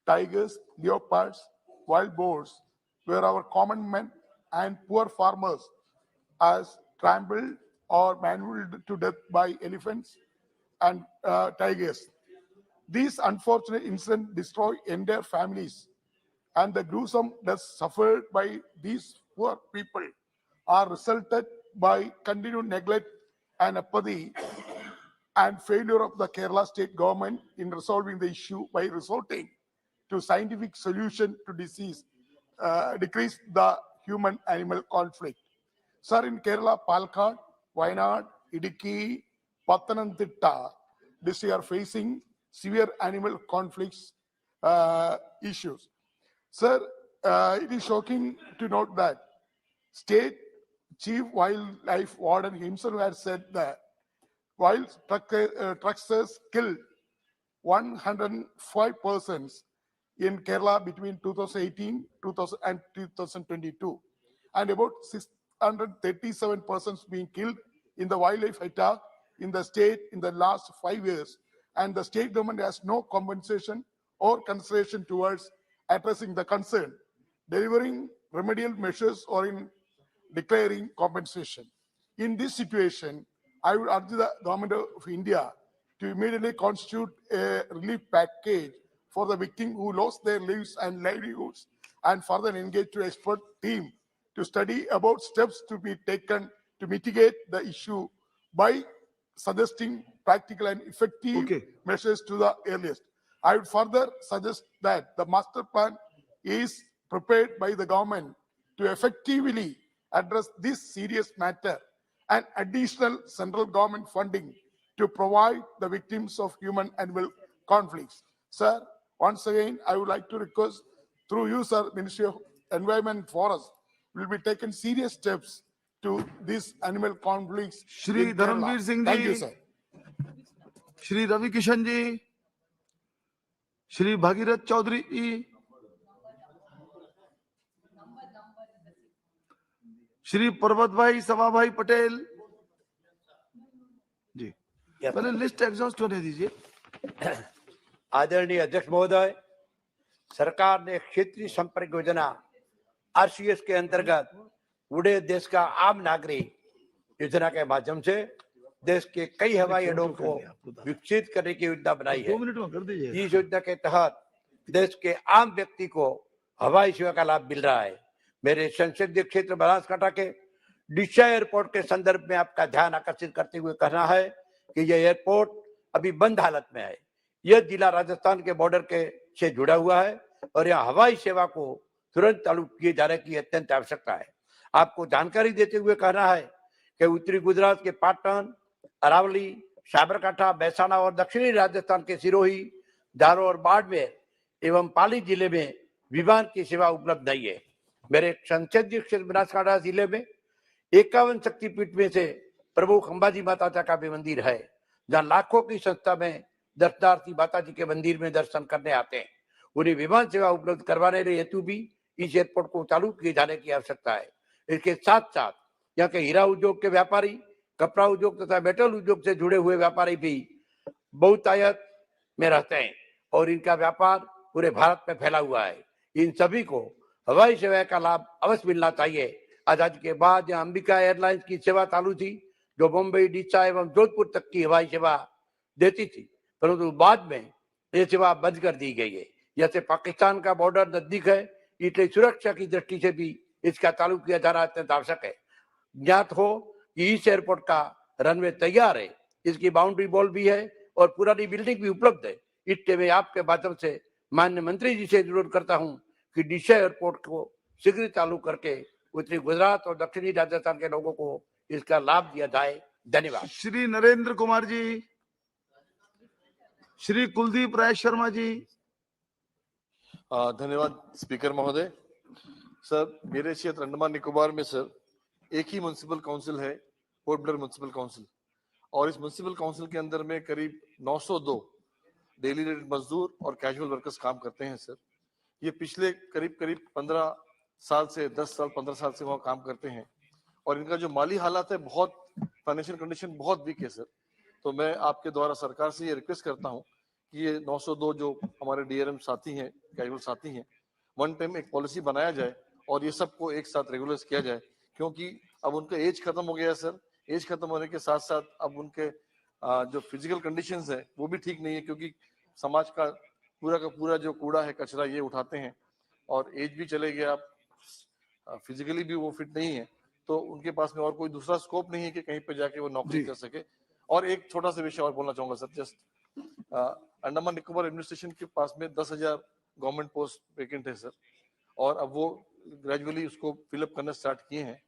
tigers, leopards, wild boars, where our common men and poor farmers are trampled or mangled to death by elephants and tigers. These unfortunate incidents destroy entire families, and the gruesome deaths suffered by these poor people are resulted by continued neglect and apathy and failure of the Kerala state government in resolving the issue by resorting to scientific solution to disease, decrease the human-animal conflict. Sir, in Kerala, Palakkad, Wayanad, Idukki, Pathanamthitta, this year facing severe animal conflicts issues. Sir, it is shocking to note that State Chief Wildlife Warden himself had said that while trucksters killed 105 persons in Kerala between 2018 and 2022, and about 637 persons being killed in the wildlife attack in the state in the last 5 years, and the state government has no compensation or consideration towards addressing the concern, delivering remedial measures, or in declaring compensation. In this situation, I would urge the government of India to immediately constitute a relief package for the victims who lost their lives and livelihoods, and further engage to expert team to study about steps to be taken to mitigate the issue by suggesting practical and effective measures to the earliest. I would further suggest that the master plan is prepared by the government to effectively address this serious matter, and additional central government funding to provide the victims of human-animal conflicts. Sir, once again, I would like to request through you, sir, Ministry of Environment and Forest, will be taken serious steps to these animal conflicts. Shri in Dharmveer Kerala. Singh Thank you, ji, sir. Shri Ravi Kishan ji, Shri Bhagirath Chaudhary ji, Shri Parvat Bhai सभा भाई पटेल जी, पहले list exhaust होने दीजिए। आदरणीय अध्यक्ष महोदय, सरकार ने क्षेत्रीय संपर्क योजना आरसीएस के अंतर्गत पूरे देश का आम नागरिक योजना के माध्यम से देश के कई हवाई अड्डों को विकसित करने की योजना बनाई है। 2 मिनट में कर दीजिए। इस योजना के तहत देश के आम व्यक्ति को हवाई सेवा का लाभ मिल रहा है। मेरे संसदीय क्षेत्र बनासकांठा के डिशा एयरपोर्ट के संदर्भ में आपका ध्यान आकर्षित करते हुए कहना है कि यह एयरपोर्ट अभी बंद हालत में है। यह जिला राजस्थान के बॉर्डर के से जुड़ा हुआ है और यह हवाई सेवा को तुरंत चालू किए जाने की अत्यंत आवश्यकता है। आपको जानकारी देते हुए कहना है कि उत्तरी गुजरात के पाटन, अरावली, साबरकांठा, महसाणा और दक्षिणी राजस्थान के सिरोही, दारो और बाड़मेर एवं पाली जिले में विमान की सेवा उपलब्ध नहीं है। मेरे संसदीय क्षेत्र बनासकांठा जिले में 51 शक्तिपीठ में से प्रमुख अंबाजी माता का भी मंदिर है, जहाँ लाखों की संख्या में दर्शनार्थी माता जी के मंदिर में दर्शन करने आते हैं। उन्हें विमान सेवा उपलब्ध करवाने के हेतु भी इस एयरपोर्ट को चालू किए जाने की आवश्यकता है। इसके साथ साथ यहाँ के हीरा उद्योग के व्यापारी, कपड़ा उद्योग तथा मेटल उद्योग से जुड़े हुए व्यापारी भी बहुतायत में रहते हैं और इनका व्यापार पूरे भारत में फैला हुआ है। इन सभी को हवाई सेवा का लाभ अवश्य मिलना चाहिए। आजादी के बाद यहाँ अंबिका एयरलाइंस की सेवा चालू थी, जो मुंबई, डीसा एवं जोधपुर तक की हवाई सेवा देती थी, परंतु बाद में ये सेवा बंद कर दी गई है। जैसे पाकिस्तान का बॉर्डर नजदीक है, इसलिए सुरक्षा की दृष्टि से भी इसका चालू किया जाना अत्यंत आवश्यक है। ज्ञात हो कि इस एयरपोर्ट का रनवे तैयार है, इसकी बाउंड्री वॉल भी है और पुरानी बिल्डिंग भी उपलब्ध है। इसलिए मैं आपके माध्यम से माननीय मंत्री जी से अनुरोध करता हूं कि डीसा एयरपोर्ट को शीघ्र चालू करके उत्तरी गुजरात और दक्षिणी राजस्थान के लोगों को इसका लाभ दिया जाए। धन्यवाद। श्री नरेंद्र कुमार जी, श्री कुलदीप राय शर्मा जी। धन्यवाद स्पीकर महोदय। सर, मेरे क्षेत्र अंडमान निकोबार में सर एक ही म्युनिसिपल काउंसिल है, पोर्ट ब्लेयर म्युनिसिपल काउंसिल, और इस म्युनिसिपल काउंसिल के अंदर में करीब 902 डेली रेटेड मजदूर और कैजुअल वर्कर्स काम करते हैं सर। ये पिछले करीब 15 साल से 10 साल 15 साल से वहाँ काम करते हैं और इनका जो माली हालात है, बहुत फाइनेंशियल कंडीशन बहुत वीक है सर। तो मैं आपके द्वारा सरकार से ये रिक्वेस्ट करता हूँ कि ये 902 जो हमारे डीआरएम साथी हैं, कैजुअल साथी हैं, वन टाइम एक पॉलिसी बनाया जाए और ये सबको एक साथ रेगुलराइज किया जाए, क्योंकि अब उनका एज खत्म हो गया है सर। एज खत्म होने के साथ साथ अब उनके जो फिजिकल कंडीशंस है वो भी ठीक नहीं है, क्योंकि समाज का पूरा जो कूड़ा है, कचरा, ये उठाते हैं और एज भी चले गया, फिजिकली भी वो फिट नहीं है, तो उनके पास में और कोई दूसरा स्कोप नहीं है कि कहीं पे जाके वो नौकरी कर सके। और एक छोटा सा विषय और बोलना चाहूंगा sir, just Andaman Nicobar administration के पास में 10,000 गवर्नमेंट पोस्ट वेकेंट है सर, और अब वो ग्रेजुअली उसको फिलअप करना स्टार्ट किए हैं।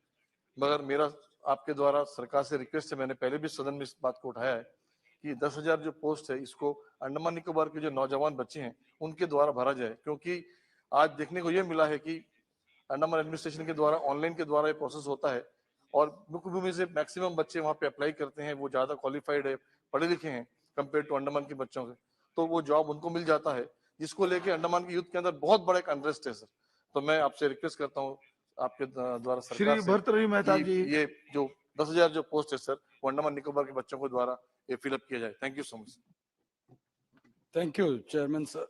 मगर मेरा आपके द्वारा सरकार से रिक्वेस्ट है, मैंने पहले भी सदन में इस बात को उठाया है कि 10,000 जो पोस्ट है, इसको अंडमान निकोबार के जो नौजवान बच्चे हैं उनके द्वारा भरा जाए, क्योंकि आज देखने को यह मिला है कि अंडमान एडमिनिस्ट्रेशन के द्वारा ऑनलाइन के द्वारा ये प्रोसेस होता है और मुख्य भूमि से मैक्सिमम बच्चे वहाँ पे अप्लाई करते हैं, वो ज्यादा क्वालिफाइड है, पढ़े लिखे हैं कंपेयर टू अंडमान के बच्चों से, तो वो जॉब उनको मिल जाता है, जिसको लेके अंडमान के यूथ के अंदर बहुत बड़ा एक अनरेस्ट है सर। तो मैं आपसे रिक्वेस्ट करता हूँ आपके द्वारा सरकार से भर्तृहरि मेहता जी, ये जो 10,000 जो पोस्ट है सर, वो अंडमान निकोबार के बच्चों के द्वारा ये फिलअप किया जाए। Thank you so much. Thank you, Chairman, sir.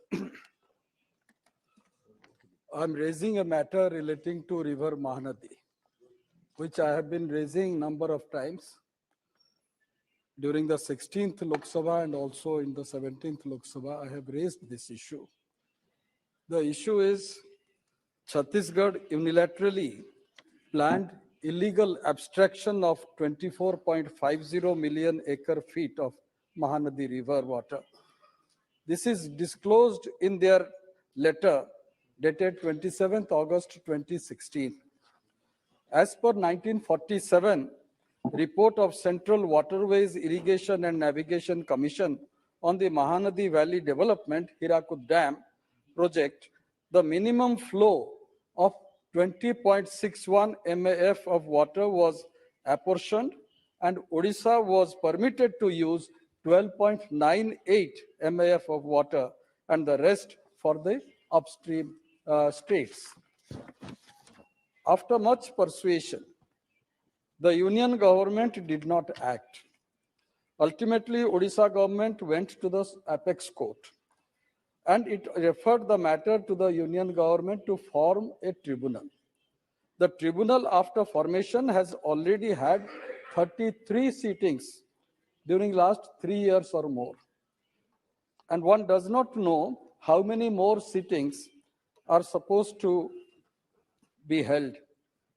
I'm raising a matter relating to River Mahanadi, which I have been raising number of times during the 16th Lok Sabha and also in the 17th Lok Sabha. I have raised this issue. The issue is Chhattisgarh unilaterally planned illegal abstraction of 24.50 million acre feet of Mahanadi river water. This is disclosed in their letter dated 27th August 2016. As per 1947 report of Central Waterways Irrigation and Navigation Commission on the Mahanadi Valley Development Hirakud Dam project, the minimum flow of 20.61 MAF of water was apportioned and Odisha was permitted to use 12.98 MAF of water and the rest for the upstream states. After much persuasion, the union government did not act. Ultimately, Odisha government went to the apex court and it referred the matter to the union government to form a tribunal. The tribunal, after formation, has already had 33 sittings during last 3 years or more. And one does not know how many more sittings are supposed to be held.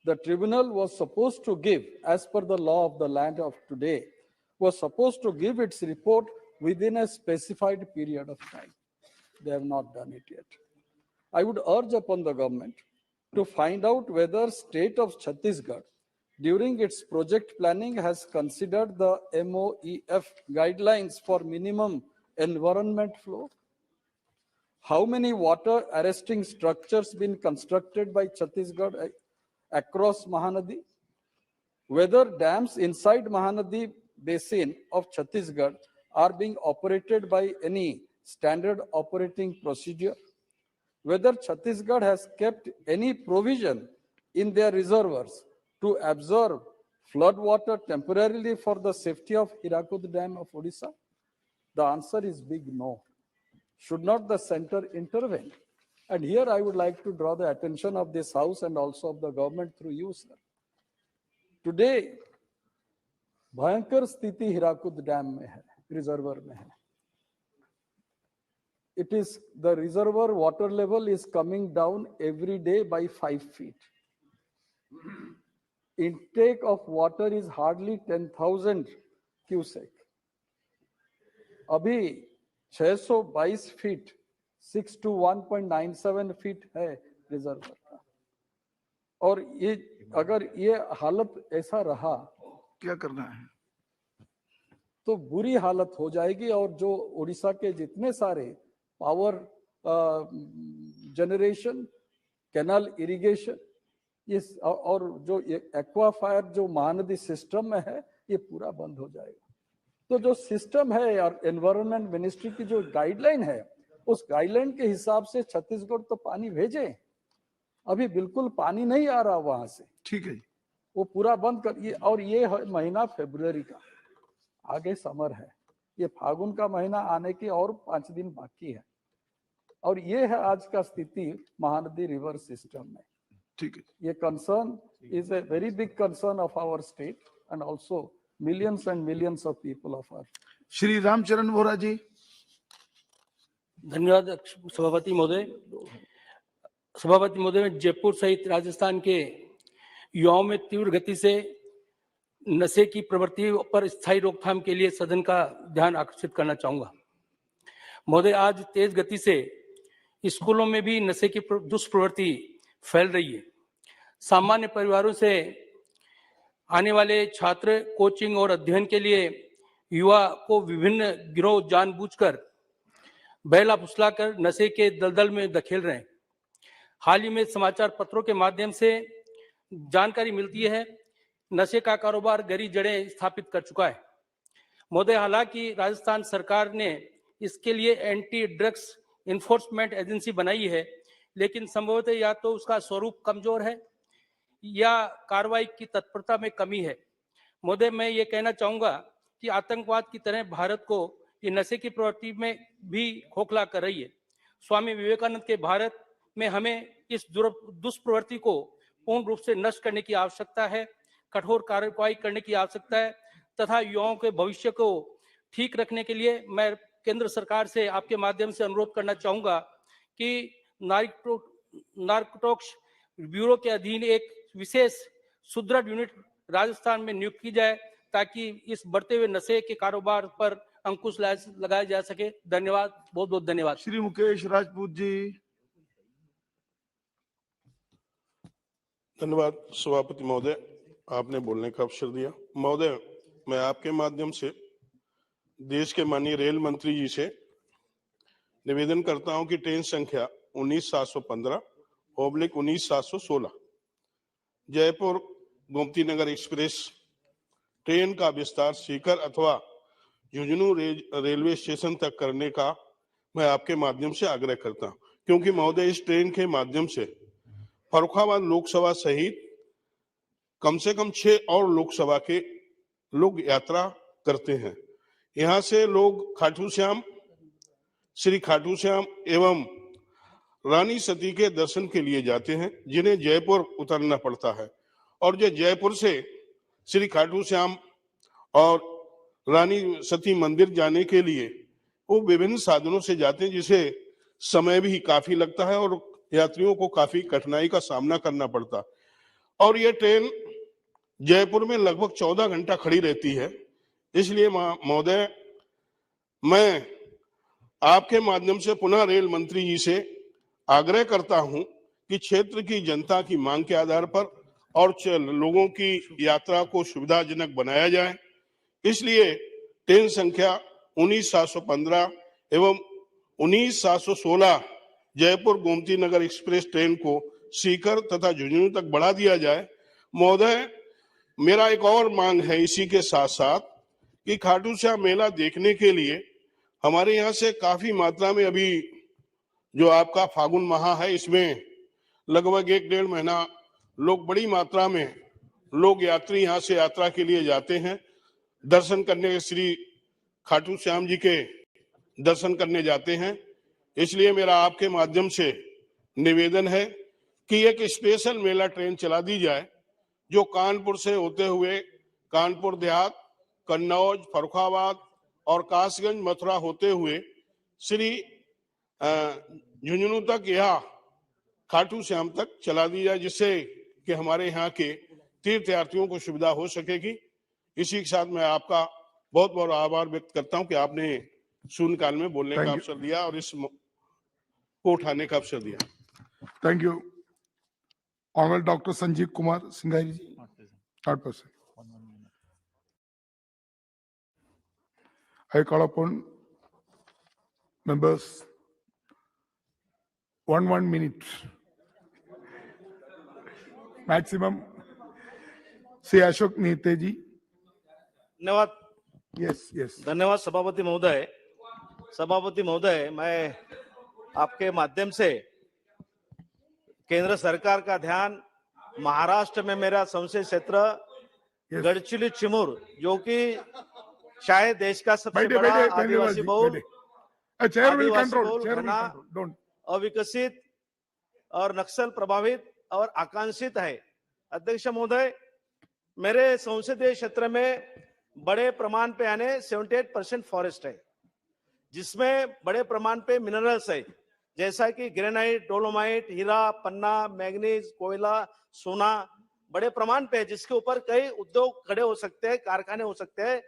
The tribunal was supposed to give, as per the law of the land of today, was supposed to give its report within a specified period of time. They have not done it yet. I would urge upon the government to find out whether state of Chhattisgarh during its project planning has considered the MOEF guidelines for minimum environment flow. How many water arresting structures been constructed by Chhattisgarh across Mahanadi? Whether dams inside Mahanadi basin of Chhattisgarh are being operated by any standard operating procedure? Whether Chhattisgarh has kept any provision in their reservoirs to absorb flood water temporarily for the safety of Hirakud Dam of Odisha? The answer is big no. Should not the center intervene? And here I would like to draw the attention of this House and also of the government through you, sir. Today, भयंकर स्थिति Hirakud dam में है, reservoir में है. It is the reservoir water level is coming down every day by 5 feet. Intake of water is hardly 10,000 cubic. अभी 622 feet 6 to 1.97 feet है reservoir का. और ये अगर ये हालत ऐसा रहा क्या करना है तो बुरी हालत हो जाएगी. और जो उड़ीसा के जितने सारे पावर जनरेशन, कैनाल इरिगेशन, ये और जो एक्वाफायर जो महानदी सिस्टम में है, ये पूरा बंद हो जाएगा. तो जो सिस्टम है और एनवायरनमेंट मिनिस्ट्री की जो गाइडलाइन है, उस गाइडलाइन के हिसाब से छत्तीसगढ़ तो पानी भेजे. अभी बिल्कुल पानी नहीं आ रहा वहां से. ठीक है, वो पूरा बंद कर. ये और ये महीना फरवरी का, आगे समर है. ये फागुन का महीना आने की और 5 दिन बाकी है. और ये है आज का स्थिति महानदी रिवर सिस्टम में. ठीक है. ये concern is a very big concern of our state and also millions and millions of people of our. Shri Ramcharan Bora ji. धन्यवाद सभापति महोदय. सभापति महोदय, जयपुर सहित राजस्थान के युवाओं में तीव्र गति से नशे की प्रवृत्ति पर स्थायी रोकथाम के लिए सदन का ध्यान आकर्षित करना चाहूंगा. महोदय, आज तेज गति से स्कूलों में भी नशे की दुष्प्रवृत्ति फैल रही है. सामान्य परिवारों से आने वाले छात्र कोचिंग और अध्ययन के लिए युवा को विभिन्न गिरोह जानबूझकर बहला फुसलाकर नशे के दलदल में धकेल रहे हैं. हाल ही में समाचार पत्रों के माध्यम से जानकारी मिलती है नशे का कारोबार गहरी जड़ें स्थापित कर चुका है. महोदय, हालांकि राजस्थान सरकार ने इसके लिए एंटी ड्रग्स इन्फोर्समेंट एजेंसी बनाई है, लेकिन संभवतः या तो उसका स्वरूप कमजोर है या कार्रवाई की तत्परता में कमी है. महोदय, मैं ये कहना चाहूंगा कि आतंकवाद की तरह भारत को ये नशे की प्रवृत्ति में भी खोखला कर रही है. स्वामी विवेकानंद के भारत में हमें इस दुष्प्रवृत्ति को पूर्ण रूप से नष्ट करने की आवश्यकता है, कठोर कार्रवाई करने की आवश्यकता है तथा युवाओं के भविष्य को ठीक रखने के लिए मैं केंद्र सरकार से आपके माध्यम से अनुरोध करना चाहूंगा कि नार्कोटिक्स ब्यूरो के अधीन एक विशेष सुदृढ़ यूनिट राजस्थान में नियुक्त की जाए ताकि इस बढ़ते हुए नशे के कारोबार पर अंकुश लगाया जा सके. धन्यवाद, बहुत बहुत धन्यवाद. श्री मुकेश राजपूत जी. धन्यवाद सभापति महोदय, आपने बोलने का अवसर दिया. महोदय, मैं आपके माध्यम से देश के माननीय रेल मंत्री जी से निवेदन करता हूं कि ट्रेन संख्या 19,715/19,716 जयपुर गोमती नगर एक्सप्रेस ट्रेन का विस्तार सीकर अथवा झुंझुनू रेलवे स्टेशन तक करने का मैं आपके माध्यम से आग्रह करता हूं, क्योंकि महोदय इस ट्रेन के माध्यम से फर्रुखाबाद लोकसभा सहित कम से कम 6 और लोकसभा के लोग यात्रा करते हैं. यहाँ से लोग खाटू श्याम, श्री खाटू श्याम एवं रानी सती के दर्शन के लिए जाते हैं, जिन्हें जयपुर उतरना पड़ता है. और जो जयपुर से श्री खाटू श्याम और रानी सती मंदिर जाने के लिए वो विभिन्न साधनों से जाते हैं, जिसे समय भी काफी लगता है और यात्रियों को काफी कठिनाई का सामना करना पड़ता है. और ये ट्रेन जयपुर में लगभग 14 घंटा खड़ी रहती है. इसलिए महोदय, मैं आपके माध्यम से पुनः रेल मंत्री जी से आग्रह करता हूं कि क्षेत्र की जनता की मांग के आधार पर और लोगों की यात्रा को सुविधाजनक बनाया जाए. इसलिए ट्रेन संख्या 19,715 एवं 19,716 जयपुर गोमती नगर एक्सप्रेस ट्रेन को सीकर तथा झुंझुनू तक बढ़ा दिया जाए. महोदय, मेरा एक और मांग है इसी के साथ साथ कि खाटू श्याम मेला देखने के लिए हमारे यहाँ से काफी मात्रा में अभी जो आपका फागुन माह है, इसमें लगभग 1-1.5 महीना लोग बड़ी मात्रा में लोग यात्री यहाँ से यात्रा के लिए जाते हैं दर्शन करने श्री खाटू श्याम जी के दर्शन करने जाते हैं। इसलिए मेरा आपके माध्यम से निवेदन है कि एक स्पेशल मेला ट्रेन चला दी जाए जो कानपुर से होते हुए कानपुर देहात, कन्नौज, फर्रुखाबाद और कासगंज, मथुरा होते हुए श्री झुंझुनू तक या खाटू श्याम तक चला दी जाए, जिससे कि हमारे यहाँ के तीर्थयात्रियों को सुविधा हो सकेगी। इसी के साथ मैं आपका बहुत बहुत आभार व्यक्त करता हूं कि आपने शून्यकाल में बोलने का अवसर दिया और इस को उठाने का अवसर दिया। Thank you. Honourable doctor Sanjeev Kumar Singhai ji, third person. I call upon members, 1 minute maximum. Shri Ashok Nete ji. धन्यवाद। यस। धन्यवाद सभापति महोदय। सभापति महोदय, मैं आपके माध्यम से केंद्र सरकार का ध्यान महाराष्ट्र में मेरा संसदीय क्षेत्र गढ़चिली चिमूर, जो कि शायद देश का सबसे बड़ा आदिवासी बहुल घना, अविकसित और नक्सल प्रभावित और आकांक्षित है। अध्यक्ष महोदय, मेरे संसदीय क्षेत्र में बड़े प्रमाण पे यानी 78% फॉरेस्ट है, जिसमें बड़े प्रमाण पे मिनरल्स है, जैसा कि ग्रेनाइट, डोलोमाइट, हीरा, पन्ना, मैग्नीज, कोयला, सोना बड़े प्रमाण पे है, जिसके ऊपर कई उद्योग खड़े हो सकते हैं, कारखाने हो सकते हैं।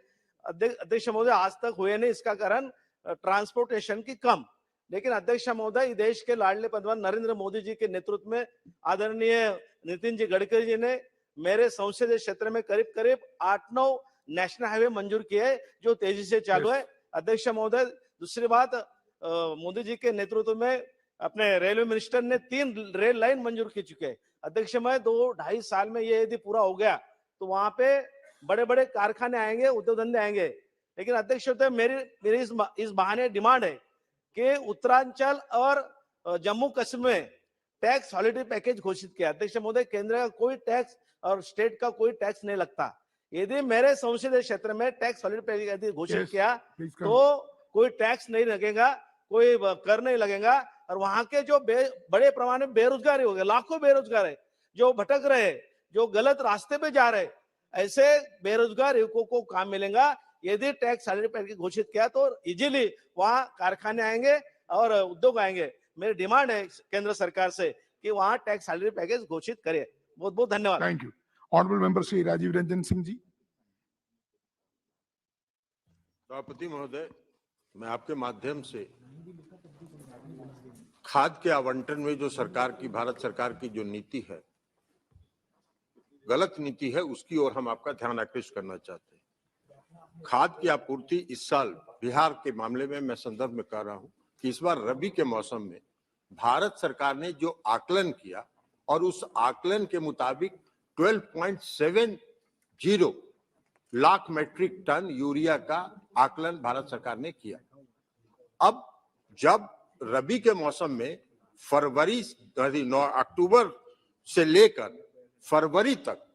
अध्यक्ष महोदय, आज तक हुए नहीं, इसका कारण ट्रांसपोर्टेशन की कम। लेकिन अध्यक्ष महोदय, देश के लाडले प्रधान नरेंद्र मोदी जी के नेतृत्व में आदरणीय नितिन जी गडकरी जी ने मेरे संसदीय क्षेत्र में करीब करीब 8-9 नेशनल हाईवे मंजूर किए, जो तेजी से चालू है। अध्यक्ष महोदय, दूसरी बात, मोदी जी के नेतृत्व में अपने रेलवे मिनिस्टर ने 3 रेल लाइन मंजूर की चुके हैं। अध्यक्ष महोदय, 2-2.5 साल में ये यदि पूरा हो गया तो वहां पे बड़े बड़े कारखाने आएंगे, उद्योग धंधे आएंगे। लेकिन अध्यक्ष महोदय, मेरी इस बहाने डिमांड है कि उत्तरांचल और जम्मू कश्मीर में टैक्स हॉलिडे पैकेज घोषित किया। अध्यक्ष महोदय, केंद्र का कोई टैक्स और स्टेट का कोई टैक्स नहीं लगता। यदि मेरे संसदीय क्षेत्र में टैक्स हॉलिडे पैकेज यदि घोषित किया तो कोई टैक्स नहीं लगेगा, कोई कर नहीं लगेगा, और वहां के जो बड़े पैमाने में बेरोजगारी हो गए, लाखों बेरोजगार है, जो भटक रहे, जो गलत रास्ते पे जा रहे, ऐसे बेरोजगार युवकों को काम मिलेगा। यदि टैक्स हॉलिडे पैकेज घोषित किया तो इजीली वहां कारखाने आएंगे और उद्योग आएंगे। मेरी डिमांड है केंद्र सरकार से कि वहां टैक्स हॉलिडे पैकेज घोषित करे। बहुत बहुत धन्यवाद। Thank you. Honourable member Shri Rajiv Ranjan Singh ji. सभापति महोदय, मैं आपके माध्यम से खाद के आवंटन में जो सरकार की, भारत सरकार की जो नीति है, गलत नीति है, उसकी ओर हम आपका ध्यान आकृष्ट करना चाहते हैं। खाद की आपूर्ति इस साल बिहार के मामले में मैं संदर्भ में कह रहा हूं कि इस बार रबी के मौसम में भारत सरकार ने जो आकलन किया और उस आकलन के मुताबिक 12.70 लाख मैट्रिक टन यूरिया का आकलन भारत सरकार ने किया। अब जब रबी के मौसम में अक्टूबर से लेकर फरवरी तक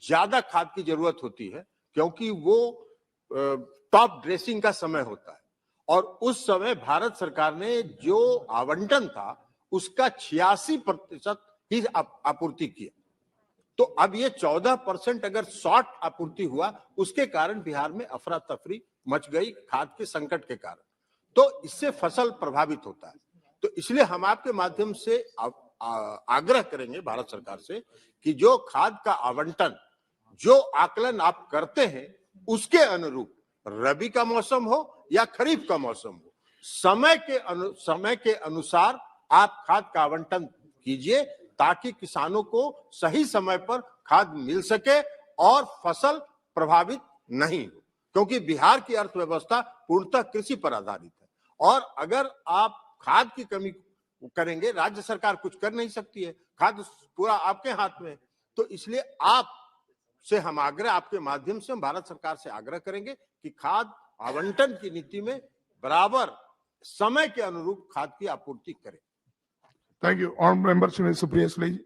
ज्यादा खाद की जरूरत होती है, क्योंकि वो टॉप ड्रेसिंग का समय होता है, और उस समय भारत सरकार ने जो आवंटन था उसका 86% ही आपूर्ति किया। तो अब ये 14% अगर शॉर्ट आपूर्ति हुआ, उसके कारण बिहार में अफरा तफरी मच गई खाद के संकट के कारण, तो इससे फसल प्रभावित होता है। तो इसलिए हम आपके माध्यम से आग्रह करेंगे भारत सरकार से कि जो खाद का आवंटन, जो आकलन आप करते हैं, उसके अनुरूप रबी का मौसम हो या खरीफ का मौसम हो, समय के अनुसार आप खाद का आवंटन कीजिए, ताकि किसानों को सही समय पर खाद मिल सके और फसल प्रभावित नहीं हो, क्योंकि बिहार की अर्थव्यवस्था पूर्णतः कृषि पर आधारित है। और अगर आप खाद की कमी करेंगे, राज्य सरकार कुछ कर नहीं सकती है, खाद पूरा आपके हाथ में। तो इसलिए आप से हम आग्रह, आपके माध्यम से हम भारत सरकार से आग्रह करेंगे कि खाद आवंटन की नीति में बराबर समय के अनुरूप खाद की आपूर्ति करें। Thank you. Honourable member Shri Supriya Sule ji.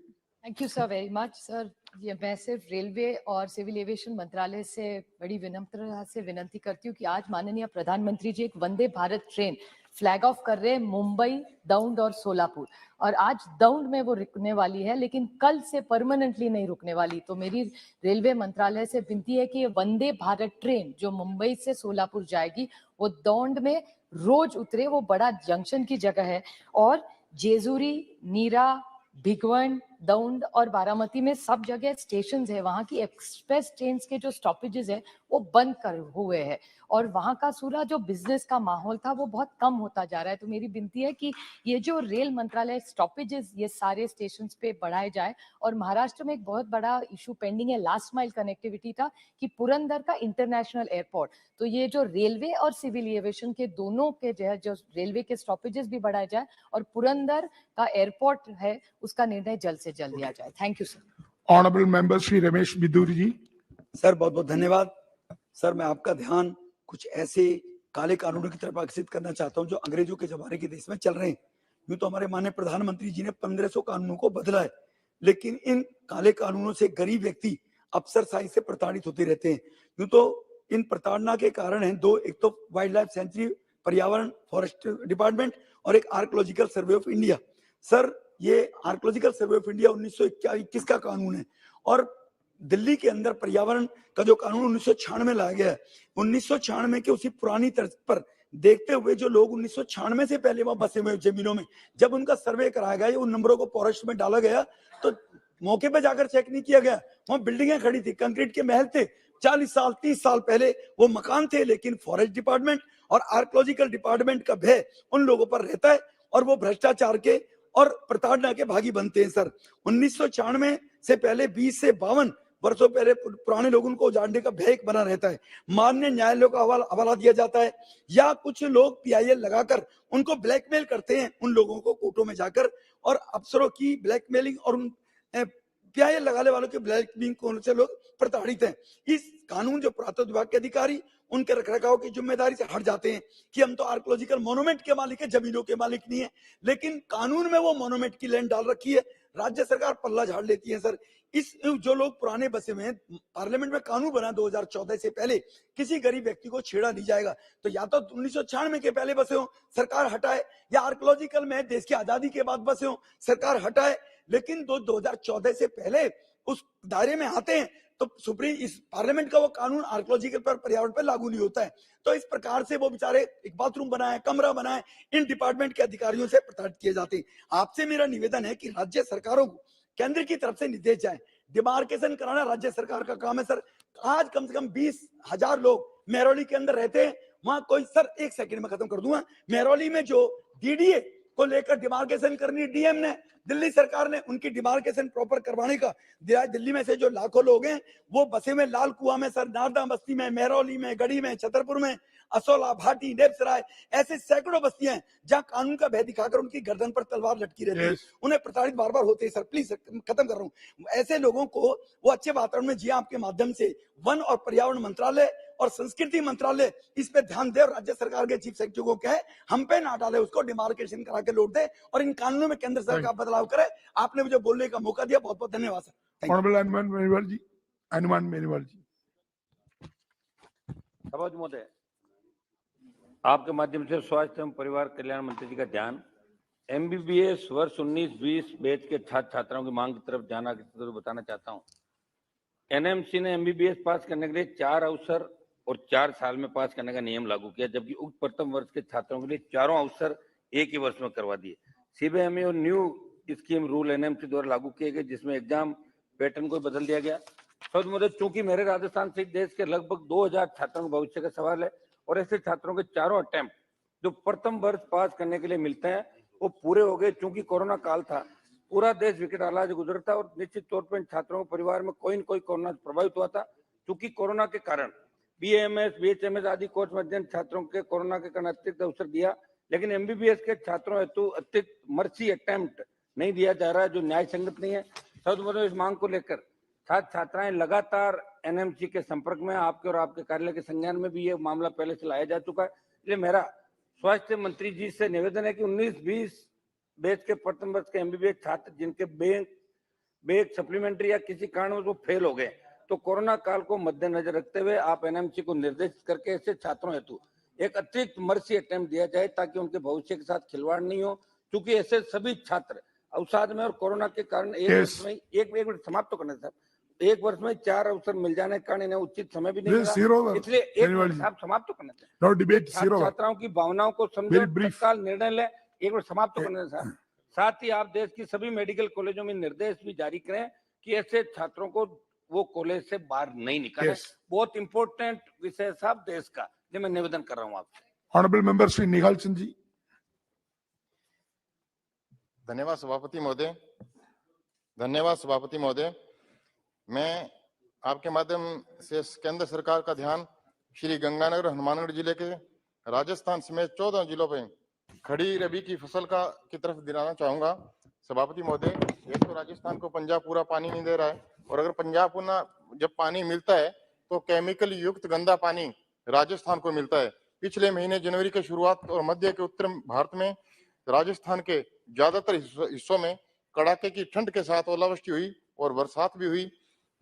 Thank you, sir, very much, sir. ये मैं सिर्फ रेलवे और सिविल एविएशन मंत्रालय से बड़ी विनम्रता से विनती करती हूँ कि आज माननीय प्रधानमंत्री जी एक Vande Bharat train flag of कर रहे हैं मुंबई, दौंड और सोलापुर, और आज दौंड में वो रुकने वाली है, लेकिन कल से परमानेंटली नहीं रुकने वाली। तो मेरी रेलवे मंत्रालय से विनती है कि ये वंदे भारत ट्रेन जो मुंबई से सोलापुर जाएगी वो दौंड में रोज उतरे। वो बड़ा जंक्शन की जगह है, और जेजूरी, नीरा, भिगवण, दौंड और बारामती में सब जगह स्टेशंस है। वहां की एक्सप्रेस ट्रेन के जो स्टॉपेजेस है वो बंद कर हुए हैं, और वहां का पूरा जो बिजनेस का माहौल था वो बहुत कम होता जा रहा है। तो मेरी विनती है कि ये जो रेल मंत्रालय स्टॉपेजेस ये सारे स्टेशंस पे बढ़ाए जाए। और महाराष्ट्र में एक बहुत बड़ा इशू पेंडिंग है, लास्ट माइल कनेक्टिविटी था, कि पुरंदर का इंटरनेशनल एयरपोर्ट, तो ये जो रेलवे और सिविल एविएशन के दोनों के जो रेलवे के स्टॉपेजेस भी बढ़ाए जाए और पुरंदर का एयरपोर्ट है उसका निर्णय जल्द से जल्द लिया जाए। Thank you sir. Honourable member Shri Ramesh Bidhuri ji. Sir बहुत बहुत धन्यवाद। सर मैं आपका ध्यान कुछ ऐसे काले कानूनों की तरफ आकर्षित करना चाहता हूं जो अंग्रेजों के जमाने के देश में चल रहे हैं। यूं तो हमारे माननीय प्रधानमंत्री जी ने 1500 कानूनों को बदला है, लेकिन इन काले कानूनों से गरीब व्यक्ति अफसरशाही से प्रताड़ित होते रहते हैं। यूं तो इन प्रताड़ना के कारण हैं दो, एक तो वाइल्ड लाइफ सेंचुरी, पर्यावरण फॉरेस्ट डिपार्टमेंट, और एक archaeological survey of India. Sir ये आर्कोलॉजिकल सर्वे ऑफ इंडिया 1921 का कानून है, और दिल्ली के अंदर पर्यावरण का जो कानून 1996 में लाया गया है, 1996 के उसी पुरानी तर्ज पर देखते हुए जो लोग 1996 से पहले वहां बसे हुए जमीनों में जब उनका सर्वे कराया गया, उन नंबरों को फॉरेस्ट में डाला गया, तो मौके पे जाकर चेक नहीं किया गया। वहां बिल्डिंगें खड़ी थी, कंक्रीट के महल थे, 40 साल 30 साल पहले वो मकान थे, लेकिन फॉरेस्ट डिपार्टमेंट और आर्कोलॉजिकल डिपार्टमेंट का भय उन लोगों पर रहता है, और वो भ्रष्टाचार के और प्रताड़ना के भागी बनते हैं। सर 1996 से पहले 20 से 52 वर्षों पहले पुराने लोगों को उजाड़ने का भय बना रहता है। माननीय न्यायालयों का हवाला दिया जाता है, या कुछ लोग पीआईएल लगाकर उनको ब्लैकमेल करते हैं, उन लोगों को कोर्टों में जाकर, और अफसरों की ब्लैकमेलिंग और उन पीआईएल लगाने वालों के ब्लैकमेलिंग से लोग प्रताड़ित हैं। इस कानून जो पुरातत्व विभाग के अधिकारी उनके रखरखाव की जिम्मेदारी से हट जाते हैं कि हम तो आर्कोलॉजिकल मोन्यूमेंट के मालिक है, जमीनों के मालिक नहीं है, लेकिन कानून में वो मोन्यूमेंट की लैंड डाल रखी है, राज्य सरकार पल्ला झाड़ लेती है। सर इस जो लोग पुराने बसे हुए हैं, पार्लियामेंट में कानून बना 2014 से पहले किसी गरीब व्यक्ति को छेड़ा नहीं जाएगा, तो या तो 1996 के पहले बसे हो सरकार हटाए, या आर्कोलॉजिकल में देश की आजादी के बाद बसे हो सरकार हटाए, लेकिन 2014 से पहले उस दायरे में आते हैं तो सुप्रीम इस पार्लियामेंट का वो कानून आर्कोलॉजिकल पर पर्यावरण पर लागू नहीं होता है। तो इस प्रकार से वो बेचारे एक बाथरूम बनाए, कमरा बनाए, इन डिपार्टमेंट के अधिकारियों से प्रताड़ित किए जाते हैं। आपसे मेरा निवेदन है कि राज्य सरकारों को केंद्र की तरफ से निर्देश जाए, डिमार्केशन कराना राज्य सरकार का काम है। सर आज कम से कम 20,000 लोग मेहरौली के अंदर रहते हैं, वहां कोई, सर एक सेकंड में खत्म कर दूंगा, मेहरौली में जो डीडीए को लेकर डिमार्केशन करनी डीएम ने, दिल्ली सरकार ने उनकी डिमार्केशन प्रॉपर करवाने का दिया। दिल्ली में से जो लाखों लोग हैं वो बसे में लाल कुआं में, सर नारदा बस्ती में, मेहरौली में, गढ़ी में, छतरपुर में, असोला, भाटी, नेपसराय, ऐसे सैकड़ों बस्तियां हैं जहां कानून का भय दिखाकर उनकी गर्दन पर तलवार लटकी रहती है, उन्हें प्रताड़ित बार बार होते हैं। सर प्लीज खत्म कर रहा हूँ। ऐसे लोगों को वो अच्छे वातावरण में जिए, आपके माध्यम से वन और पर्यावरण मंत्रालय और संस्कृति मंत्रालय इस पे ध्यान दे, और राज्य सरकार के चीफ सेक्रेटरी को कहे हम पे ना डाले, उसको डिमार्केशन करा के लौट दे, और इन कानूनों में केंद्र सरकार बदलाव करे। आपने मुझे बोलने का मौका दिया, बहुत बहुत धन्यवाद सर। ऑनरेबल हनुमान मेरीवाल जी। हनुमान मेरीवाल जी। सभापति महोदय, आपके माध्यम से स्वास्थ्य एवं परिवार कल्याण मंत्री जी का ध्यान एमबीबीएस वर्ष 19-20 बैच के छात्र छात्राओं की मांग की तरफ जाना बताना चाहता हूं। एनएमसी ने एमबीबीएस पास करने के लिए 4 अवसर और 4 साल में पास करने का नियम लागू किया, जबकि उक्त प्रथम वर्ष के छात्रों के लिए चारों अवसर एक ही वर्ष में करवा दिए। सीबीएमई और न्यू स्कीम रूल एनएमसी द्वारा लागू किए गए, जिसमें एग्जाम पैटर्न को बदल दिया गया। सर मुझे चूंकि मेरे राजस्थान सहित देश के लगभग 2000 छात्रों के भविष्य का सवाल है, और ऐसे छात्रों के चारों अटेम्प्ट जो प्रथम वर्ष पास करने के लिए मिलते हैं वो पूरे हो गए। चूंकि कोरोना काल था, पूरा देश विकट हालात से गुजरा था, और निश्चित तौर पर इन छात्रों के परिवार में कोई न कोई कोरोना प्रभावित हुआ था। चूंकि कोरोना के कारण बीएमएस, बीएचएमएस आदि कोर्स में छात्रों के कोरोना के कारण अतिरिक्त अवसर दिया, लेकिन एमबीबीएस के छात्रों हेतु अतिरिक्त मर्सी अटेम्प्ट नहीं दिया जा रहा है, जो न्याय संगत नहीं है। सर इस मांग को लेकर छात्र छात्राएं लगातार एनएमसी के संपर्क में, आपके और आपके कार्यालय के संज्ञान में भी ये मामला पहले से लाया जा चुका है। इसलिए मेरा स्वास्थ्य मंत्री जी से निवेदन है कि 19-20 बैच के प्रथम वर्ष के एमबीबीएस छात्र जिनके बैंक बेच सप्लीमेंट्री या किसी कारण वो फेल हो गए, तो कोरोना काल को मद्देनजर रखते हुए आप एनएमसी को निर्देशित करके ऐसे छात्रों हेतु एक अतिरिक्त मर्सी अटेम्प्ट दिया जाए ताकि उनके भविष्य के साथ खिलवाड़ नहीं हो, क्योंकि ऐसे सभी छात्र अवसाद में और कोरोना के कारण एक वर्ष में एक मिनट समाप्त तो करना साहब, एक वर्ष में 4 अवसर मिल जाने के कारण इन्हें उचित समय भी नहीं मिला, इसलिए एक मिनट साहब समाप्त तो करना चाहिए। छात्राओं की भावनाओं को समझो, तत्काल निर्णय ले, एक मिनट समाप्त तो करना साहब। साथ ही आप देश की सभी मेडिकल कॉलेजों में निर्देश भी जारी करें कि ऐसे छात्रों को वो कॉलेज से बाहर नहीं निकाले। बहुत इंपॉर्टेंट विषय साहब देश का, जो मैं निवेदन कर रहा हूँ आपसे। ऑनरेबल मेंबर श्री निहाल सिंह जी। धन्यवाद सभापति महोदय। धन्यवाद सभापति महोदय। मैं आपके माध्यम से केंद्र सरकार का ध्यान श्री गंगानगर हनुमानगढ़ जिले के राजस्थान समेत 14 जिलों में खड़ी रबी की फसल की तरफ दिलाना चाहूंगा। सभापति महोदय, एक तो राजस्थान को पंजाब पूरा पानी नहीं दे रहा है, और अगर पंजाब पूरा जब पानी मिलता है तो केमिकल युक्त गंदा पानी राजस्थान को मिलता है। पिछले महीने जनवरी के शुरुआत और मध्य के उत्तर भारत में राजस्थान के ज्यादातर हिस्सों में कड़ाके की ठंड के साथ ओलावृष्टि हुई और बरसात भी हुई,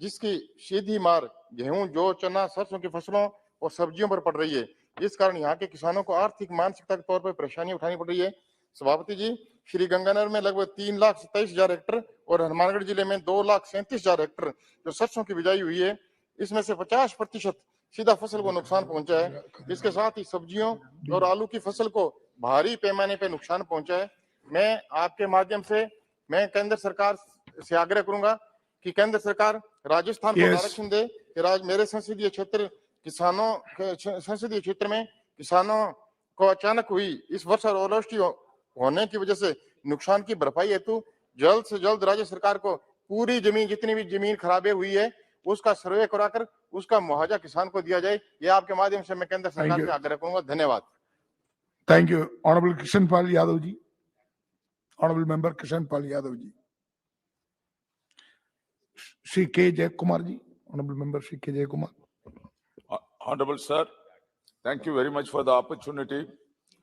जिसकी सीधी मार गेहूं, जौ, चना, सरसों की फसलों और सब्जियों पर पड़ रही है। इस कारण यहाँ के किसानों को आर्थिक मानसिकता के तौर पर परेशानी उठानी पड़ रही है। सभापति जी, श्री गंगानगर में लगभग 3,27,000 हेक्टर और हनुमानगढ़ जिले में 2,37,000 हेक्टर जो सरसों की बिजाई हुई है, इसमें से 50% सीधा फसल को नुकसान पहुंचा है। इसके साथ ही सब्जियों और आलू की फसल को भारी पैमाने पर नुकसान पहुंचा है। मैं आपके माध्यम से मैं केंद्र सरकार से आग्रह करूंगा कि केंद्र सरकार राजस्थान को आरक्षण दे कि मेरे संसदीय क्षेत्र संसदीय क्षेत्र में किसानों को अचानक हुई इस वर्ष और ओलावृष्टि होने की वजह से नुकसान की भरपाई हेतु जल्द से जल्द राज्य सरकार को पूरी जमीन, जितनी भी जमीन खराबे हुई है, उसका सर्वे कराकर उसका मुआवजा किसान को दिया जाए। ये आपके माध्यम से मैं केंद्र सरकार से आग्रह करूंगा। धन्यवाद। Thank you. Honourable Krishna Pal Yadav ji. Honourable member Krishna Pal Yadav ji. Shri K Jai Kumar ji. Honourable member Shri K Jai Kumar. Honorable sir, thank you very much for the opportunity.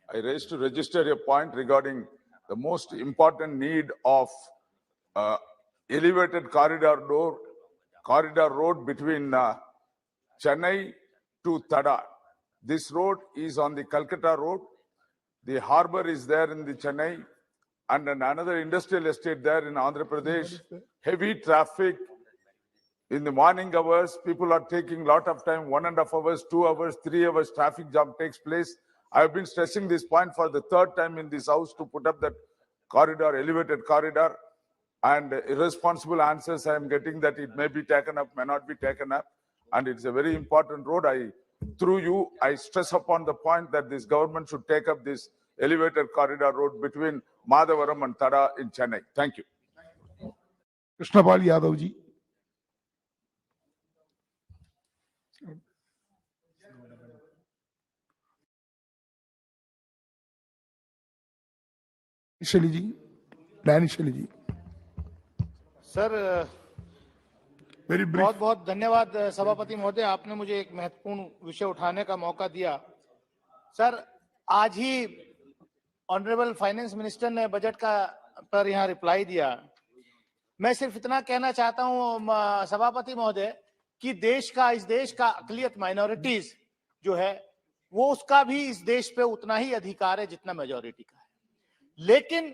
I raised to register a point regarding the most important need of elevated corridor road between Chennai to Tada. This road is on the Calcutta road. The harbor is there in the Chennai, and another industrial estate there in Andhra Pradesh. Heavy traffic. In the morning hours, people are taking a lot of time, 1.5 hours, 2 hours, 3 hours, traffic jam takes place. I have been stressing this point for the 3rd time in this house to put up that corridor, elevated corridor, and irresponsible answers I am getting that it may be taken up, may not be taken up, and it's a very important road. Through you, I stress upon the point that this government should take up this elevated corridor road between Madhavaram and Tada in Chennai. Thank you. Krishanpal Yadav ji. शैली जी, Danny शैली जी। Sir बहुत बहुत धन्यवाद सभापति महोदय, आपने मुझे एक महत्वपूर्ण विषय उठाने का मौका दिया। सर, आज ही ऑनरेबल फाइनेंस मिनिस्टर ने बजट पर यहाँ रिप्लाई दिया। मैं सिर्फ इतना कहना चाहता हूँ सभापति महोदय कि इस देश का अकलियत माइनॉरिटीज जो है वो उसका भी इस देश पे उतना ही अधिकार है जितना मेजॉरिटी का है। लेकिन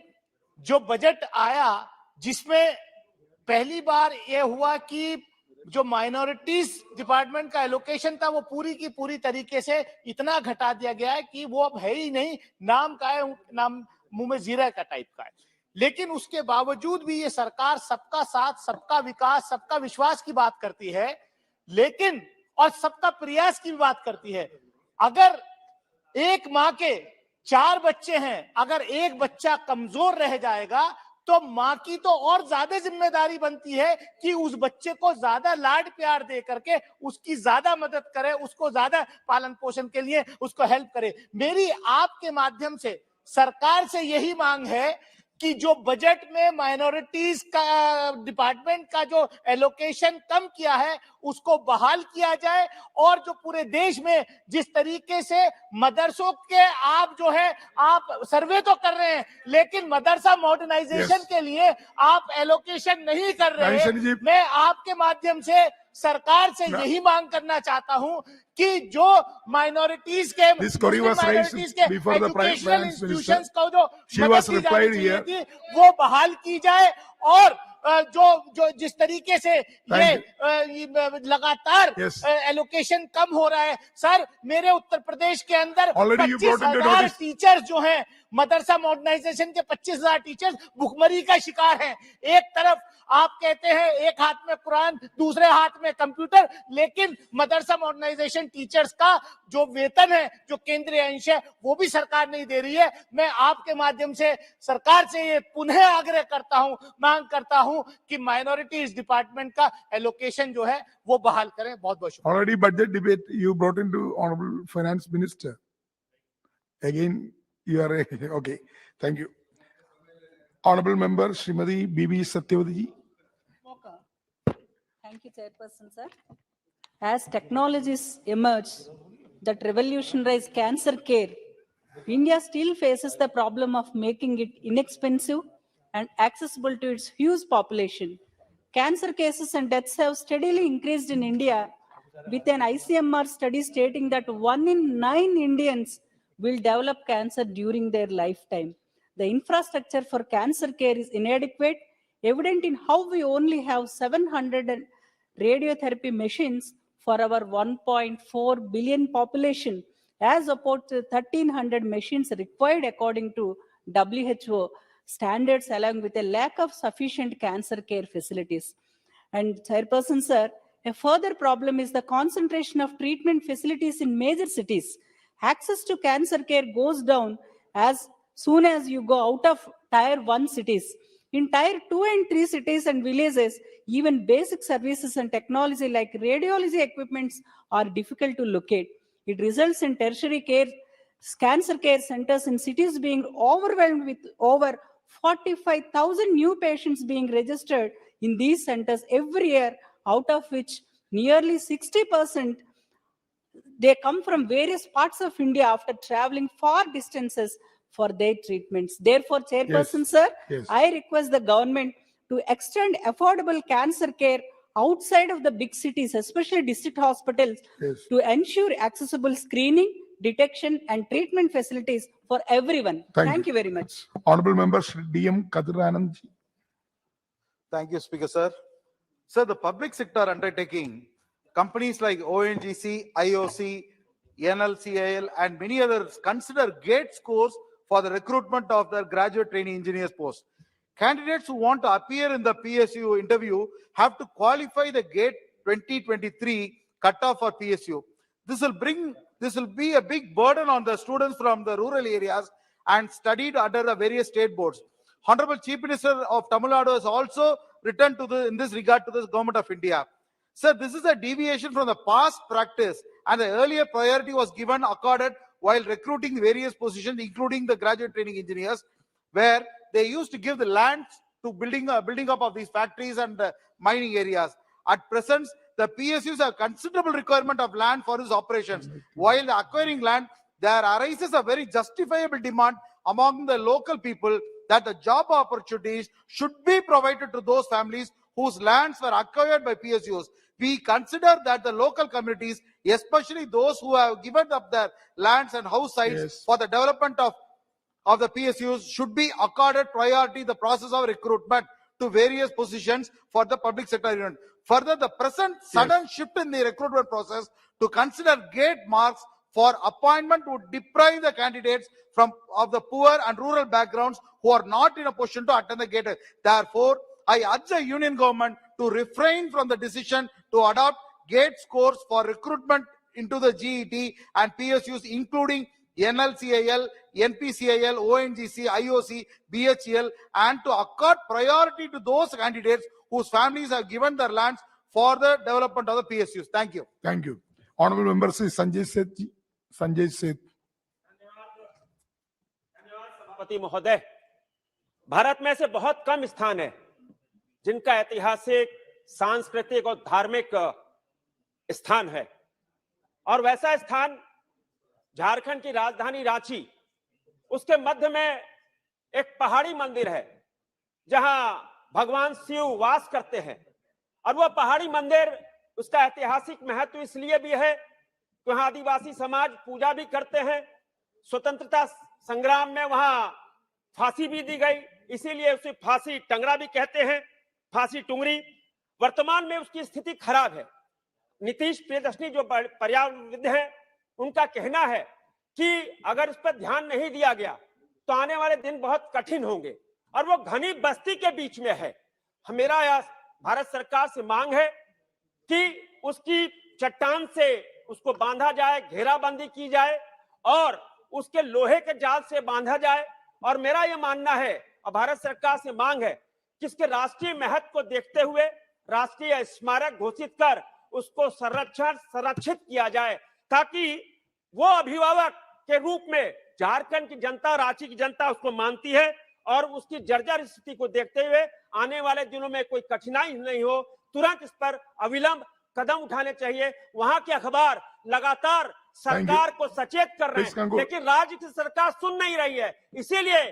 जो बजट आया जिसमें पहली बार यह हुआ कि जो माइनॉरिटीज डिपार्टमेंट का एलोकेशन था वो पूरी की पूरी तरीके से इतना घटा दिया गया है कि वो अब है ही नहीं, नाम का है, नाम मुंह में जीरा का टाइप का है। लेकिन उसके बावजूद भी ये सरकार सबका साथ, सबका विकास, सबका विश्वास की बात करती है, लेकिन और सबका प्रयास की भी बात करती है। अगर एक माँ के 4 बच्चे हैं, अगर एक बच्चा कमजोर रह जाएगा तो माँ की तो और ज्यादा जिम्मेदारी बनती है कि उस बच्चे को ज्यादा लाड प्यार दे करके उसकी ज्यादा मदद करे, उसको ज्यादा पालन पोषण के लिए उसको हेल्प करे। मेरी आपके माध्यम से सरकार से यही मांग है कि जो बजट में माइनॉरिटीज का डिपार्टमेंट का जो एलोकेशन कम किया है उसको बहाल किया जाए, और जो पूरे देश में जिस तरीके से मदरसों के आप जो है आप सर्वे तो कर रहे हैं लेकिन मदरसा मॉडर्नाइजेशन के लिए आप एलोकेशन नहीं कर रहे हैं। मैं आपके माध्यम से सरकार से यही मांग करना चाहता हूं कि जो माइनॉरिटीज के माइनॉरिटीज के एजुकेशनल इंस्टीट्यूशंस को जो मदद दी जानी चाहिए थी वो बहाल की जाए, और जो जिस तरीके से ये लगातार एलोकेशन कम हो रहा है। सर, मेरे उत्तर प्रदेश के अंदर 25,000 टीचर्स जो हैं मदरसा मॉडर्नाइजेशन के 25,000 टीचर्स भुखमरी का शिकार हैं। एक तरफ आप कहते हैं एक हाथ में कुरान दूसरे हाथ में कंप्यूटर, लेकिन मदरसा मॉडर्नाइजेशन टीचर्स का जो वेतन है, जो केंद्रीय अंश है, वो भी सरकार नहीं दे रही है। मैं आपके माध्यम से सरकार से ये पुनः आग्रह करता हूं, मांग करता हूं कि माइनॉरिटीज डिपार्टमेंट का एलोकेशन जो है वो बहाल करें। बहुत बहुत शुक्रिया। Already budget debate you brought into Honorable Finance Minister. Again, you are okay. Thank you. Honorable Member Srimati B.B. Satyavati ji. Thank you, Chairperson, sir. As technologies emerge that revolutionize cancer care, India still faces the problem of making it inexpensive and accessible to its huge population. Cancer cases and deaths have steadily increased in India, with an ICMR study stating that 1 in 9 Indians will develop cancer during their lifetime. The infrastructure for cancer care is inadequate, evident in how we only have 700 radiotherapy machines for our 1.4 billion population, as opposed to 1,300 machines required according to WHO standards, along with a lack of sufficient cancer care facilities. And Chairperson, sir, a further problem is the concentration of treatment facilities in major cities. Access to cancer care goes down as soon as you go out of Tier 1 cities. In Tier 2 and 3 cities and villages, even basic services and technology like radiology equipments are difficult to locate. It results in tertiary care, cancer care centers in cities being overwhelmed with over 45,000 new patients being registered in these centers every year, out of which nearly 60% they come from various parts of India after traveling far distances for their treatments. Therefore, Chairperson, sir, I request the government to extend affordable cancer care outside of the big cities, especially district hospitals, to ensure accessible screening, detection, and treatment facilities for everyone. Thank you very much. Honorable Member Shri D.M. Kadir ji. Thank you, Speaker, sir. Sir, the public sector undertaking, companies like ONGC, IOC, NLCIL, and many others consider GATE scores for the recruitment of their graduate training engineers post. Candidates who want to appear in the PSU interview have to qualify the GATE 2023 cutoff for PSU. This will be a big burden on the students from the rural areas and studied under the various state boards. Honorable Chief Minister of Tamil Nadu has also written in this regard to the Government of India. Sir, this is a deviation from the past practice, and the earlier priority was accorded while recruiting various positions, including the graduate training engineers, where they used to give the land to building up of these factories and mining areas. At present, the PSUs have considerable requirement of land for these operations. While acquiring land, there arises a very justifiable demand among the local people that the job opportunities should be provided to those families whose lands were acquired by PSUs. We consider that the local communities, especially those who have given up their lands and house sites for the development of the PSUs, should be accorded priority in the process of recruitment to various positions for the public sector unit. Further, the present sudden shift in the recruitment process to consider GATE marks for appointment would deprive the candidates of the poor and rural backgrounds who are not in a position to attend the GATE. Therefore, I urge the union government to refrain from the decision to adopt GATE scores for recruitment into the GET and PSUs, including NLCIL, NPCIL, ONGC, IOC, BHEL, and to accord priority to those candidates whose families have given their lands for the development of the PSUs. Thank you. Thank you. Honorable Member Sanjay Seth ji. Sanjay Seth. सभापति महोदय, भारत में ऐसे बहुत कम स्थान है जिनका ऐतिहासिक, सांस्कृतिक और धार्मिक स्थान है, और वैसा स्थान झारखंड की राजधानी रांची, उसके मध्य में एक पहाड़ी मंदिर है जहां भगवान शिव वास करते हैं। और वह पहाड़ी मंदिर, उसका ऐतिहासिक महत्व इसलिए भी है कि वहां आदिवासी समाज पूजा भी करते हैं। स्वतंत्रता संग्राम में वहां फांसी भी दी गई, इसीलिए उसे फांसी टंगरा भी कहते हैं, फांसी टुंगरी। वर्तमान में उसकी स्थिति खराब है। नीतीश प्रियदर्शनी जो पर्यावरणविद हैं, उनका कहना है कि अगर इस पर ध्यान नहीं दिया गया तो आने वाले दिन बहुत कठिन होंगे, और वो घनी बस्ती के बीच में है। मेरा भारत सरकार से मांग है कि उसकी चट्टान से उसको बांधा जाए, घेराबंदी की जाए और उसके लोहे के जाल से बांधा जाए। और मेरा यह मानना है और भारत सरकार से मांग है कि इसके राष्ट्रीय महत्व को देखते हुए राष्ट्रीय स्मारक घोषित कर उसको संरक्षित किया जाए, ताकि वो अभिभावक के रूप में झारखंड की जनता, रांची की जनता उसको मानती है, और उसकी जर्जर स्थिति को देखते हुए आने वाले दिनों में कोई कठिनाई नहीं हो, तुरंत इस पर अविलंब कदम उठाने चाहिए। वहां के अखबार लगातार सरकार को सचेत कर रहे हैं, लेकिन राज्य की सरकार सुन नहीं रही है। इसीलिए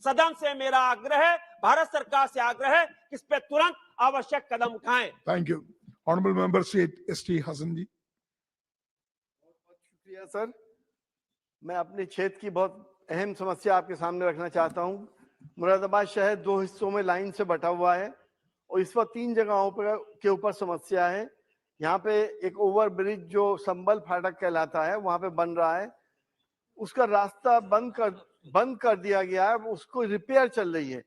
सदन से मेरा आग्रह है, भारत सरकार से आग्रह है कि इस पर तुरंत आवश्यक कदम उठाएं। Thank you. Honourable member S T. Hasan ji. शुक्रिया सर। मैं अपने क्षेत्र की बहुत अहम समस्या आपके सामने रखना चाहता हूं। मुरादाबाद शहर 2 हिस्सों में लाइन से बटा हुआ है और इस वक्त 3 जगहों पर के ऊपर समस्या है। यहाँ पे एक ओवर ब्रिज जो संबल फाटक कहलाता है, वहां पे बन रहा है, उसका रास्ता बंद कर दिया गया है, उसको रिपेयर चल रही है।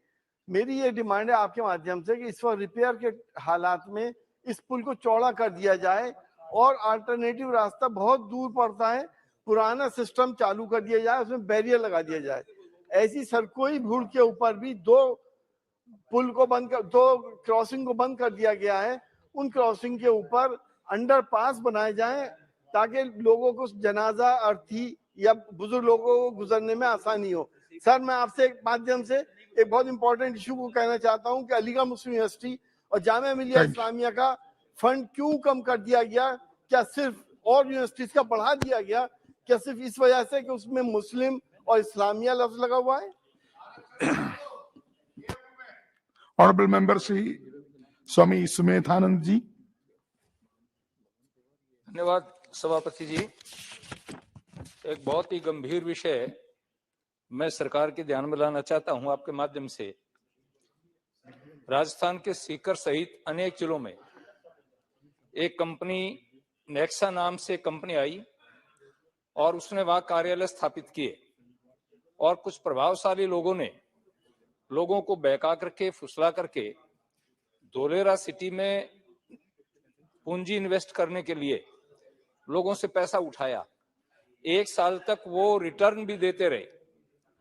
मेरी ये डिमांड है आपके माध्यम से कि इस वक्त रिपेयर के हालात में इस पुल को चौड़ा कर दिया जाए और अल्टरनेटिव रास्ता बहुत दूर पड़ता है, पुराना सिस्टम चालू कर दिया जाए, उसमें बैरियर लगा दिया जाए। ऐसी सरकोई भूल के ऊपर भी 2 क्रॉसिंग को बंद कर दिया गया है। उन क्रॉसिंग के ऊपर अंडरपास बनाए जाएं ताकि लोगों को जनाजा, अर्थी या बुजुर्ग लोगों को गुजरने में आसानी हो। सर, मैं आपसे एक माध्यम से एक बहुत इंपॉर्टेंट इशू को कहना चाहता हूं कि अलीगढ़ मुस्लिम यूनिवर्सिटी और जामिया मिलिया इस्लामिया का फंड क्यों कम कर दिया गया? क्या सिर्फ और यूनिवर्सिटीज का बढ़ा दिया गया? क्या सिर्फ इस वजह से कि उसमें मुस्लिम और इस्लामिया लफ्ज लगा हुआ है? ऑनरेबल मेंबर श्री स्वामी सुमेधानंद जी। धन्यवाद सभापति जी। एक बहुत ही गंभीर विषय मैं सरकार के ध्यान में लाना चाहता हूं आपके माध्यम से। राजस्थान के सीकर सहित अनेक जिलों में एक कंपनी नेक्सा नाम से कंपनी आई और उसने वहां कार्यालय स्थापित किए, और कुछ प्रभावशाली लोगों ने लोगों को बहका करके, फुसला करके धोलेरा सिटी में पूंजी इन्वेस्ट करने के लिए लोगों से पैसा उठाया। 1 साल तक वो रिटर्न भी देते रहे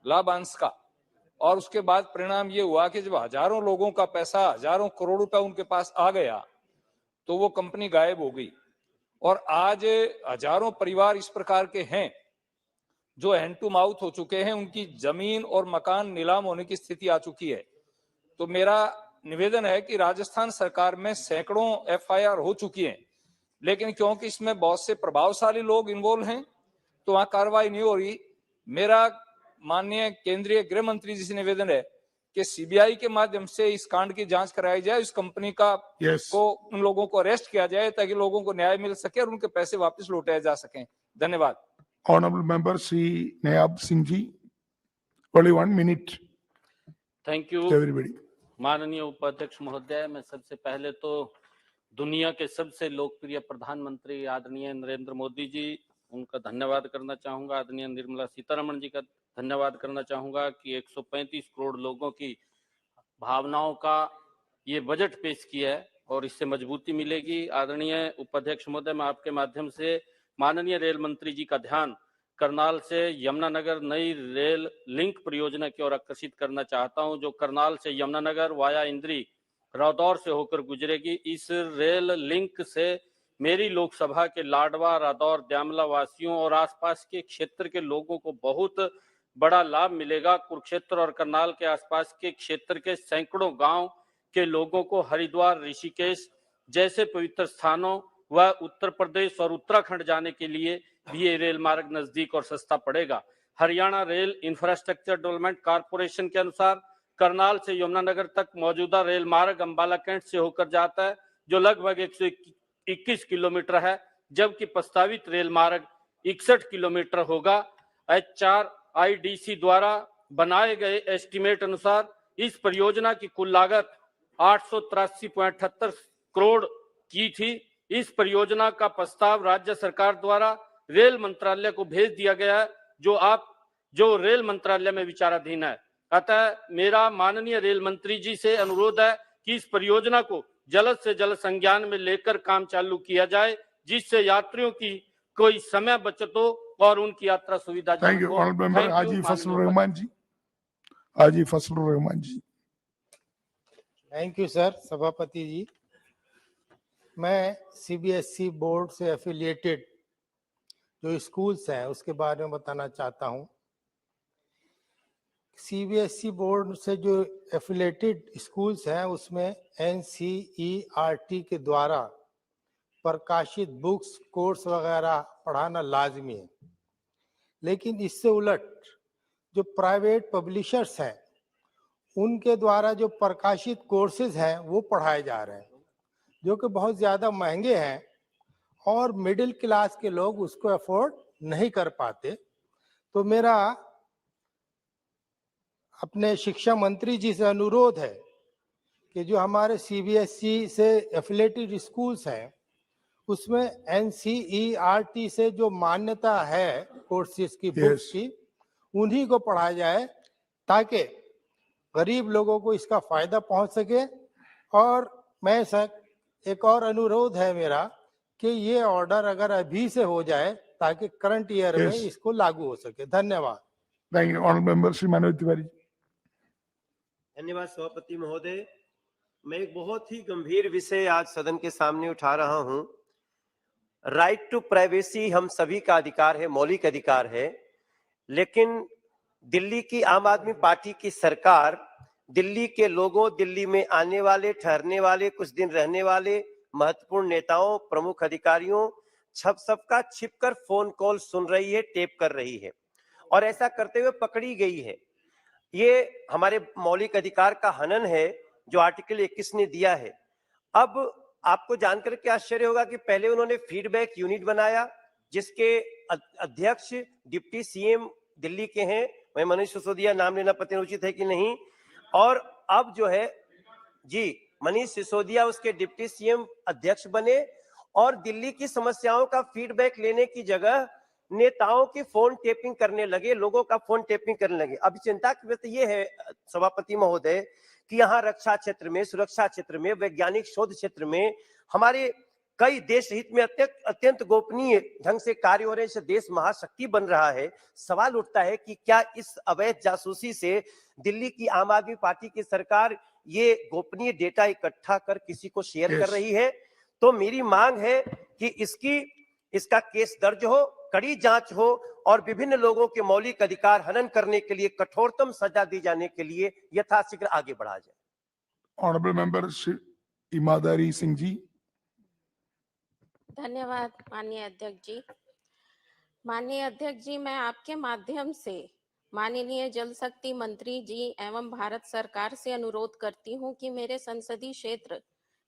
लाभांश का, और उसके बाद परिणाम ये हुआ कि जब हजारों लोगों का पैसा, हजारों करोड़ रुपया उनके पास आ गया तो वो कंपनी गायब हो गई। और आज हजारों परिवार इस प्रकार के हैं जो हैंड टू माउथ हो चुके हैं, उनकी जमीन और मकान नीलाम होने की स्थिति आ चुकी है। तो मेरा निवेदन है कि राजस्थान सरकार में सैकड़ों एफआईआर हो चुकी हैं, लेकिन क्योंकि इसमें बहुत से प्रभावशाली लोग इन्वॉल्व हैं तो वहां कार्रवाई नहीं हो रही। मेरा माननीय केंद्रीय गृह मंत्री जी से निवेदन है कि सीबीआई के माध्यम से इस कांड की जांच कराई जाए, इस कंपनी का को उन लोगों को अरेस्ट किया जाए ताकि लोगों को न्याय मिल सके और उनके पैसे वापस लौटाए जा सकें। धन्यवाद। Honourable member Shri Nayab Singh ji, only 1 minute. Thank you everybody. माननीय उपाध्यक्ष महोदय, मैं सबसे पहले तो दुनिया के सबसे लोकप्रिय प्रधानमंत्री आदरणीय नरेंद्र मोदी जी, उनका धन्यवाद करना चाहूंगा। आदरणीय निर्मला सीतारमण जी का धन्यवाद करना चाहूंगा कि 135 करोड़ लोगों की भावनाओं का ये बजट पेश किया है और इससे मजबूती मिलेगी। आदरणीय उपाध्यक्ष महोदय, मैं आपके माध्यम से माननीय रेल मंत्री जी का ध्यान करनाल से यमुनानगर नई रेल लिंक परियोजना की ओर आकर्षित करना चाहता हूं, जो करनाल से यमुनानगर वाया इंद्री रादौर से होकर गुजरेगी। इस रेल लिंक से मेरी लोकसभा के लाडवा, रादौर, द्यामला वासियों और आसपास के क्षेत्र के लोगों को बहुत बड़ा लाभ मिलेगा। कुरुक्षेत्र और करनाल के आसपास के क्षेत्र के सैकड़ों गांव के लोगों को हरिद्वार, ऋषिकेश जैसे पवित्र स्थानों व उत्तर प्रदेश और उत्तराखंड जाने के लिए भी ये रेल मार्ग नजदीक और सस्ता पड़ेगा। Haryana rail infrastructure development corporation के अनुसार करनाल से यमुनानगर तक मौजूदा रेल मार्ग अंबाला कैंट से होकर जाता है, जो लगभग 121 किलोमीटर है, जबकि प्रस्तावित रेल मार्ग 61 किलोमीटर होगा। HRIDC द्वारा बनाए गए एस्टीमेट अनुसार इस परियोजना की कुल लागत 883.78 करोड़ की थी। इस परियोजना का प्रस्ताव राज्य सरकार द्वारा रेल मंत्रालय को भेज दिया गया है, जो रेल मंत्रालय में विचाराधीन है। अतः मेरा माननीय रेल मंत्री जी से अनुरोध है कि इस परियोजना को जल्द से जल्द संज्ञान में लेकर काम चालू किया जाए, जिससे यात्रियों की कोई समय बचत हो और उनकी यात्रा सुविधाजनक हो। Thank you honourable member Haji Fazlur Rahman ji. Haji Fazlur Rahman ji. Thank you sir सभापति जी। मैं CBSE बोर्ड से एफिलिएटेड जो स्कूल्स हैं उसके बारे में बताना चाहता हूं। CBSE बोर्ड से जो एफिलिएटेड स्कूल्स हैं उसमें NCERT के द्वारा प्रकाशित बुक्स, कोर्स वगैरह पढ़ाना लाजमी है, लेकिन इससे उलट जो प्राइवेट पब्लिशर्स हैं उनके द्वारा जो प्रकाशित कोर्सेज हैं वो पढ़ाए जा रहे हैं, जो कि बहुत ज़्यादा महंगे हैं और मिडिल क्लास के लोग उसको अफोर्ड नहीं कर पाते। तो मेरा अपने शिक्षा मंत्री जी से अनुरोध है कि जो हमारे CBSE से एफिलिएटेड स्कूल्स हैं उसमें NCERT से जो मान्यता है कोर्सेज की, बुक्स की, उन्हीं को पढ़ाया जाए ताकि गरीब लोगों को इसका फायदा पहुंच सके। और मैं सर एक और अनुरोध है मेरा कि ये ऑर्डर अगर अभी से हो जाए ताकि करंट ईयर में इसको लागू हो सके। धन्यवाद। Thank you honourable member Shri Manoj Tiwari. धन्यवाद सभापति महोदय। मैं एक बहुत ही गंभीर विषय आज सदन के सामने उठा रहा हूं। राइट टू प्राइवेसी हम सभी का अधिकार है, मौलिक अधिकार है, लेकिन दिल्ली की आम आदमी पार्टी की सरकार दिल्ली के लोगों, दिल्ली में आने वाले, ठहरने वाले, कुछ दिन रहने वाले महत्वपूर्ण नेताओं, प्रमुख अधिकारियों सबका छिपकर फोन कॉल सुन रही है, टेप कर रही है और ऐसा करते हुए पकड़ी गई है। ये हमारे मौलिक अधिकार का हनन है जो आर्टिकल 21 ने दिया है। अब आपको जानकर के आश्चर्य होगा कि पहले उन्होंने फीडबैक यूनिट बनाया जिसके अध्यक्ष डिप्टी CM दिल्ली के हैं, मैं मनीष सिसोदिया, नाम लेना पता उचित है कि नहीं, और अब जो है जी मनीष सिसोदिया उसके डिप्टी CM अध्यक्ष बने और दिल्ली की समस्याओं का फीडबैक लेने की जगह नेताओं की फोन टेपिंग करने लगे, लोगों का फोन टेपिंग करने लगे। अब चिंता की बात यह है सभापति महोदय कि यहाँ रक्षा क्षेत्र में, सुरक्षा क्षेत्र में, वैज्ञानिक शोध क्षेत्र में हमारे कई देश हित में अत्यंत गोपनीय ढंग से कार्य हो रहे हैं, देश महाशक्ति बन रहा है। सवाल उठता है कि क्या इस अवैध जासूसी से दिल्ली की आम आदमी पार्टी की सरकार ये गोपनीय डेटा इकट्ठा कर किसी को शेयर कर रही है? तो मेरी मांग है कि इसका केस दर्ज हो, कड़ी जांच हो और विभिन्न लोगों के मौलिक अधिकार हनन करने के लिए कठोरतम सजा दी जाने के लिए यथाशीघ्र आगे बढ़ा जाए। ऑनरेबल मेंबर श्री ईमानदारी सिंह जी। धन्यवाद माननीय अध्यक्ष जी। माननीय अध्यक्ष जी, मैं आपके माध्यम से माननीय जल शक्ति मंत्री जी एवं भारत सरकार से अनुरोध करती हूं कि मेरे संसदीय क्षेत्र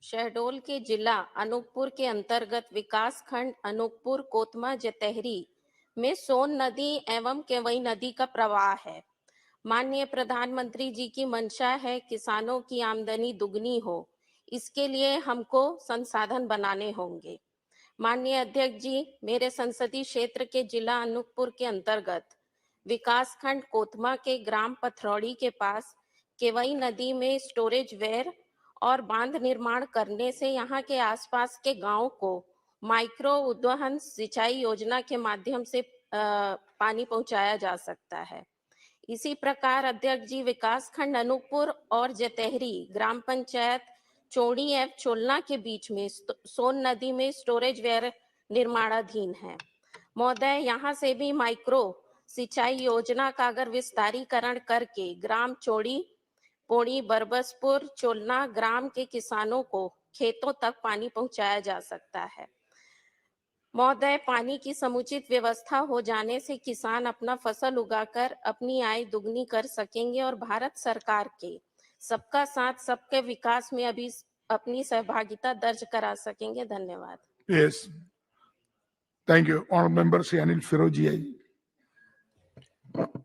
शहडोल के जिला अनूपपुर के अंतर्गत विकास खंड अनूपपुर कोतमा जतेहरी में सोन नदी एवं केवई नदी का प्रवाह है। माननीय प्रधानमंत्री जी की मंशा है किसानों की आमदनी दुगनी हो, इसके लिए हमको संसाधन बनाने होंगे। माननीय अध्यक्ष जी, मेरे संसदीय क्षेत्र के जिला अनूपपुर के अंतर्गत विकास खंड कोतमा के ग्राम पथरौड़ी के पास केवई नदी में स्टोरेज वेयर और बांध निर्माण करने से यहाँ के आसपास के गांव को माइक्रो उद्वहन सिंचाई योजना के माध्यम से पानी पहुंचाया जा सकता है। इसी प्रकार अध्यक्ष जी, विकास खंड अनूपपुर और जतेहरी ग्राम पंचायत चौड़ी एवं चोलना के बीच में सोन नदी में स्टोरेज वेयर निर्माणाधीन है। महोदय, यहाँ से भी माइक्रो सिंचाई योजना का अगर विस्तारीकरण करके ग्राम चौड़ी पोड़ी बरबसपुर चोलना ग्राम के किसानों को खेतों तक पानी पहुंचाया जा सकता है। महोदय, पानी की समुचित व्यवस्था हो जाने से किसान अपना फसल उगाकर अपनी आय दुगनी कर सकेंगे और भारत सरकार के सबका साथ सबके विकास में अभी अपनी सहभागिता दर्ज करा सकेंगे। धन्यवाद। Yes. Thank you. Honorable member Shri Anil Firoji.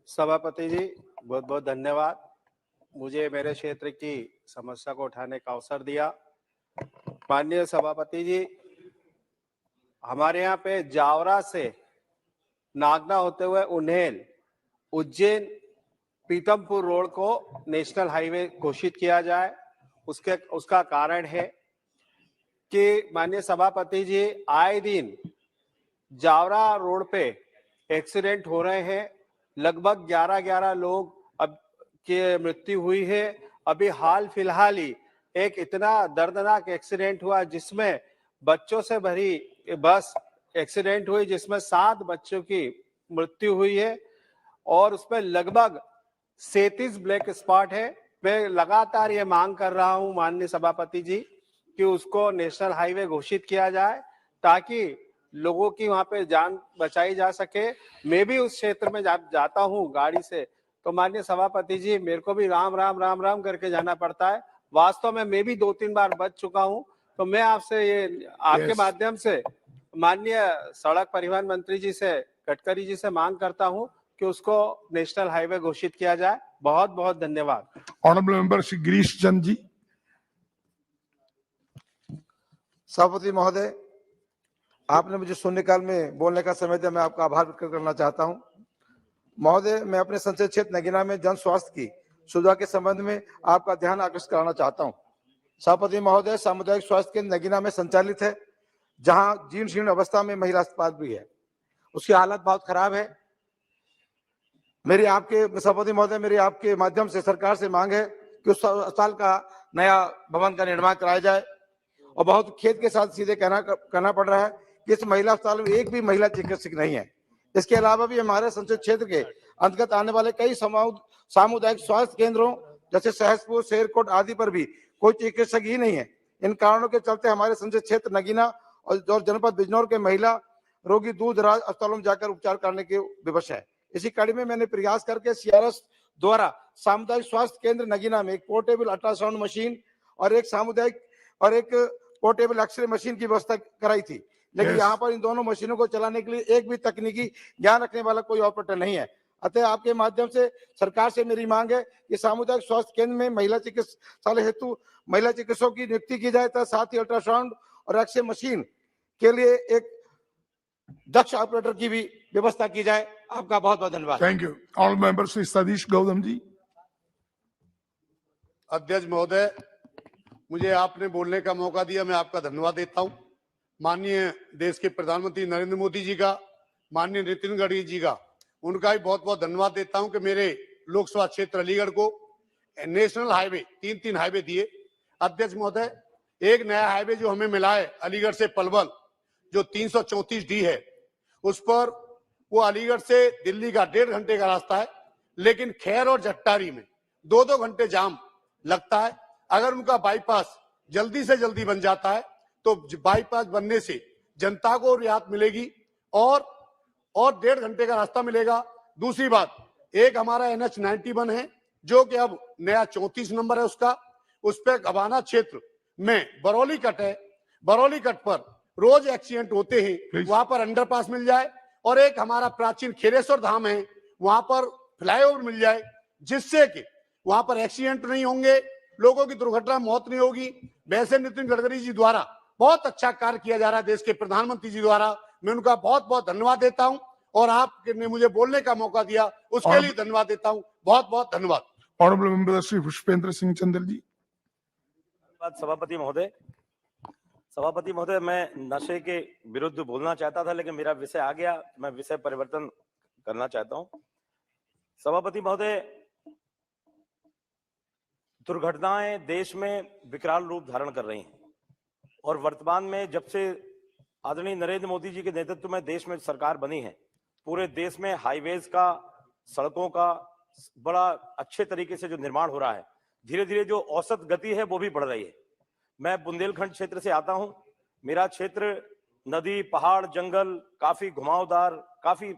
सभापति जी बहुत बहुत धन्यवाद, मुझे मेरे क्षेत्र की समस्या को उठाने का अवसर दिया। माननीय सभापति जी, हमारे यहाँ पे जावरा से नागदा होते हुए उन्हेल उज्जैन पीतमपुर रोड को नेशनल हाईवे घोषित किया जाए। उसका कारण है कि माननीय सभापति जी, आए दिन जावरा रोड पे एक्सीडेंट हो रहे हैं। लगभग 11 लोग अब की मृत्यु हुई है। अभी हाल फिलहाल ही एक इतना दर्दनाक एक्सीडेंट हुआ जिसमें बच्चों से भरी बस एक्सीडेंट हुई, जिसमें 7 बच्चों की मृत्यु हुई है और उसमें लगभग 37 ब्लैक स्पॉट है। मैं लगातार ये मांग कर रहा हूं माननीय सभापति जी कि उसको नेशनल हाईवे घोषित किया जाए ताकि लोगों की वहां पे जान बचाई जा सके। मैं भी उस क्षेत्र में जाता हूं गाड़ी से, तो माननीय सभापति जी मेरे को भी राम राम राम राम करके जाना पड़ता है। वास्तव में मैं भी 2-3 बार बच चुका हूं। तो मैं आपसे ये आपके माध्यम से माननीय सड़क परिवहन मंत्री जी से, गडकरी जी से मांग करता हूं कि उसको नेशनल हाईवे घोषित किया जाए। बहुत बहुत धन्यवाद। Honorable member Shri Girish Chand ji. सभापति महोदय, आपने मुझे शून्यकाल में बोलने का समय दिया, मैं आपका आभार व्यक्त करना चाहता हूं। महोदय, मैं अपने संसदीय क्षेत्र नगीना में जन स्वास्थ्य की सुविधा के संबंध में आपका ध्यान आकर्षित कराना चाहता हूं। सभापति महोदय, सामुदायिक स्वास्थ्य केंद्र नगीना में संचालित है, जहां जीर्ण शीर्ण अवस्था में महिला अस्पताल भी है। उसकी हालत बहुत खराब है। मेरी आपके सभापति महोदय, मेरी आपके माध्यम से सरकार से मांग है कि उस अस्पताल का नया भवन का निर्माण कराया जाए। और बहुत खेद के साथ सीधे कहना पड़ रहा है कि इस महिला अस्पताल में एक भी महिला चिकित्सक नहीं है। इसके अलावा भी हमारे संसदीय क्षेत्र के अंतर्गत आने वाले कई सामुदायिक स्वास्थ्य केंद्रों जैसे सहसपुर, शेरकोट आदि पर भी कोई चिकित्सक ही नहीं है। इन कारणों के चलते हमारे संसदीय क्षेत्र नगीना और जनपद बिजनौर के महिला रोगी दूर दराज अस्पतालों में जाकर उपचार करने के विवश है। इसी कड़ी में मैंने प्रयास करके सीआरएस द्वारा सामुदायिक स्वास्थ्य केंद्र नगीना में एक पोर्टेबल अल्ट्रासाउंड मशीन और एक पोर्टेबल एक्सरे मशीन की व्यवस्था कराई थी, लेकिन यहाँ पर इन दोनों मशीनों को चलाने के लिए एक भी तकनीकी ज्ञान रखने वाला कोई ऑपरेटर नहीं है। अतः आपके माध्यम से सरकार से मेरी मांग है कि सामुदायिक स्वास्थ्य केंद्र में महिला चिकित्सालय हेतु महिला चिकित्सकों की नियुक्ति की जाए, तथा साथ ही अल्ट्रासाउंड और एक्सरे मशीन के लिए एक दक्ष ऑपरेटर की भी व्यवस्था की जाए। आपका बहुत बहुत धन्यवाद। Thank you. All members Shri Sadish Gautam ji. अध्यक्ष महोदय, मुझे आपने बोलने का मौका दिया, मैं आपका धन्यवाद देता हूं। माननीय देश के प्रधानमंत्री नरेंद्र मोदी जी का, माननीय नितिन गडकरी जी का, उनका भी बहुत बहुत धन्यवाद देता हूं कि मेरे लोकसभा क्षेत्र अलीगढ़ को नेशनल हाईवे 3 हाईवे दिए। अध्यक्ष महोदय, एक नया हाईवे जो हमें मिला है अलीगढ़ से पलवल, जो 334D है, उस पर वो अलीगढ़ से दिल्ली का 1.5 घंटे का रास्ता है, लेकिन खैर और जट्टारी में 2-2 घंटे जाम लगता है। अगर उनका बाईपास जल्दी से जल्दी बन जाता है तो बाईपास बनने से जनता को रियायत मिलेगी और 1.5 घंटे का रास्ता मिलेगा। दूसरी बात, एक हमारा NH 91 है जो कि अब नया 34 नंबर है उसका, उस पर गवाना क्षेत्र में बरौली कट है, बरौली कट पर रोज एक्सीडेंट होते हैं, वहां पर अंडरपास मिल जाए। और एक हमारा प्राचीन खेरेश्वर धाम है, वहां पर फ्लाईओवर मिल जाए, जिससे कि वहां पर एक्सीडेंट नहीं होंगे, लोगों की दुर्घटना मौत नहीं होगी। वैसे नितिन गडकरी जी द्वारा बहुत अच्छा कार्य किया जा रहा है, देश के प्रधानमंत्री जी द्वारा, मैं उनका बहुत बहुत धन्यवाद देता हूं और आपने मुझे बोलने का मौका दिया उसके लिए धन्यवाद देता हूं। बहुत बहुत धन्यवाद। Honorable member Shri Pushpendra Singh Chandal ji. सभापति महोदय, मैं नशे के विरुद्ध बोलना चाहता था, लेकिन मेरा विषय आ गया, मैं विषय परिवर्तन करना चाहता हूं। सभापति महोदय, दुर्घटनाएं देश में विकराल रूप धारण कर रही हैं और वर्तमान में जब से आदरणीय नरेंद्र मोदी जी के नेतृत्व में देश में सरकार बनी है, पूरे देश में हाईवेज का, सड़कों का बड़ा अच्छे तरीके से जो निर्माण हो रहा है, धीरे धीरे जो औसत गति है वो भी बढ़ रही है। मैं बुंदेलखंड क्षेत्र से आता हूं। मेरा क्षेत्र नदी, पहाड़, जंगल, काफी घुमावदार, काफी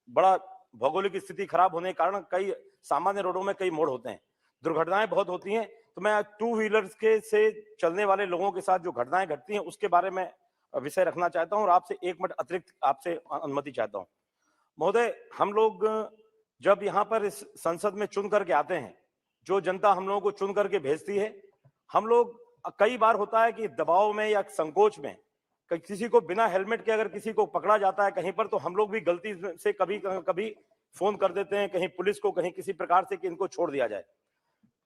बड़ा भौगोलिक स्थिति खराब होने के कारण कई सामान्य रोडों में कई मोड़ होते हैं, दुर्घटनाएं बहुत होती हैं। तो मैं टू व्हीलर्स के से चलने वाले लोगों के साथ जो घटनाएं घटती हैं उसके बारे में विषय रखना चाहता हूं और आपसे एक मिनट अतिरिक्त आपसे अनुमति चाहता हूं। महोदय, हम लोग जब यहाँ पर इस संसद में चुन करके आते हैं, जो जनता हम लोगों को चुन करके भेजती है, हम लोग कई बार होता है कि दबाव में या संकोच में किसी को बिना हेलमेट के अगर किसी को पकड़ा जाता है कहीं पर, तो हम लोग भी गलती से कभी कभी फोन कर देते हैं कहीं पुलिस को, कहीं किसी प्रकार से कि इनको छोड़ दिया जाए।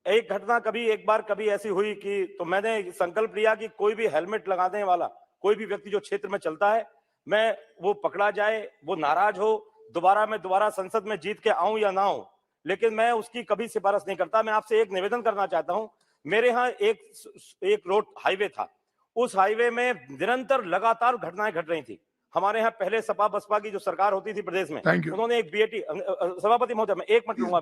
एक घटना एक बार कभी ऐसी हुई कि तो मैंने संकल्प लिया कि कोई भी हेलमेट लगाने वाला कोई भी व्यक्ति जो क्षेत्र में चलता है, मैं वो पकड़ा जाए, वो नाराज हो, मैं दोबारा संसद में जीत के आऊं या ना आऊं, लेकिन मैं उसकी कभी सिफारिश नहीं करता। मैं आपसे एक निवेदन करना चाहता हूं। मेरे यहाँ एक रोड हाईवे था, उस हाईवे में निरंतर लगातार घटनाएं घट रही थी। हमारे यहाँ पहले सपा बसपा की जो सरकार होती थी प्रदेश में, उन्होंने एक बीएटी, सभापति महोदय मैं एक मिनट लूंगा,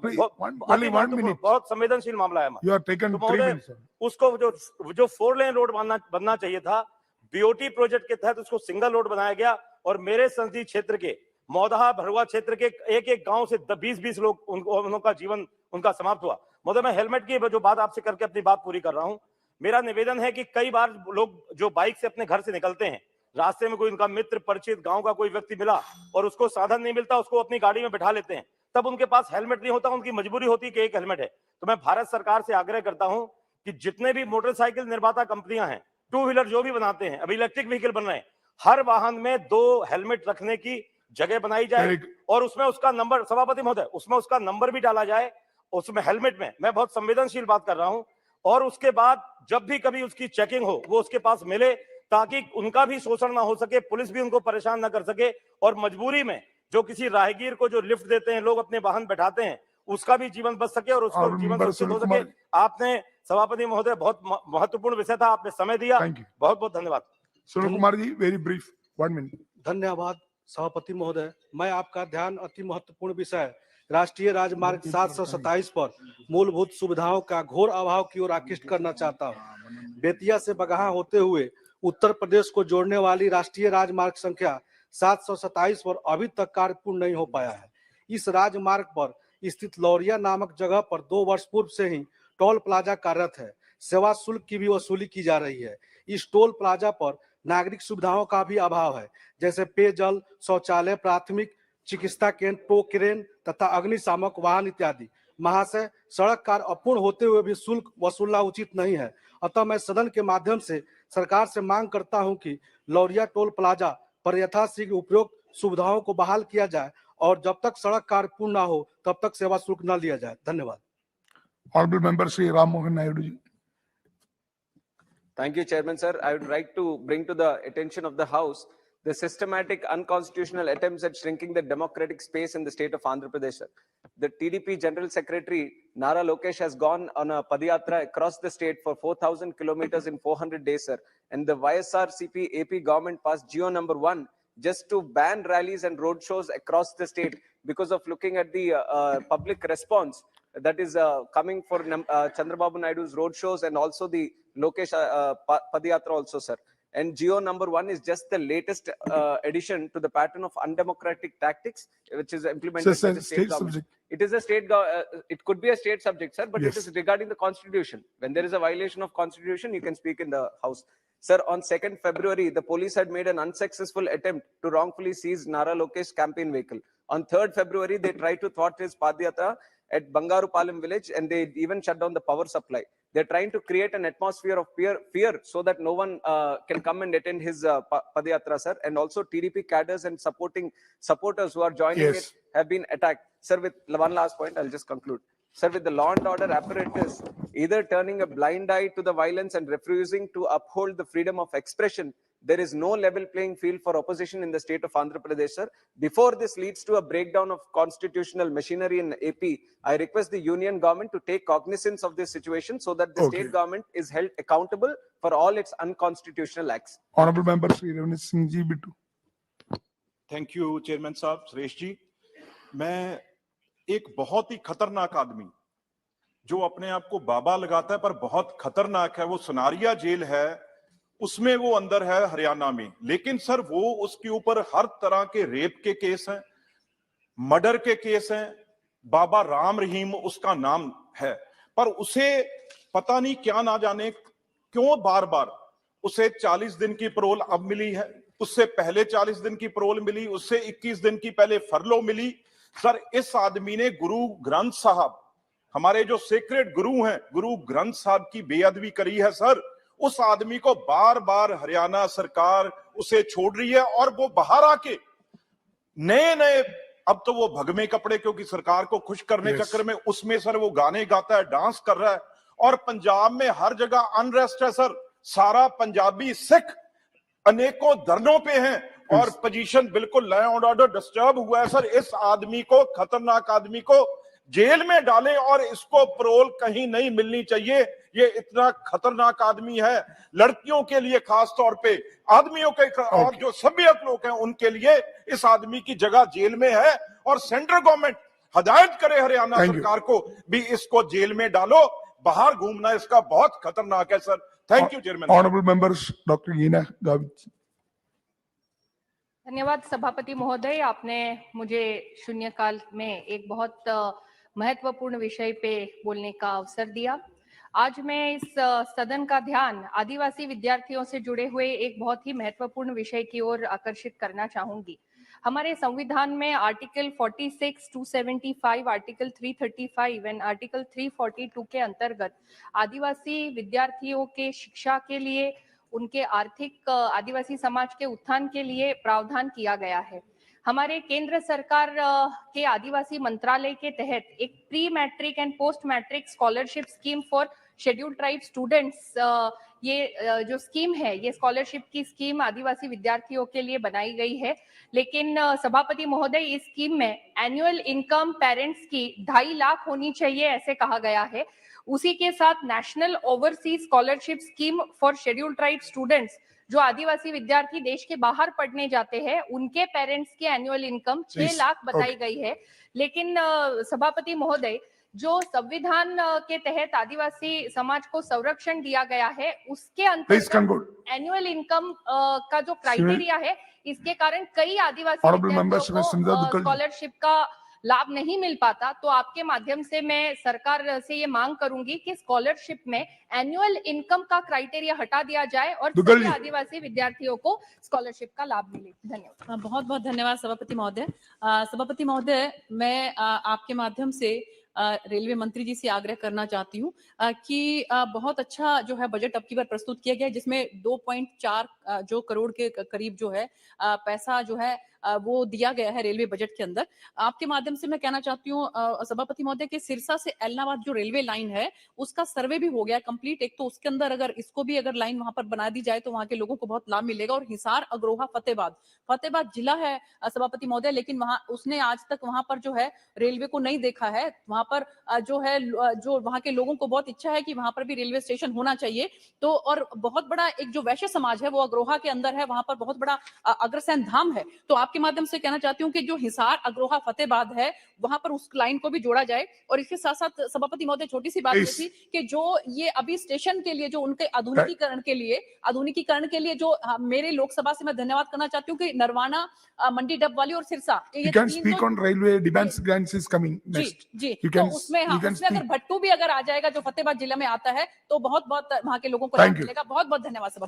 बहुत संवेदनशील मामला है। तो महोदय, उसको जो 4 लेन रोड बनना चाहिए था, बीओटी प्रोजेक्ट के तहत उसको सिंगल रोड बनाया गया और मेरे संसदीय क्षेत्र के मौदहा भरुआ क्षेत्र के एक गांव से 20-20 लोग उनका जीवन उनका समाप्त हुआ। महोदय, मैं हेलमेट की जो बात आपसे करके अपनी बात पूरी कर रहा हूं। मेरा निवेदन है कि कई बार लोग जो बाइक से अपने घर से निकलते हैं, रास्ते में कोई उनका मित्र परिचित गांव का कोई व्यक्ति मिला और उसको साधन नहीं मिलता, उसको अपनी गाड़ी में बैठा लेते हैं, तब उनके पास हेलमेट नहीं होता, उनकी मजबूरी होती है कि एक हेलमेट है। तो मैं भारत सरकार से आग्रह करता हूं कि जितने भी मोटरसाइकिल निर्माता कंपनियां हैं, टू व्हीलर जो भी बनाते हैं, अभी इलेक्ट्रिक व्हीकल बन रहे हैं, हर वाहन में 2 हेलमेट रखने की जगह बनाई जाए और उसमें उसका नंबर, सभापति महोदय, उसमें उसका नंबर भी डाला जाए उसमें हेलमेट में। मैं बहुत संवेदनशील बात कर रहा हूं। और उसके बाद जब भी कभी उसकी चेकिंग हो, वो उसके पास मिले, ताकि उनका भी शोषण ना हो सके, पुलिस भी उनको परेशान ना कर सके, और मजबूरी में जो किसी राहगीर को जो लिफ्ट देते हैं, लोग अपने वाहन बैठाते हैं, उसका भी जीवन बच सके और उसको जीवन सुरक्षित हो सके। आपने सभापति महोदय बहुत महत्वपूर्ण विषय था, आपने समय दिया, बहुत बहुत धन्यवाद। Sunil Kumar ji, very brief, 1 minute. धन्यवाद सभापति महोदय। मैं आपका ध्यान अति महत्वपूर्ण विषय राष्ट्रीय राजमार्ग 727 पर मूलभूत सुविधाओं का घोर अभाव की ओर आकृष्ट करना चाहता हूं। बेतिया से बगहा होते हुए उत्तर प्रदेश को जोड़ने वाली राष्ट्रीय राजमार्ग संख्या 727 पर अभी तक कार्य पूर्ण नहीं हो पाया है। इस राजमार्ग पर स्थित लौरिया नामक जगह पर 2 वर्ष पूर्व से ही टोल प्लाजा कार्यरत है। सेवा शुल्क की भी वसूली की जा रही है। इस टोल प्लाजा पर नागरिक सुविधाओं का भी अभाव है, जैसे पेयजल, शौचालय, प्राथमिक चिकित्सा केंद्र, टो क्रेन तथा अग्निशामक वाहन इत्यादि। महाशय, सड़क कार्य अपूर्ण होते हुए भी शुल्क वसूलना उचित नहीं है। अतः मैं सदन के माध्यम से सरकार से मांग करता हूं कि लौरिया टोल प्लाजा पर यथाशीघ्र उपयुक्त सुविधाओं को बहाल किया जाए और जब तक सड़क कार्य पूर्ण न हो तब तक सेवा शुल्क न लिया जाए। धन्यवाद। Honorable Member Sri Ram Mohan Naidu ji. Thank you, Chairman, sir. I would like to bring to the attention of the House the systematic unconstitutional attempts at shrinking the democratic space in the state of Andhra Pradesh, sir. The TDP General Secretary, Nara Lokesh, has gone on a padiyatra across the state for 4,000 kilometers in 400 days, sir. And the YSRCP AP government passed GO number 1 just to ban rallies and road shows across the state because of looking at the public response that is coming for Chandrababu Naidu's road shows and also the Lokesh Padiyatra also, sir. And GO number 1 is just the latest addition to the pattern of undemocratic tactics, which is implemented by the state government. Subject. It is a it could be a state subject, sir, but yes, it is regarding the constitution. When there is a violation of constitution, you can speak in the House. Sir, on 2nd February, the police had made an unsuccessful attempt to wrongfully seize Nara Lokesh's campaign vehicle. On 3rd February, they tried to thwart his Padiyatra at Bangarupalam village, and they even shut down the power supply. They're trying to create an atmosphere of fear so that no one can come and attend his Padiyatra, sir. And also TDP cadres and supporters who are joining it have been attacked. Sir, with one last point, I'll just conclude. Sir, with the law and order apparatus either turning a blind eye to the violence and refusing to uphold the freedom of expression, there is no level playing field for opposition in the state of Andhra Pradesh, sir. Before this leads to a breakdown of constitutional machinery in AP, I request the union government to take cognizance of this situation so that the state government is held accountable for all its unconstitutional acts. Honorable Member Sri Ravinder Singh ji Bittu. Thank you, Chairman Saab, Suresh ji. मैं एक बहुत ही खतरनाक आदमी जो अपने आप को बाबा लगाता है पर बहुत खतरनाक है, वो सुनारिया जेल है, उसमें वो अंदर है हरियाणा में। लेकिन सर वो उसके ऊपर हर तरह के रेप के केस हैं, मर्डर के केस हैं, बाबा राम रहीम उसका नाम है, पर उसे पता नहीं क्या ना जाने क्यों बार बार उसे 40 दिन की पैरोल अब मिली है, उससे पहले 40 दिन की पैरोल मिली, उससे 21 दिन की पहले फरलो मिली। सर इस आदमी ने गुरु ग्रंथ साहब, हमारे जो सेक्रेड गुरु हैं, गुरु ग्रंथ साहब की बेअदबी करी है। सर उस आदमी को बार बार हरियाणा सरकार उसे छोड़ रही है और वो बाहर आके नए नए, अब तो वो भगवे कपड़े क्योंकि सरकार को खुश करने चक्कर में उसमें सर वो गाने गाता है, डांस कर रहा है, और पंजाब में हर जगह अनरेस्ट है सर। सारा पंजाबी सिख अनेकों धरनों पे हैं और पोजीशन बिल्कुल लॉ एंड ऑर्डर डिस्टर्ब हुआ है। सर इस आदमी को, खतरनाक आदमी को जेल में डालें और इसको पैरोल कहीं नहीं मिलनी चाहिए। ये इतना खतरनाक आदमी है, लड़कियों के लिए खास तौर पे, आदमियों के और जो सभ्यक लोग हैं उनके लिए इस आदमी की जगह जेल में है। और सेंट्रल गवर्नमेंट हदायत करे हरियाणा सरकार को भी इसको जेल में डालो, बाहर घूमना इसका बहुत खतरनाक है। Sir thank you chairman. Honorable members, Dr. Gina Gavit. धन्यवाद सभापति महोदय, आपने मुझे शून्यकाल में एक बहुत महत्वपूर्ण विषय पे बोलने का अवसर दिया। आज मैं इस सदन का ध्यान आदिवासी विद्यार्थियों से जुड़े हुए एक बहुत ही महत्वपूर्ण विषय की ओर आकर्षित करना चाहूंगी। हमारे संविधान में आर्टिकल 46, 275, आर्टिकल 335 एंड आर्टिकल 342 के अंतर्गत आदिवासी विद्यार्थियों के शिक्षा के लिए, उनके आर्थिक आदिवासी समाज के उत्थान के लिए प्रावधान किया गया है। हमारे केंद्र सरकार के आदिवासी मंत्रालय के तहत एक pre matric and post matric scholarship scheme for scheduled tribe students, ये जो स्कीम है, ये स्कॉलरशिप की स्कीम आदिवासी विद्यार्थियों के लिए बनाई गई है। लेकिन सभापति महोदय, इस स्कीम में एनुअल इनकम पेरेंट्स की 2.5 लाख होनी चाहिए, ऐसे कहा गया है। उसी के साथ national overseas scholarship scheme for scheduled tribe students, जो आदिवासी विद्यार्थी देश के बाहर पढ़ने जाते हैं, उनके पेरेंट्स की एनुअल इनकम 6 लाख बताई गई है। लेकिन सभापति महोदय, जो संविधान के तहत आदिवासी समाज को संरक्षण दिया गया है, उसके अंतर्गत एनुअल इनकम का जो क्राइटेरिया है, इसके कारण कई आदिवासी विद्यार्थियों को स्कॉलरशिप का लाभ नहीं मिल पाता। तो आपके माध्यम से मैं सरकार से ये मांग करूंगी कि स्कॉलरशिप में एनुअल इनकम का क्राइटेरिया हटा दिया जाए और सभी आदिवासी विद्यार्थियों को स्कॉलरशिप का लाभ मिले। धन्यवाद। बहुत बहुत धन्यवाद सभापति महोदय। सभापति महोदय, मैं आपके माध्यम से रेलवे मंत्री जी से आग्रह करना चाहती हूँ कि बहुत अच्छा जो है बजट अब की बार प्रस्तुत किया गया है, जिसमें 2.4 जो करोड़ के करीब जो है पैसा जो है वो दिया गया है रेलवे बजट के अंदर। आपके माध्यम से मैं कहना चाहती हूँ सभापति महोदय कि सिरसा से एलनाबाद जो रेलवे लाइन है, उसका सर्वे भी हो गया कंप्लीट। एक तो उसके अंदर अगर इसको भी अगर लाइन वहां पर बना दी जाए तो वहां के लोगों को बहुत लाभ मिलेगा। और हिसार, अग्रोहा, फतेहाबाद जिला है सभापति महोदय, लेकिन वहां उसने आज तक वहां पर जो है रेलवे को नहीं देखा है। वहां पर जो है जो वहां के लोगों को बहुत इच्छा है कि वहां पर भी रेलवे स्टेशन होना चाहिए। तो और बहुत बड़ा एक जो वैश्य समाज है वो अग्रोहा के अंदर है, वहां पर बहुत बड़ा अग्रसेन धाम है। तो आपके माध्यम से कहना चाहती हूँ कि जो हिसार, अग्रोहा, फतेहाबाद है, वहां पर उस लाइन को भी जोड़ा जाए। और इसके साथ साथ सभापति महोदय, छोटी सी बात ये थी कि जो ये अभी स्टेशन के लिए जो उनके आधुनिकीकरण के लिए जो मेरे लोकसभा से मैं धन्यवाद करना चाहती हूँ कि नरवाना, मंडी डबवाली और Sirsa, You can speak on railway demands grants is coming next. Ji, You तो can उसमें speak. अगर भट्टू भी अगर आ जाएगा जो फतेहाबाद जिले में आता है तो बहुत बहुत वहां के लोगों को लाभ मिलेगा। बहुत बहुत धन्यवाद सभा।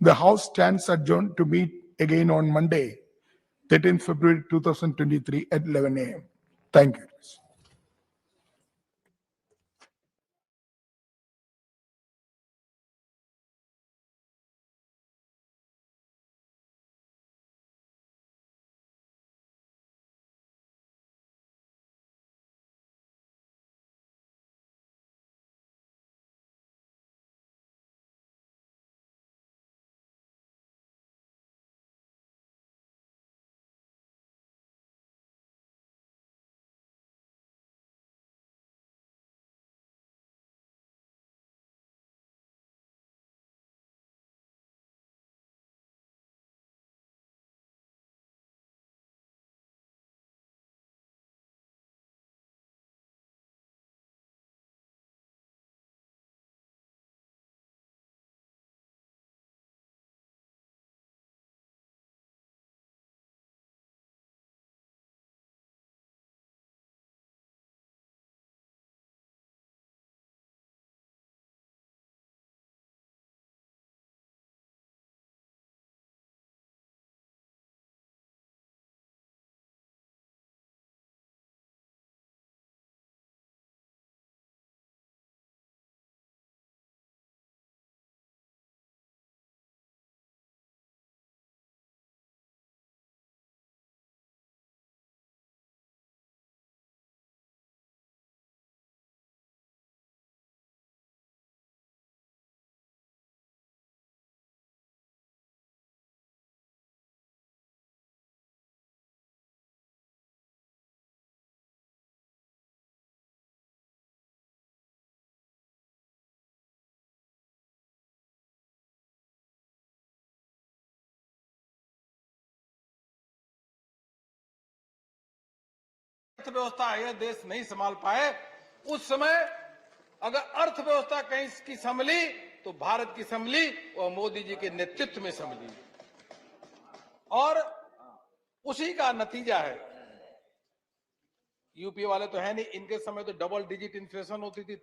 The House stands adjourned to meet again on Monday, 13th February 2023 at 11 a.m. Thank you. अर्थव्यवस्था है यह देश नहीं संभाल पाए, उस समय अगर अर्थव्यवस्था कहीं की संभली तो भारत की संभली और मोदी जी के नेतृत्व में संभली, और उसी का नतीजा है। यूपी वाले तो है नहीं, इनके समय तो डबल डिजिट इन्फ्लेशन होती थी,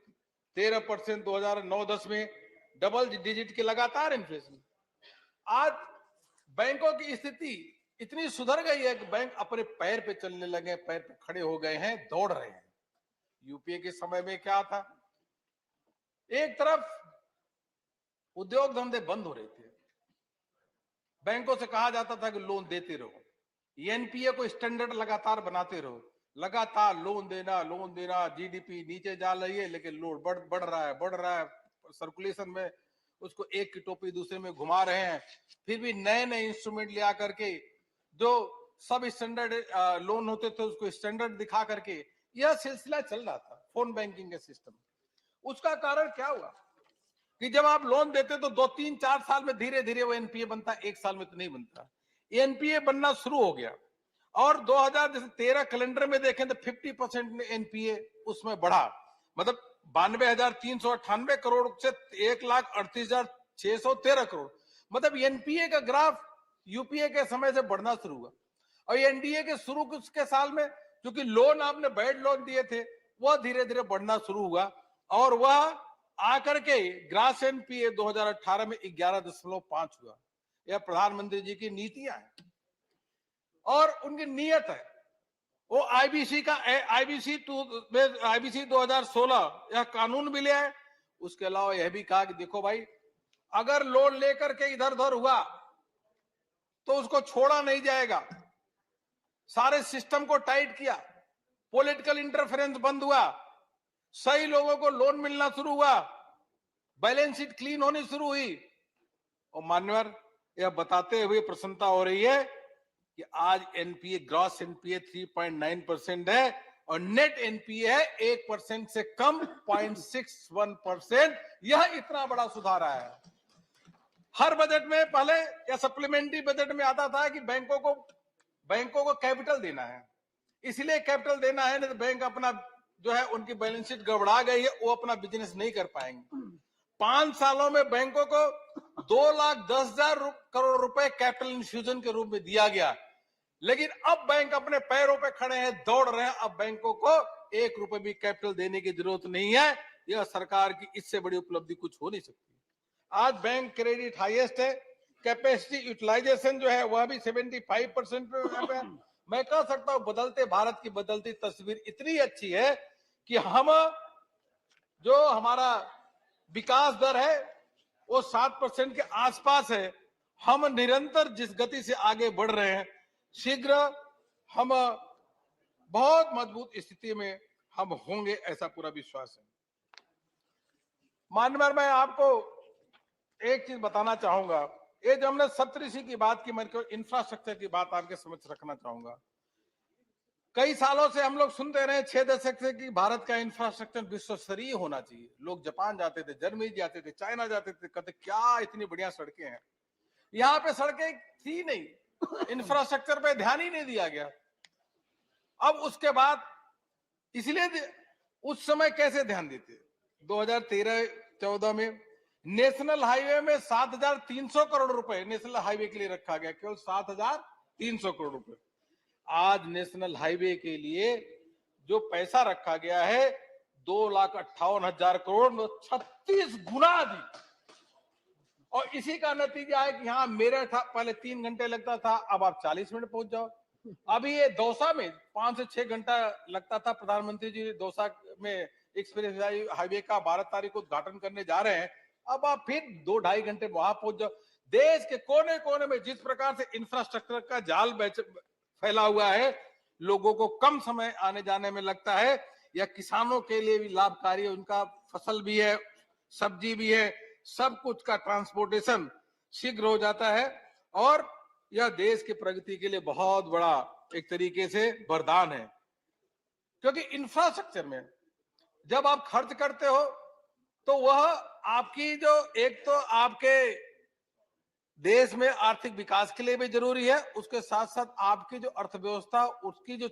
13% 2009-10 में डबल डिजिट की लगातार इन्फ्लेशन। आज बैंकों की स्थिति इतनी सुधर गई है कि बैंक अपने पैर पे चलने लगे, पैर पे खड़े हो गए हैं, दौड़ रहे हैं। यूपीए के समय में क्या था, एक तरफ उद्योग धंधे बंद हो रहे थे, बैंकों से कहा जाता था कि लोन देते रहो, एनपीए को स्टैंडर्ड लगातार बनाते रहो, लगातार लोन देना, जीडीपी नीचे जा रही है लेकिन लोन बढ़ रहा है, सर्कुलेशन में उसको एक की टोपी दूसरे में घुमा रहे हैं, फिर भी नए नए इंस्ट्रूमेंट लिया करके जो सब स्टैंडर्ड लोन होते थे उसको स्टैंडर्ड दिखा करके यह सिलसिला चल रहा था फोन बैंकिंग के सिस्टम। उसका कारण क्या हुआ कि जब आप लोन देते तो 2-3-4 साल में धीरे धीरे वो एनपीए बनता, एक साल में तो नहीं बनता। एनपीए बनना शुरू हो गया और 2013 कैलेंडर में देखें तो 50% एनपीए उसमें बढ़ा, मतलब 92,398 करोड़ से 1,38,613 करोड़, मतलब एनपीए का ग्राफ यूपीए के समय से बढ़ना शुरू हुआ। और एनडीए के शुरू के साल में क्योंकि लोन आपने बैड लोन दिए थे वह धीरे धीरे बढ़ना शुरू हुआ और वह आकर के ग्रास एनपीए 2018 में 11.5 हुआ। यह प्रधानमंत्री जी की नीतियां हैं और उनकी नीयत है। वो आईबीसी 2016 यह कानून भी ले आए। उसके अलावा यह भी कहा कि देखो भाई, अगर लोन लेकर के इधर उधर हुआ तो उसको छोड़ा नहीं जाएगा। सारे सिस्टम को टाइट किया, पॉलिटिकल इंटरफेरेंस बंद हुआ, सही लोगों को लोन मिलना शुरू हुआ, बैलेंस शीट क्लीन होनी शुरू हुई। और मान्यवर, यह बताते हुए प्रसन्नता हो रही है कि आज एनपीए ग्रॉस एनपीए 3.9% है और नेट एनपीए है 1% से कम 0.61%। यह इतना बड़ा सुधार आया है। हर बजट में पहले या सप्लीमेंट्री बजट में आता था कि बैंकों को कैपिटल देना है, इसलिए कैपिटल देना है, नहीं तो बैंक अपना जो है उनकी बैलेंस शीट गड़बड़ा गई है, वो अपना बिजनेस नहीं कर पाएंगे। 5 सालों में बैंकों को 2,10,000 करोड़ रुपए कैपिटल इन्फ्यूजन के रूप में दिया गया, लेकिन अब बैंक अपने पैरों पे खड़े हैं, दौड़ रहे हैं। अब बैंकों को 1 रुपए भी कैपिटल देने की जरूरत नहीं है। यह सरकार की इससे बड़ी उपलब्धि कुछ हो नहीं सकती। आज बैंक क्रेडिट हाईएस्ट है, कैपेसिटी यूटिलाइजेशन जो है वह भी 75% पे। मैं कह सकता हूं बदलते भारत की बदलती तस्वीर इतनी अच्छी है कि हम जो हमारा विकास दर है वो 7% के आसपास है। हम निरंतर जिस गति से आगे बढ़ रहे हैं, शीघ्र हम बहुत मजबूत स्थिति में हम होंगे, ऐसा पूरा विश्वास है। माननीय, मैं आपको एक चीज बताना चाहूंगा। ये जो हमने सप्तऋषि की बात की, मैं इंफ्रास्ट्रक्चर की बात आपके समक्ष रखना चाहूंगा। कई सालों से हम लोग सुनते रहे 6 दशक से कि भारत का इंफ्रास्ट्रक्चर विश्व स्तरीय होना चाहिए। लोग जापान जाते थे, जर्मनी जाते थे, चाइना जाते थे, कहते क्या इतनी बढ़िया सड़कें हैं। यहाँ पे सड़कें थी नहीं, इंफ्रास्ट्रक्चर पे ध्यान ही नहीं दिया गया। अब उसके बाद इसलिए उस समय कैसे ध्यान देते, 2013-14 में नेशनल हाईवे में 7,300 करोड़ रुपए नेशनल हाईवे के लिए रखा गया, केवल 7,300 करोड़ रुपए। आज नेशनल हाईवे के लिए जो पैसा रखा गया है 2,58,000 करोड़, 36 गुना अधिक। और इसी का नतीजा है कि यहाँ मेरठ पहले 3 घंटे लगता था, अब आप 40 मिनट पहुंच जाओ। अभी ये दौसा में 5 से 6 घंटा लगता था। प्रधानमंत्री जी दौसा में एक्सप्रेस हाईवे का 12 तारीख को उद्घाटन करने जा रहे हैं, अब आप फिर 2-2.5 घंटे वहां पहुंच जाओ। देश के कोने कोने में जिस प्रकार से इंफ्रास्ट्रक्चर का जाल फैला हुआ है, लोगों को कम समय आने जाने में लगता है, या किसानों के लिए भी लाभकारी है। उनका फसल भी है, सब्जी भी है, सब कुछ का ट्रांसपोर्टेशन शीघ्र हो जाता है और यह देश की प्रगति के लिए बहुत बड़ा एक तरीके से वरदान है। क्योंकि इंफ्रास्ट्रक्चर में जब आप खर्च करते हो तो वह आपकी जो एक तो आपके देश में आर्थिक विकास के लिए भी जरूरी है, उसके साथ साथ आपकी जो अर्थव्यवस्था उसकी जो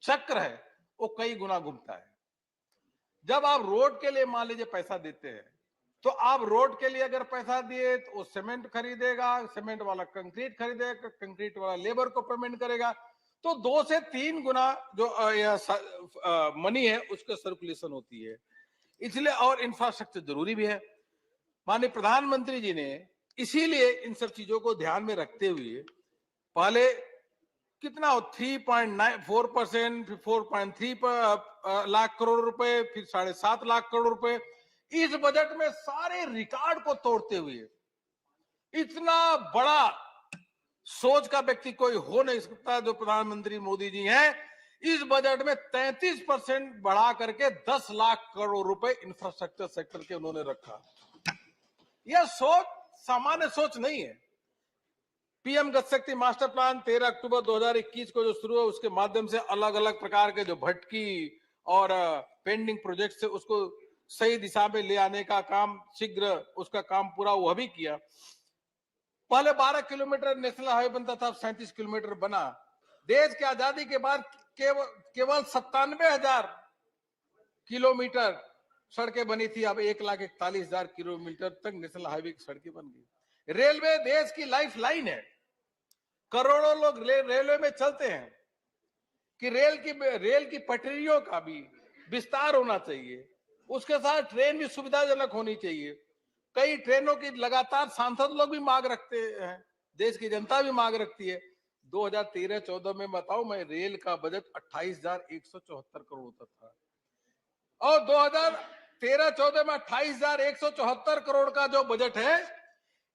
चक्र है वो कई गुना घूमता है। जब आप रोड के लिए मान लीजिए पैसा देते हैं, तो आप रोड के लिए अगर पैसा दिए तो वो सीमेंट खरीदेगा, सीमेंट वाला कंक्रीट खरीदेगा, कंक्रीट वाला लेबर को पेमेंट करेगा, तो 2 से 3 गुना जो मनी है उसका सर्कुलेशन होती है। इसलिए और इंफ्रास्ट्रक्चर जरूरी भी है। माननीय प्रधानमंत्री जी ने इसीलिए इन सब चीजों को ध्यान में रखते हुए पहले कितना 3.94%, फिर 4.3 लाख करोड़ रुपए, फिर 7.5 लाख करोड़ रुपए, इस बजट में सारे रिकॉर्ड को तोड़ते हुए इतना बड़ा सोच का व्यक्ति कोई हो नहीं सकता जो प्रधानमंत्री मोदी जी हैं। इस बजट में 33% बढ़ा करके 10 लाख करोड़ रुपए इंफ्रास्ट्रक्चर सेक्टर के उन्होंने रखा। यह सोच सामान्य सोच नहीं है। पीएम गति शक्ति मास्टर प्लान 13 अक्टूबर 2021 को जो शुरू है, उसके माध्यम से अलग अलग प्रकार के जो भटकी और पेंडिंग प्रोजेक्ट से उसको सही दिशा में ले आने का काम, शीघ्र उसका काम पूरा वह भी किया। पहले 12 किलोमीटर नेशनल हाईवे बनता था, अब 37 किलोमीटर बना। देश की आजादी के बाद केवल 97,000 किलोमीटर सड़कें बनी थी, अब 1,41,000 किलोमीटर तक नेशनल हाईवे की सड़कें बन गई। रेलवे देश की लाइफ लाइन है। करोड़ों लोग रेलवे में चलते हैं कि रेल की पटरियों का भी विस्तार होना चाहिए, उसके साथ ट्रेन भी सुविधाजनक होनी चाहिए। कई ट्रेनों की लगातार सांसद लोग भी मांग रखते हैं, देश की जनता भी मांग रखती है। 2013-14 में बताओ मैं, रेल का बजट 28,174 करोड़ होता था, और 2013-14 में 28,174 करोड़ का जो बजट है,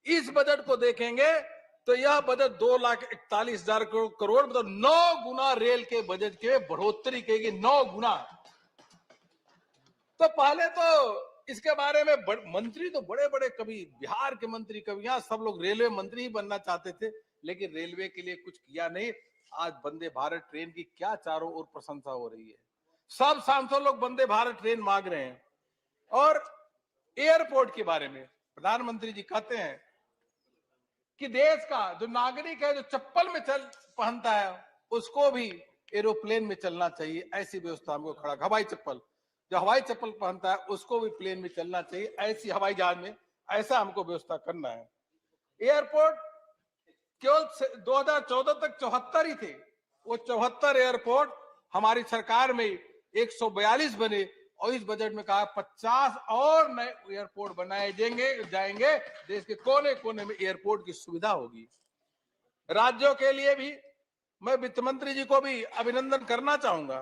इस बजट को देखेंगे तो यह बजट 2,41,000 करोड़, मतलब 9 गुना रेल के बजट के बढ़ोतरी की, 9 गुना। तो पहले तो इसके बारे में मंत्री तो बड़े बड़े, कभी बिहार के मंत्री, कभी यहाँ, सब लोग रेलवे मंत्री ही बनना चाहते थे, लेकिन रेलवे के लिए कुछ किया नहीं। आज वंदे भारत ट्रेन की क्या चारों ओर प्रशंसा हो रही है, सब सांसद लोग वंदे भारत ट्रेन मांग रहे हैं। और एयरपोर्ट के बारे में प्रधानमंत्री जी कहते हैं कि देश का जो नागरिक है, जो चप्पल में पहनता है, उसको भी एरोप्लेन में चलना चाहिए, ऐसी व्यवस्था हमको खड़ा। हवाई चप्पल, जो हवाई चप्पल पहनता है उसको भी प्लेन में चलना चाहिए, ऐसी हवाई जहाज में, ऐसा हमको व्यवस्था करना है। एयरपोर्ट केवल 2014 तक 74 ही थे, वो 74 एयरपोर्ट हमारी सरकार में 142 बने, और इस बजट में कहा 50 और नए एयरपोर्ट बनाए जाएंगे। देश के कोने कोने में एयरपोर्ट की सुविधा होगी। राज्यों के लिए भी मैं वित्त मंत्री जी को भी अभिनंदन करना चाहूंगा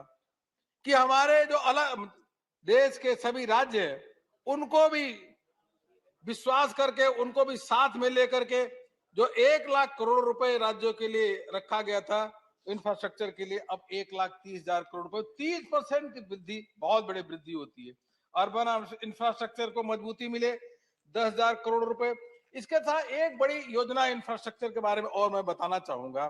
कि हमारे जो अलग देश के सभी राज्य हैं, उनको भी विश्वास करके, उनको भी साथ में लेकर के, जो 1 लाख करोड़ रुपए राज्यों के लिए रखा गया था इंफ्रास्ट्रक्चर के लिए, अब 1,30,000 करोड़ रुपए, 30% की वृद्धि, बहुत बड़ी वृद्धि होती है। अर्बन इंफ्रास्ट्रक्चर को मजबूती मिले, 10,000 करोड़ रुपए। इसके साथ एक बड़ी योजना इंफ्रास्ट्रक्चर के बारे में और मैं बताना चाहूंगा।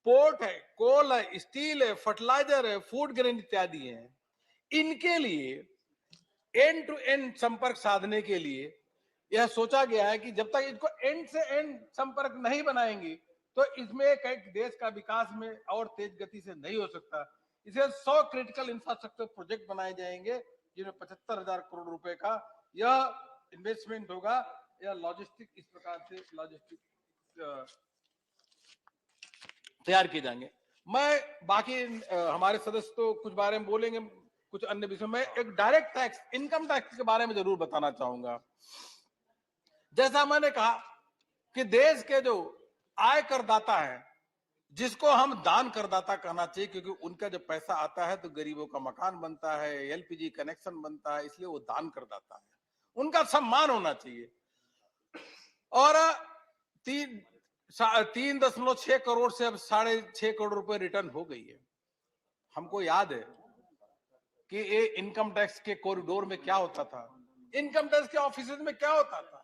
पोर्ट है, कोल है, स्टील है, फर्टिलाइजर है, फूड ग्रेन इत्यादि है। इनके लिए एंड टू एंड संपर्क साधने के लिए यह सोचा गया है कि जब तक इसको एंड से एंड संपर्क नहीं बनाएंगे, तो इसमें एक देश का विकास में और तेज गति से नहीं हो सकता। इसे 100 क्रिटिकल इंफ्रास्ट्रक्चर प्रोजेक्ट बनाए जाएंगे, जिनमें 75,000 करोड़ रुपए का यह इन्वेस्टमेंट होगा। यह लॉजिस्टिक, इस प्रकार से लॉजिस्टिक तैयार किए जाएंगे। मैं बाकी हमारे सदस्य तो कुछ बारे में बोलेंगे, कुछ अन्य विषय में एक डायरेक्ट टैक्स, इनकम टैक्स के बारे में जरूर बताना चाहूंगा। जैसा मैंने कहा कि देश के जो आय करदाता है, जिसको हम दान करदाता कहना चाहिए, क्योंकि उनका जब पैसा आता है तो गरीबों का मकान बनता है, एलपीजी कनेक्शन बनता है, इसलिए वो दान करदाता है, उनका सम्मान होना चाहिए। और 3.6 करोड़ से अब 6.5 करोड़ रुपए रिटर्न हो गई है। हमको याद है कि ये इनकम टैक्स के कॉरिडोर में क्या होता था, इनकम टैक्स के ऑफिस में क्या होता था।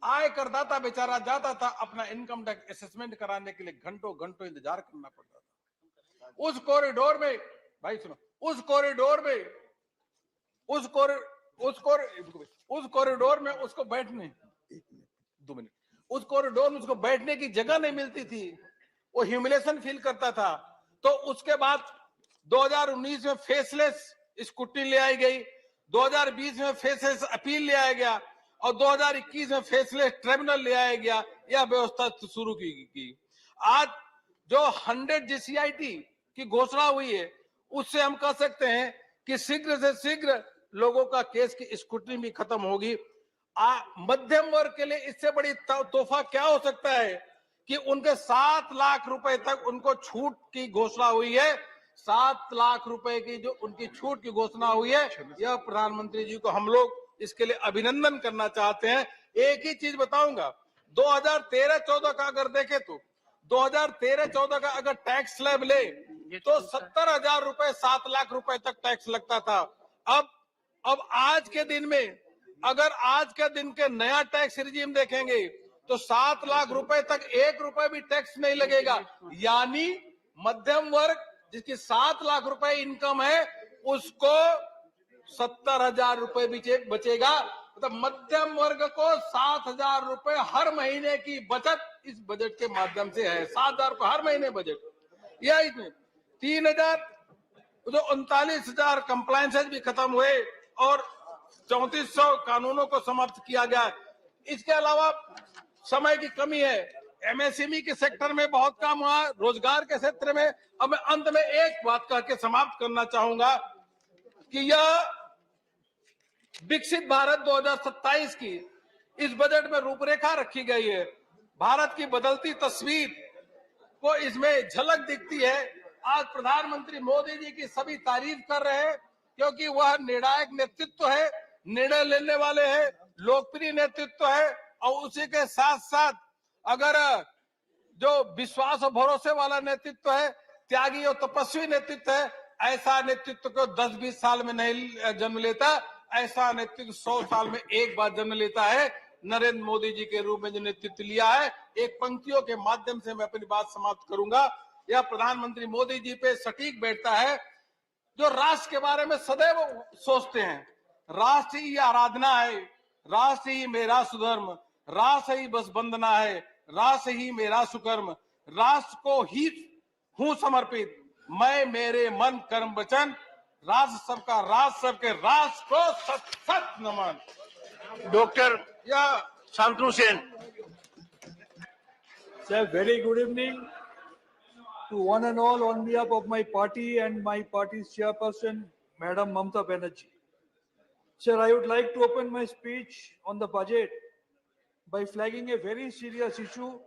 आय करदाता बेचारा जाता था अपना इनकम टैक्स असेसमेंट कराने के लिए, घंटों घंटों इंतजार करना पड़ता था। उस कॉरिडोर में, भाई सुनो, उस कॉरिडोर में उसको बैठने, 2 मिनट, उस कॉरिडोर में उसको बैठने की जगह नहीं मिलती थी, वो ह्यूमिलेशन फील करता था। तो उसके बाद 2019 में फेसलेस स्कूटी ले आई गई, 2020 में फेसलेस अपील ले आया गया और 2021 में फेसलेस ट्रिब्यूनल ले आया गया। यह व्यवस्था शुरू की। आज जो 100 जीसीआईटी की घोषणा हुई है, उससे हम कह सकते हैं कि शीघ्र से शीघ्र लोगों का केस की स्क्रूटनी भी खत्म होगी। मध्यम वर्ग के लिए इससे बड़ी तोहफा क्या हो सकता है कि उनके 7 लाख रुपए तक उनको छूट की घोषणा हुई है। 7 लाख रुपए की जो उनकी छूट की घोषणा हुई है, यह प्रधानमंत्री जी को हम लोग इसके लिए अभिनंदन करना चाहते हैं। एक ही चीज बताऊंगा, 2013-14 का अगर देखें तो 2013-14 का अगर टैक्स स्लैब ले तो 70,000 रुपए 7 लाख रुपए तक टैक्स लगता था। अब आज के दिन में अगर आज के दिन के नया टैक्स रिजीम देखेंगे तो 7 लाख रुपए तक 1 रुपए भी टैक्स नहीं लगेगा। यानी मध्यम वर्ग जिसकी 7 लाख रुपए इनकम है उसको 70,000 रुपए भी बचेगा। मतलब मध्यम वर्ग को 7,000 रुपए हर महीने की बचत इस बजट के माध्यम से है। 7,000 रुपए हर महीने बजट। यह इसमें 39,000 कंप्लायंसेस भी खत्म हुए और 3400 कानूनों को समाप्त किया गया। इसके अलावा समय की कमी है, एमएसएमई के सेक्टर में बहुत काम हुआ, रोजगार के क्षेत्र में। अब मैं अंत में एक बात कह के समाप्त करना चाहूंगा कि यह विकसित भारत 2027 की इस बजट में रूपरेखा रखी गई है। भारत की बदलती तस्वीर को इसमें झलक दिखती है। आज प्रधानमंत्री मोदी जी की सभी तारीफ कर रहे हैं क्योंकि वह निर्णायक नेतृत्व है, निर्णय लेने वाले हैं, लोकप्रिय नेतृत्व है और उसी के साथ साथ अगर जो विश्वास और भरोसे वाला नेतृत्व है, त्यागी और तपस्वी नेतृत्व है, ऐसा नेतृत्व को 10-20 साल में नहीं जन्म लेता, ऐसा नेतृत्व 100 साल में एक बार जन्म लेता है। नरेंद्र मोदी जी के रूप में जो नेतृत्व लिया है, एक पंक्तियों के माध्यम से मैं अपनी बात समाप्त करूंगा। यह प्रधानमंत्री मोदी जी पे सटीक बैठता है, जो राष्ट्र के बारे में सदैव सोचते हैं। राष्ट्र ही आराधना है, राष्ट्र ही मेरा सुधर्म, राष्ट्र ही बस वंदना है, राष्ट्र ही मेरा सुकर्म, राष्ट्र को ही हूं समर्पित मैं, मेरे मन कर्म वचन, राष्ट्र सबका राष्ट्र सबके राष्ट्र को सत सत नमन। Doctor Shantanu Sen. Sir, very good evening to one and all on behalf of my party and my party's chairperson, Madam Mamata Banerjee. Sir, I would like to open my speech on the budget by flagging a very serious issue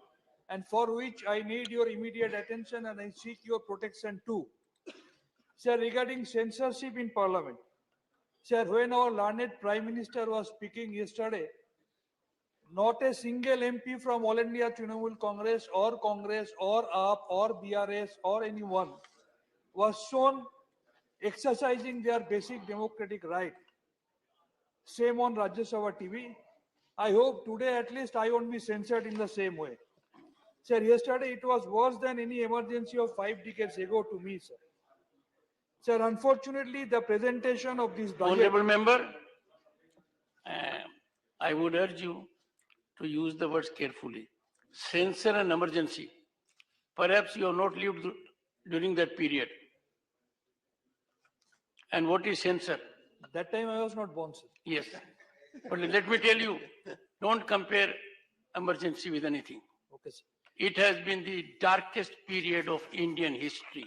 and for which I need your immediate attention and I seek your protection too. Sir, regarding censorship in Parliament. Sir, when our learned Prime Minister was speaking yesterday, not a single MP from All India Trinamool Congress or AAP or BRS or anyone was shown exercising their basic democratic right. Same on Rajya Sabha TV. I hope today at least I won't be censored in the same way. Sir, yesterday it was worse than any emergency of 5 decades ago to me, sir. Sir, unfortunately, the presentation of this budget... Honorable member, I would urge you to use the words carefully. Censor an emergency. Perhaps you have not lived during that period. And what is censor? That time I was not born, sir. Yes. But let me tell you, don't compare emergency with anything. Okay, sir. It has been the darkest period of Indian history.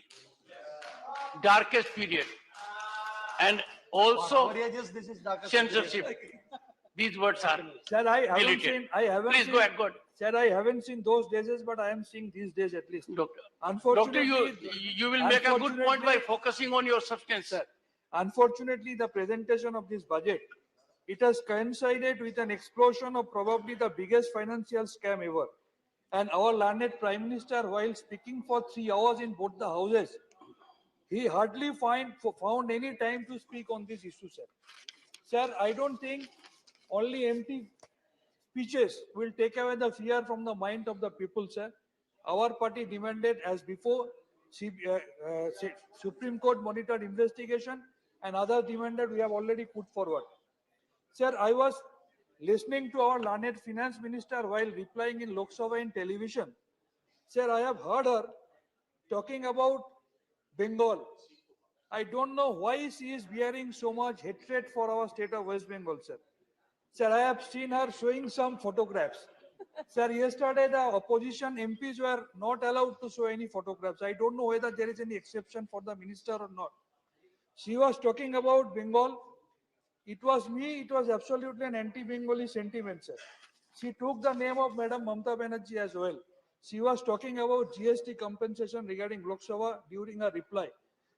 Darkest period. And also censorship. These words are Sir, I haven't deleted. seen. I haven't Please seen, go ahead, go ahead. Sir, I haven't seen those days, but I am seeing these days at least. Doctor, Unfortunately, you will make a good point by focusing on your substance. Sir, unfortunately, the presentation of this budget, it has coincided with an explosion of probably the biggest financial scam ever. And our learned Prime Minister, while speaking for 3 hours in both the houses, he hardly found any time to speak on this issue, sir. Sir, I don't think only empty speeches will take away the fear from the mind of the people, sir. Our party demanded, as before, Supreme Court monitored investigation and other demanded we have already put forward. Sir, I was listening to our learned finance minister while replying in Lok Sabha in television. Sir, I have heard her talking about Bengal, I don't know why she is bearing so much hatred for our state of West Bengal, sir. Sir, I have seen her showing some photographs. Sir, yesterday the opposition MPs were not allowed to show any photographs. I don't know whether there is any exception for the minister or not. She was talking about Bengal. It was absolutely an anti-Bengali sentiment, sir. She took the name of Madam Mamta Banerjee as well. She was talking about GST compensation regarding Lok Sabha during her reply.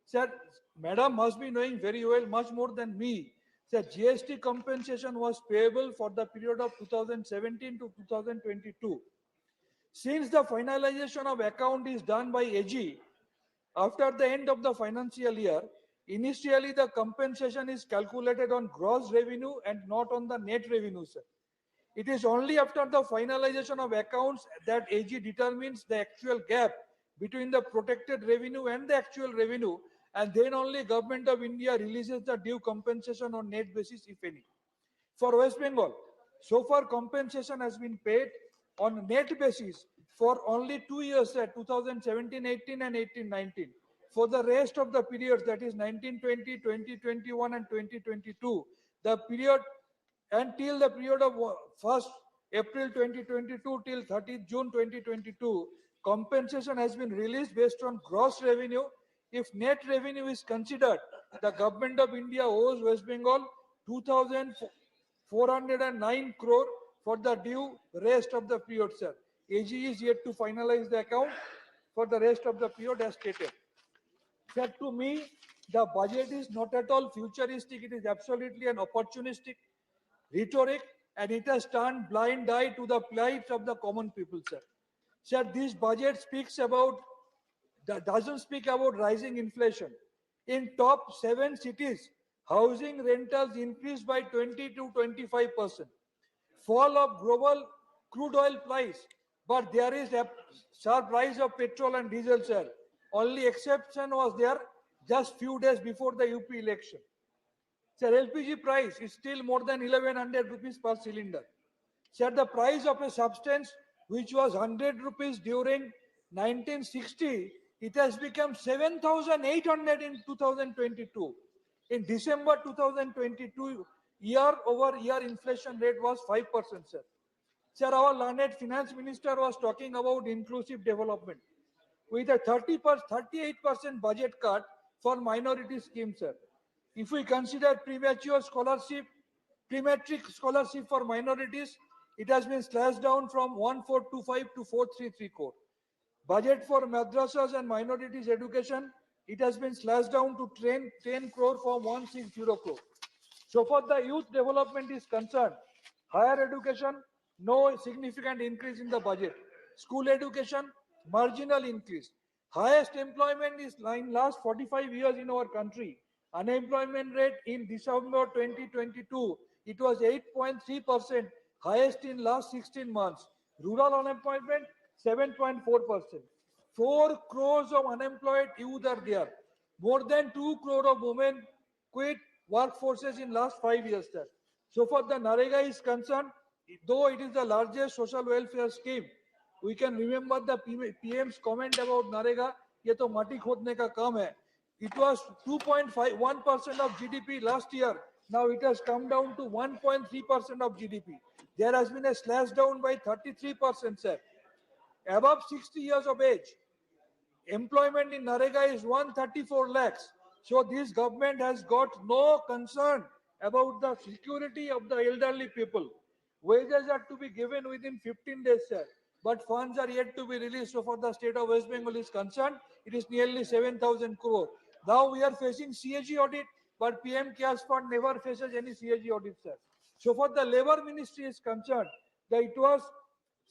Sir, Madam must be knowing very well, much more than me. Sir, GST compensation was payable for the period of 2017 to 2022. Since the finalization of account is done by AG, after the end of the financial year, initially the compensation is calculated on gross revenue and not on the net revenue, sir. It is only after the finalization of accounts that AG determines the actual gap between the protected revenue and the actual revenue, and then only Government of India releases the due compensation on net basis, if any. For West Bengal, so far compensation has been paid on net basis for only 2 years, 2017-18 and 18-19. For the rest of the periods, that is 1920, 2021 and 2022, the period until the period of 1st April 2022 till 30th June 2022, compensation has been released based on gross revenue. If net revenue is considered, the Government of India owes West Bengal 2,409 crore for the due rest of the period, sir. AG is yet to finalize the account for the rest of the period as stated. Sir, to me, the budget is not at all futuristic. It is absolutely an opportunistic rhetoric, and it has turned blind eye to the plight of the common people, sir. Sir, this budget doesn't speak about rising inflation. In top 7 cities, housing rentals increased by 20 to 25%. Fall of global crude oil price, but there is a sharp rise of petrol and diesel, sir. Only exception was there just few days before the UP election. Sir, LPG price is still more than 1100 rupees per cylinder. Sir, the price of a substance which was 100 rupees during 1960, it has become 7,800 in 2022. In December 2022, year-over-year inflation rate was 5%, sir. Sir, our learned finance minister was talking about inclusive development with a 38% budget cut for minority schemes, sir. If we consider pre-matric scholarship for minorities, it has been slashed down from 1425 to 433 crore. Budget for madrasas and minorities education, it has been slashed down to 10 crore from 160 crore. So far the youth development is concerned, higher education, no significant increase in the budget. School education, marginal increase. Highest employment is in last 45 years in our country. Unemployment rate in December 2022, it was 8.3%, highest in last 16 months. Rural unemployment, 7.4%. 4 crores of unemployed youth are there. More than 2 crore of women quit workforces in last 5 years, sir. So far the NREGA is concerned, though it is the largest social welfare scheme, we can remember the PM's comment about NREGA, ये तो माटी खोदने का काम है. It was 2.51% of GDP last year. Now it has come down to 1.3% of GDP. There has been a slash down by 33%, sir. Above 60 years of age, employment in NREGA is 134 lakhs. So this government has got no concern about the security of the elderly people. Wages are to be given within 15 days, sir. But funds are yet to be released. So for the state of West Bengal is concerned, it is nearly 7,000 crore. Now we are facing CAG audit, but PM CARES Fund never faces any CAG audit, sir. So for the labor ministry is concerned, that it was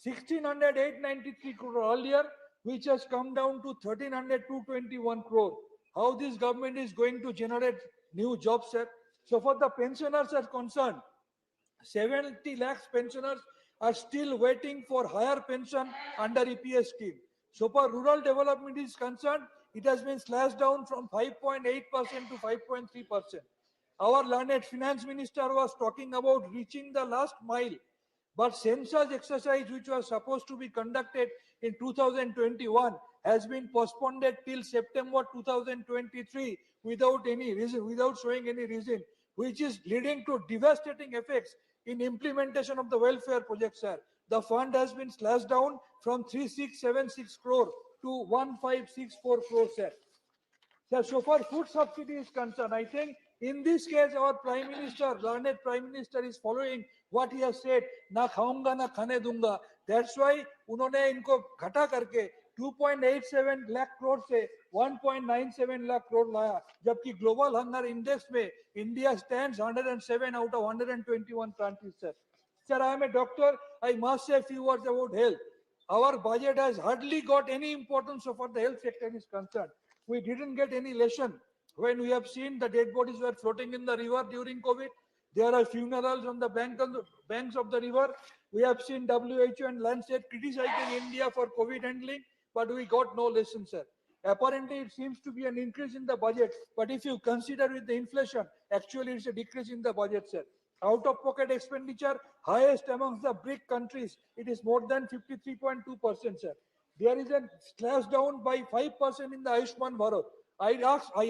1,693 crore earlier, which has come down to 1,321 crore. How this government is going to generate new jobs, sir? So for the pensioners are concerned, 70 lakhs pensioners are still waiting for higher pension under EPS scheme. So far rural development is concerned, it has been slashed down from 5.8% to 5.3%. Our learned finance minister was talking about reaching the last mile But census exercise, which was supposed to be conducted in 2021, has been postponed till September 2023 without any reason, without showing any reason, which is leading to devastating effects in implementation of the welfare project, sir. The fund has been slashed down from 3676 crore to 1564 crore, sir. Sir, so far food subsidy is concerned, I think in this case our Prime Minister, learned Prime Minister is following what he has said, na khaunga na khane dunga. That's why उन्होंने इनको घटा करके 2.87 lakh crore से 1.97 lakh crore लाया, जबकि global hunger index में India stands 107 out of 121 countries, sir. Sir, I am a doctor. I must say a few words about health. Our budget has hardly got any importance so far the health sector is concerned. We didn't get any lesson when we have seen the dead bodies were floating in the river during COVID. There are funerals on the banks of the river. We have seen WHO and Lancet criticizing India for COVID handling, but we got no lesson, sir. Apparently, it seems to be an increase in the budget, but if you consider with the inflation, actually it's a decrease in the budget, sir. Out-of-pocket expenditure, highest amongst the BRIC countries, it is more than 53.2%, sir. There is a slash down by 5% in the Ayushman Bharat. I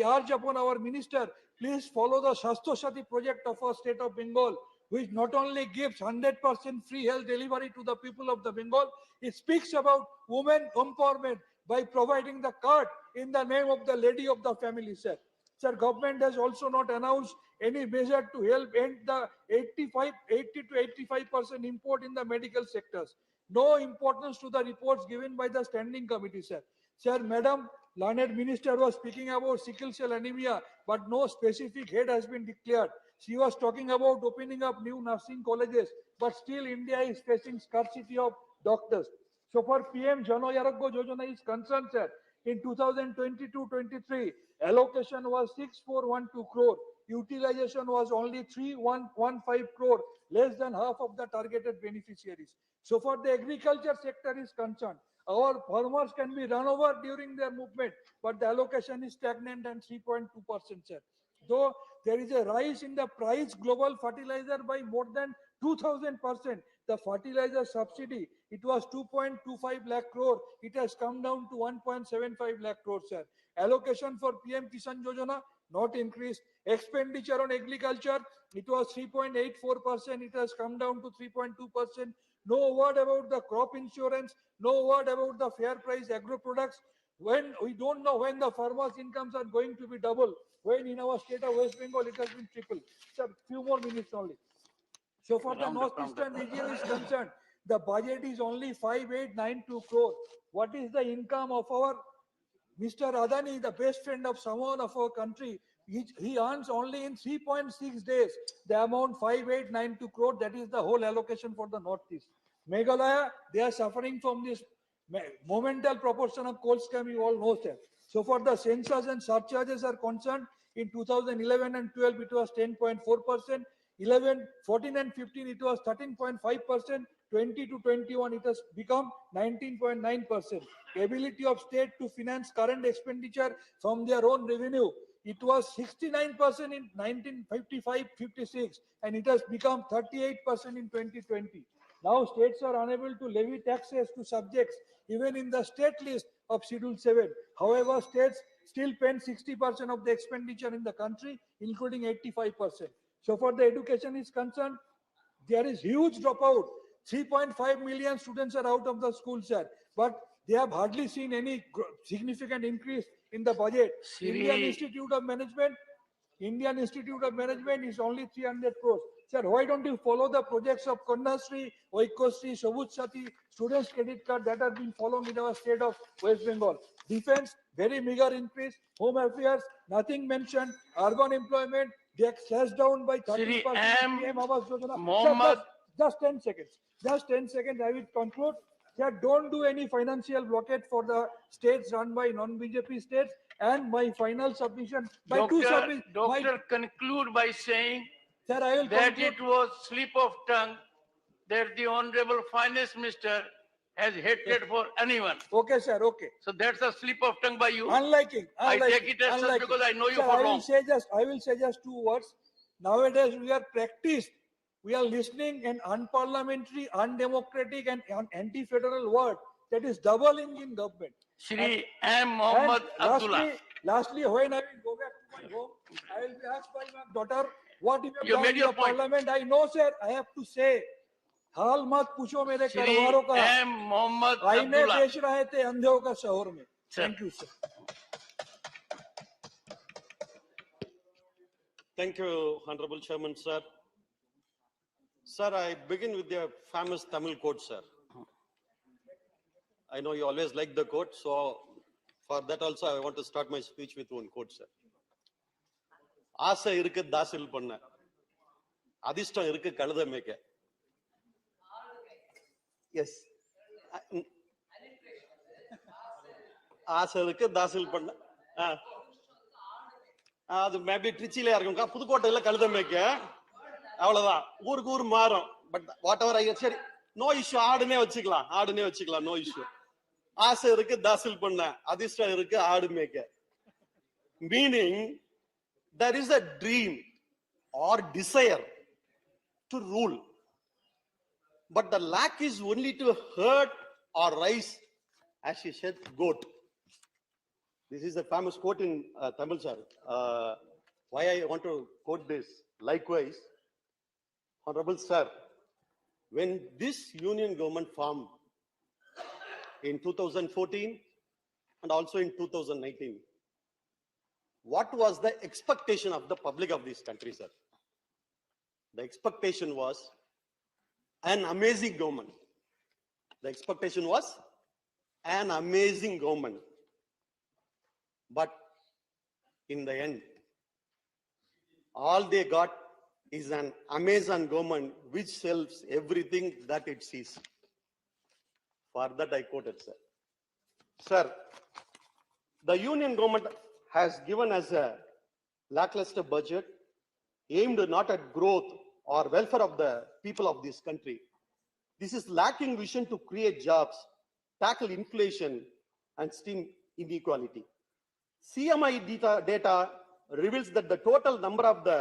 urge upon our minister, please follow the Shastro Shati project of our state of Bengal, which not only gives 100% free health delivery to the people of the Bengal, it speaks about women empowerment by providing the card in the name of the lady of the family, sir. Sir, government has also not announced any measure to help end the 80 to 85% import in the medical sectors. No importance to the reports given by the standing committee, sir. Sir, Madam, learned minister was speaking about sickle cell anemia, but no specific head has been declared. She was talking about opening up new nursing colleges, but still India is facing scarcity of doctors. So for PM Jan Arogya Yojana is concerned, sir, in 2022-23, allocation was 6412 crore. Utilization was only 3115 crore, less than half of the targeted beneficiaries. So far the agriculture sector is concerned, our farmers can be run over during their movement, but the allocation is stagnant and 3.2%, sir. Though there is a rise in the price global fertilizer by more than 2000%, the fertilizer subsidy, it was 2.25 lakh crore, it has come down to 1.75 lakh crore, sir. Allocation for PM Kisan Yojana, not increased. Expenditure on agriculture, it was 3.84%, it has come down to 3.2%. No word about the crop insurance, no word about the fair price agro products. When we don't know when the farmers' incomes are going to be double, when in our state of West Bengal it has been triple. Sir, few more minutes only. So for the northeastern region is concerned, the budget is only 5892 crore. What is the income of our Mr. Adani, the best friend of someone of our country? He earns only in 3.6 days the amount 5892 crore. That is the whole allocation for the northeast. Meghalaya, they are suffering from this momental proportion of coal scam, you all know, sir. So for the census and surcharges are concerned, in 2011 and 12 it was 10.4%, 14 and 15 it was 13.5%, 20 to 21 it has become 19.9%. Ability of state to finance current expenditure from their own revenue, it was 69% in 1955-56 and it has become 38% in 2020. Now states are unable to levy taxes to subjects even in the state list of Schedule 7. However, states still spend 60% of the expenditure in the country, including 85%. So for the education is concerned, there is huge dropout. 3.5 million students are out of the schools, sir. But they have hardly seen any significant increase in the budget. Indian Institute of Management is only 300 crores. Sir, why don't you follow the projects of Kannada, Oikosri, Sabuj Sati, students credit card that are being followed in our state of West Bengal? Defense, very meager increase. Home affairs, nothing mentioned. Urban employment, they are slashed down by 30%. PM Awas Yojana. Mohammed. Sir, just 10 seconds. Just 10 seconds, I will conclude. Sir, don't do any financial blockade for the states run by non-BJP states. And my final submission by Doctor, conclude by saying Sir, I will that conclude. it was slip of tongue that the Honorable Finance Minister has hatred for anyone. Okay, sir, okay. So that's a slip of tongue by you. Unliking. I take it as such because I know you Sir, for long. I will say just 2 words. Nowadays, we are practiced we are listening an unparliamentary, undemocratic, and anti-federal word that is doubling in government. Shri M. Mohammed Abdullah. Lastly, when I will go back to my home, I will be asked by my daughter, what you have You done made in your the point. parliament. I know, sir, I have to say, हाल मत पूछो मेरे Shri करवारों का, M. Mohammed आईने Abdullah. बेच रहे थे अंधेरों का शहर में. Sir. Thank you, sir. Thank you, Honorable Chairman, sir. Sir, I begin with the famous Tamil quote, sir. I know you always like the quote, so for that also I want to start my speech with one quote, sir. ஆசை இருக்கு தாசில் பண்ண, அதிர்ஷ்டம் இருக்கு கழுத மேய்க்க. Yes. ஆசை இருக்கு தாசில் பண்ண. அது மேபி ட்ரிச்சில இருக்கும், புதுக்கோட்டையில கழுத மேய்க்க. அவ்வளவுதான், ஊருக்கு ஊர் மாறும். பட் வாட் எவர் ஐ சரி, நோ இஷ்யூ, ஆடுனே வச்சுக்கலாம், நோ இஷ்யூ. ஆசை இருக்கு தாசில் பண்ண, அதிர்ஷ்டம் இருக்கு ஆடு மேய்க்க. Meaning, there is a dream or desire to rule, but the lack is only to hurt or rise, as she said, goat. This is a famous quote in Tamil, sir. Why I want to quote this? Likewise, Honorable Sir, when this union government formed in 2014 and also in 2019, what was the expectation of the public of this country, sir? The expectation was an amazing government. The expectation was an amazing government. But in the end, all they got is an Amazon government which sells everything that it sees. For that I quoted, sir. Sir, the union government has given us a lackluster budget aimed not at growth or welfare of the people of this country. This is lacking vision to create jobs, tackle inflation, and stem inequality. CMI data reveals that the total number of the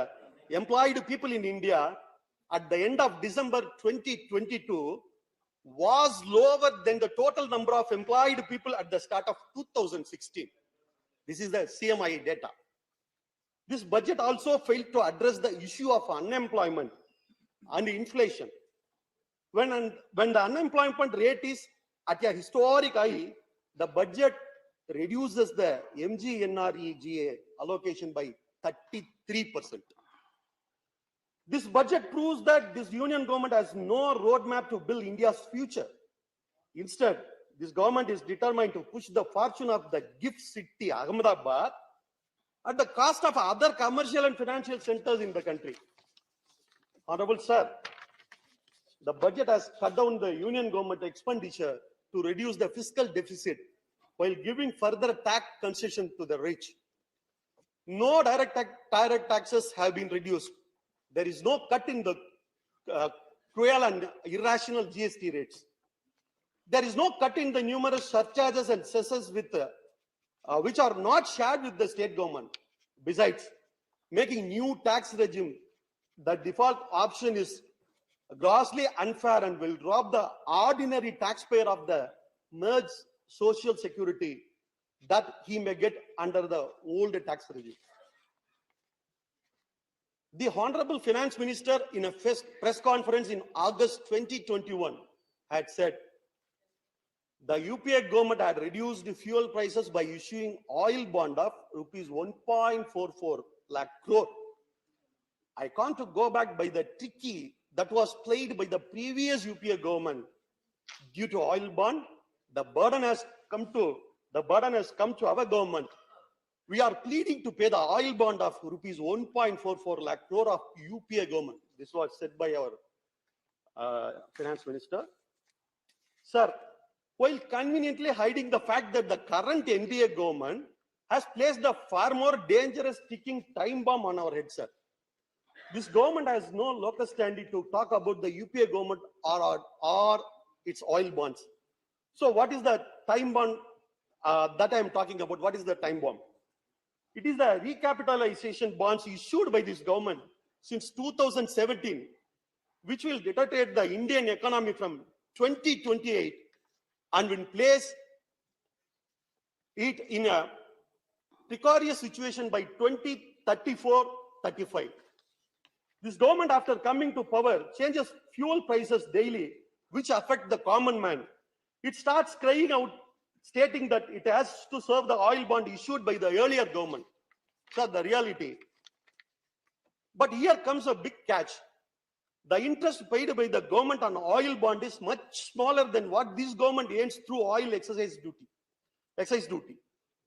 employed people in India at the end of December 2022 was lower than the total number of employed people at the start of 2016. This is the CMI data. This budget also failed to address the issue of unemployment and inflation. When the unemployment rate is at a historic high, the budget reduces the MGNREGA allocation by 33%. This budget proves that this union government has no roadmap to build India's future. Instead, this government is determined to push the fortune of the gift city, Ahmedabad, at the cost of other commercial and financial centers in the country. Honorable Sir, the budget has cut down the union government expenditure to reduce the fiscal deficit while giving further tax concession to the rich. No direct taxes have been reduced. There is no cut in the cruel and irrational GST rates. There is no cut in the numerous surcharges and cesses which are not shared with the state government. Besides, making new tax regime, the default option is grossly unfair and will rob the ordinary taxpayer of the merged social security that he may get under the old tax regime. The Honorable Finance Minister in a press conference in August 2021 had said the UPA government had reduced the fuel prices by issuing oil bond of rupees 1.44 lakh crore. I can't go back by the tricky that was played by the previous UPA government. Due to oil bond, the burden has come to our government. We are pleading to pay the oil bond of rupees 1.44 lakh crore of UPA government. This was said by our finance minister. Sir, while conveniently hiding the fact that the current NDA government has placed a far more dangerous ticking time bomb on our head, sir. This government has no locus standi to talk about the UPA government or its oil bonds. So what is the time bomb that I am talking about? What is the time bomb? It is the recapitalization bonds issued by this government since 2017 which will deteriorate the Indian economy from 2028 and will place it in a precarious situation by 2034-35. This government, after coming to power, changes fuel prices daily, which affect the common man. It starts crying out, stating that it has to serve the oil bond issued by the earlier government. So the reality. But here comes a big catch. The interest paid by the government on oil bond is much smaller than what this government earns through oil excise duty.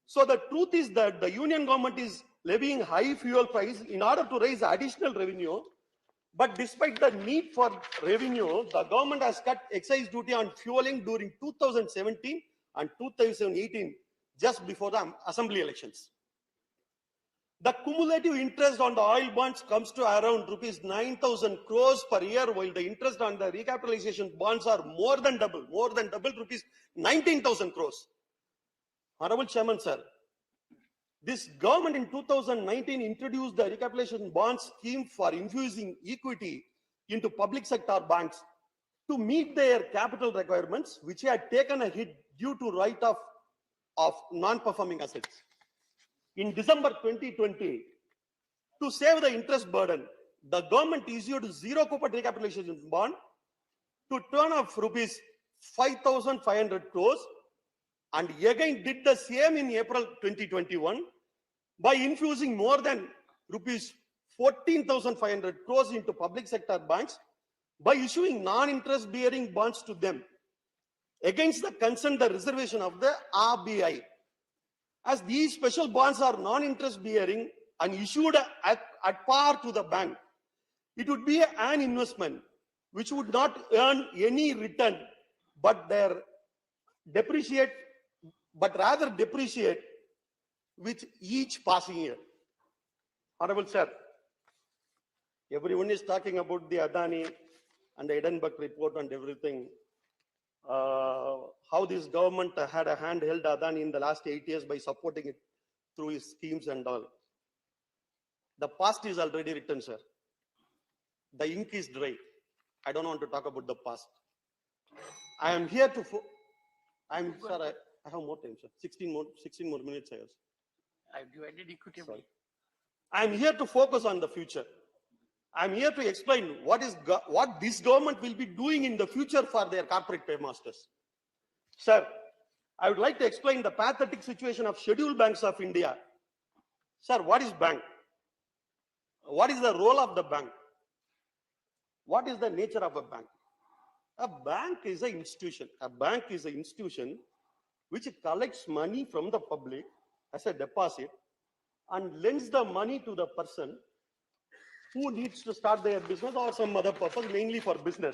So the truth is that the union government is levying high fuel price in order to raise additional revenue. But despite the need for revenue, the government has cut excise duty on fueling during 2017 and 2018, just before the assembly elections. The cumulative interest on the oil bonds comes to around rupees 9,000 crores per year, while the interest on the recapitalization bonds are more than double rupees 19,000 crores. Honorable Chairman, sir, this government in 2019 introduced the recapitalization bond scheme for infusing equity into public sector banks to meet their capital requirements, which had taken a hit due to write-off of non-performing assets. In December 2020, to save the interest burden, the government issued zero coupon recapitalization bond to turn of rupees 5,500 crores, and again did the same in April 2021 by infusing more than rupees 14,500 crores into public sector banks by issuing non-interest bearing bonds to them against the consent, the reservation of the RBI. As these special bonds are non-interest bearing and issued at par to the bank, it would be an investment which would not earn any return, but rather depreciate with each passing year. Honorable Sir, everyone is talking about the Adani and the Edinburgh report and everything. How this government had a hand held Adani in the last 8 years by supporting it through his schemes and all. The past is already written, sir. The ink is dry. I don't want to talk about the past. I am here to. I have more time, sir. 16 more minutes, I have. I've divided equitably. I am here to focus on the future. I am here to explain what this government will be doing in the future for their corporate paymasters. Sir, I would like to explain the pathetic situation of scheduled banks of India. Sir, what is bank? What is the role of the bank? What is the nature of a bank? A bank is an institution. A bank is an institution which collects money from the public as a deposit and lends the money to the person who needs to start their business or some other purpose, mainly for business.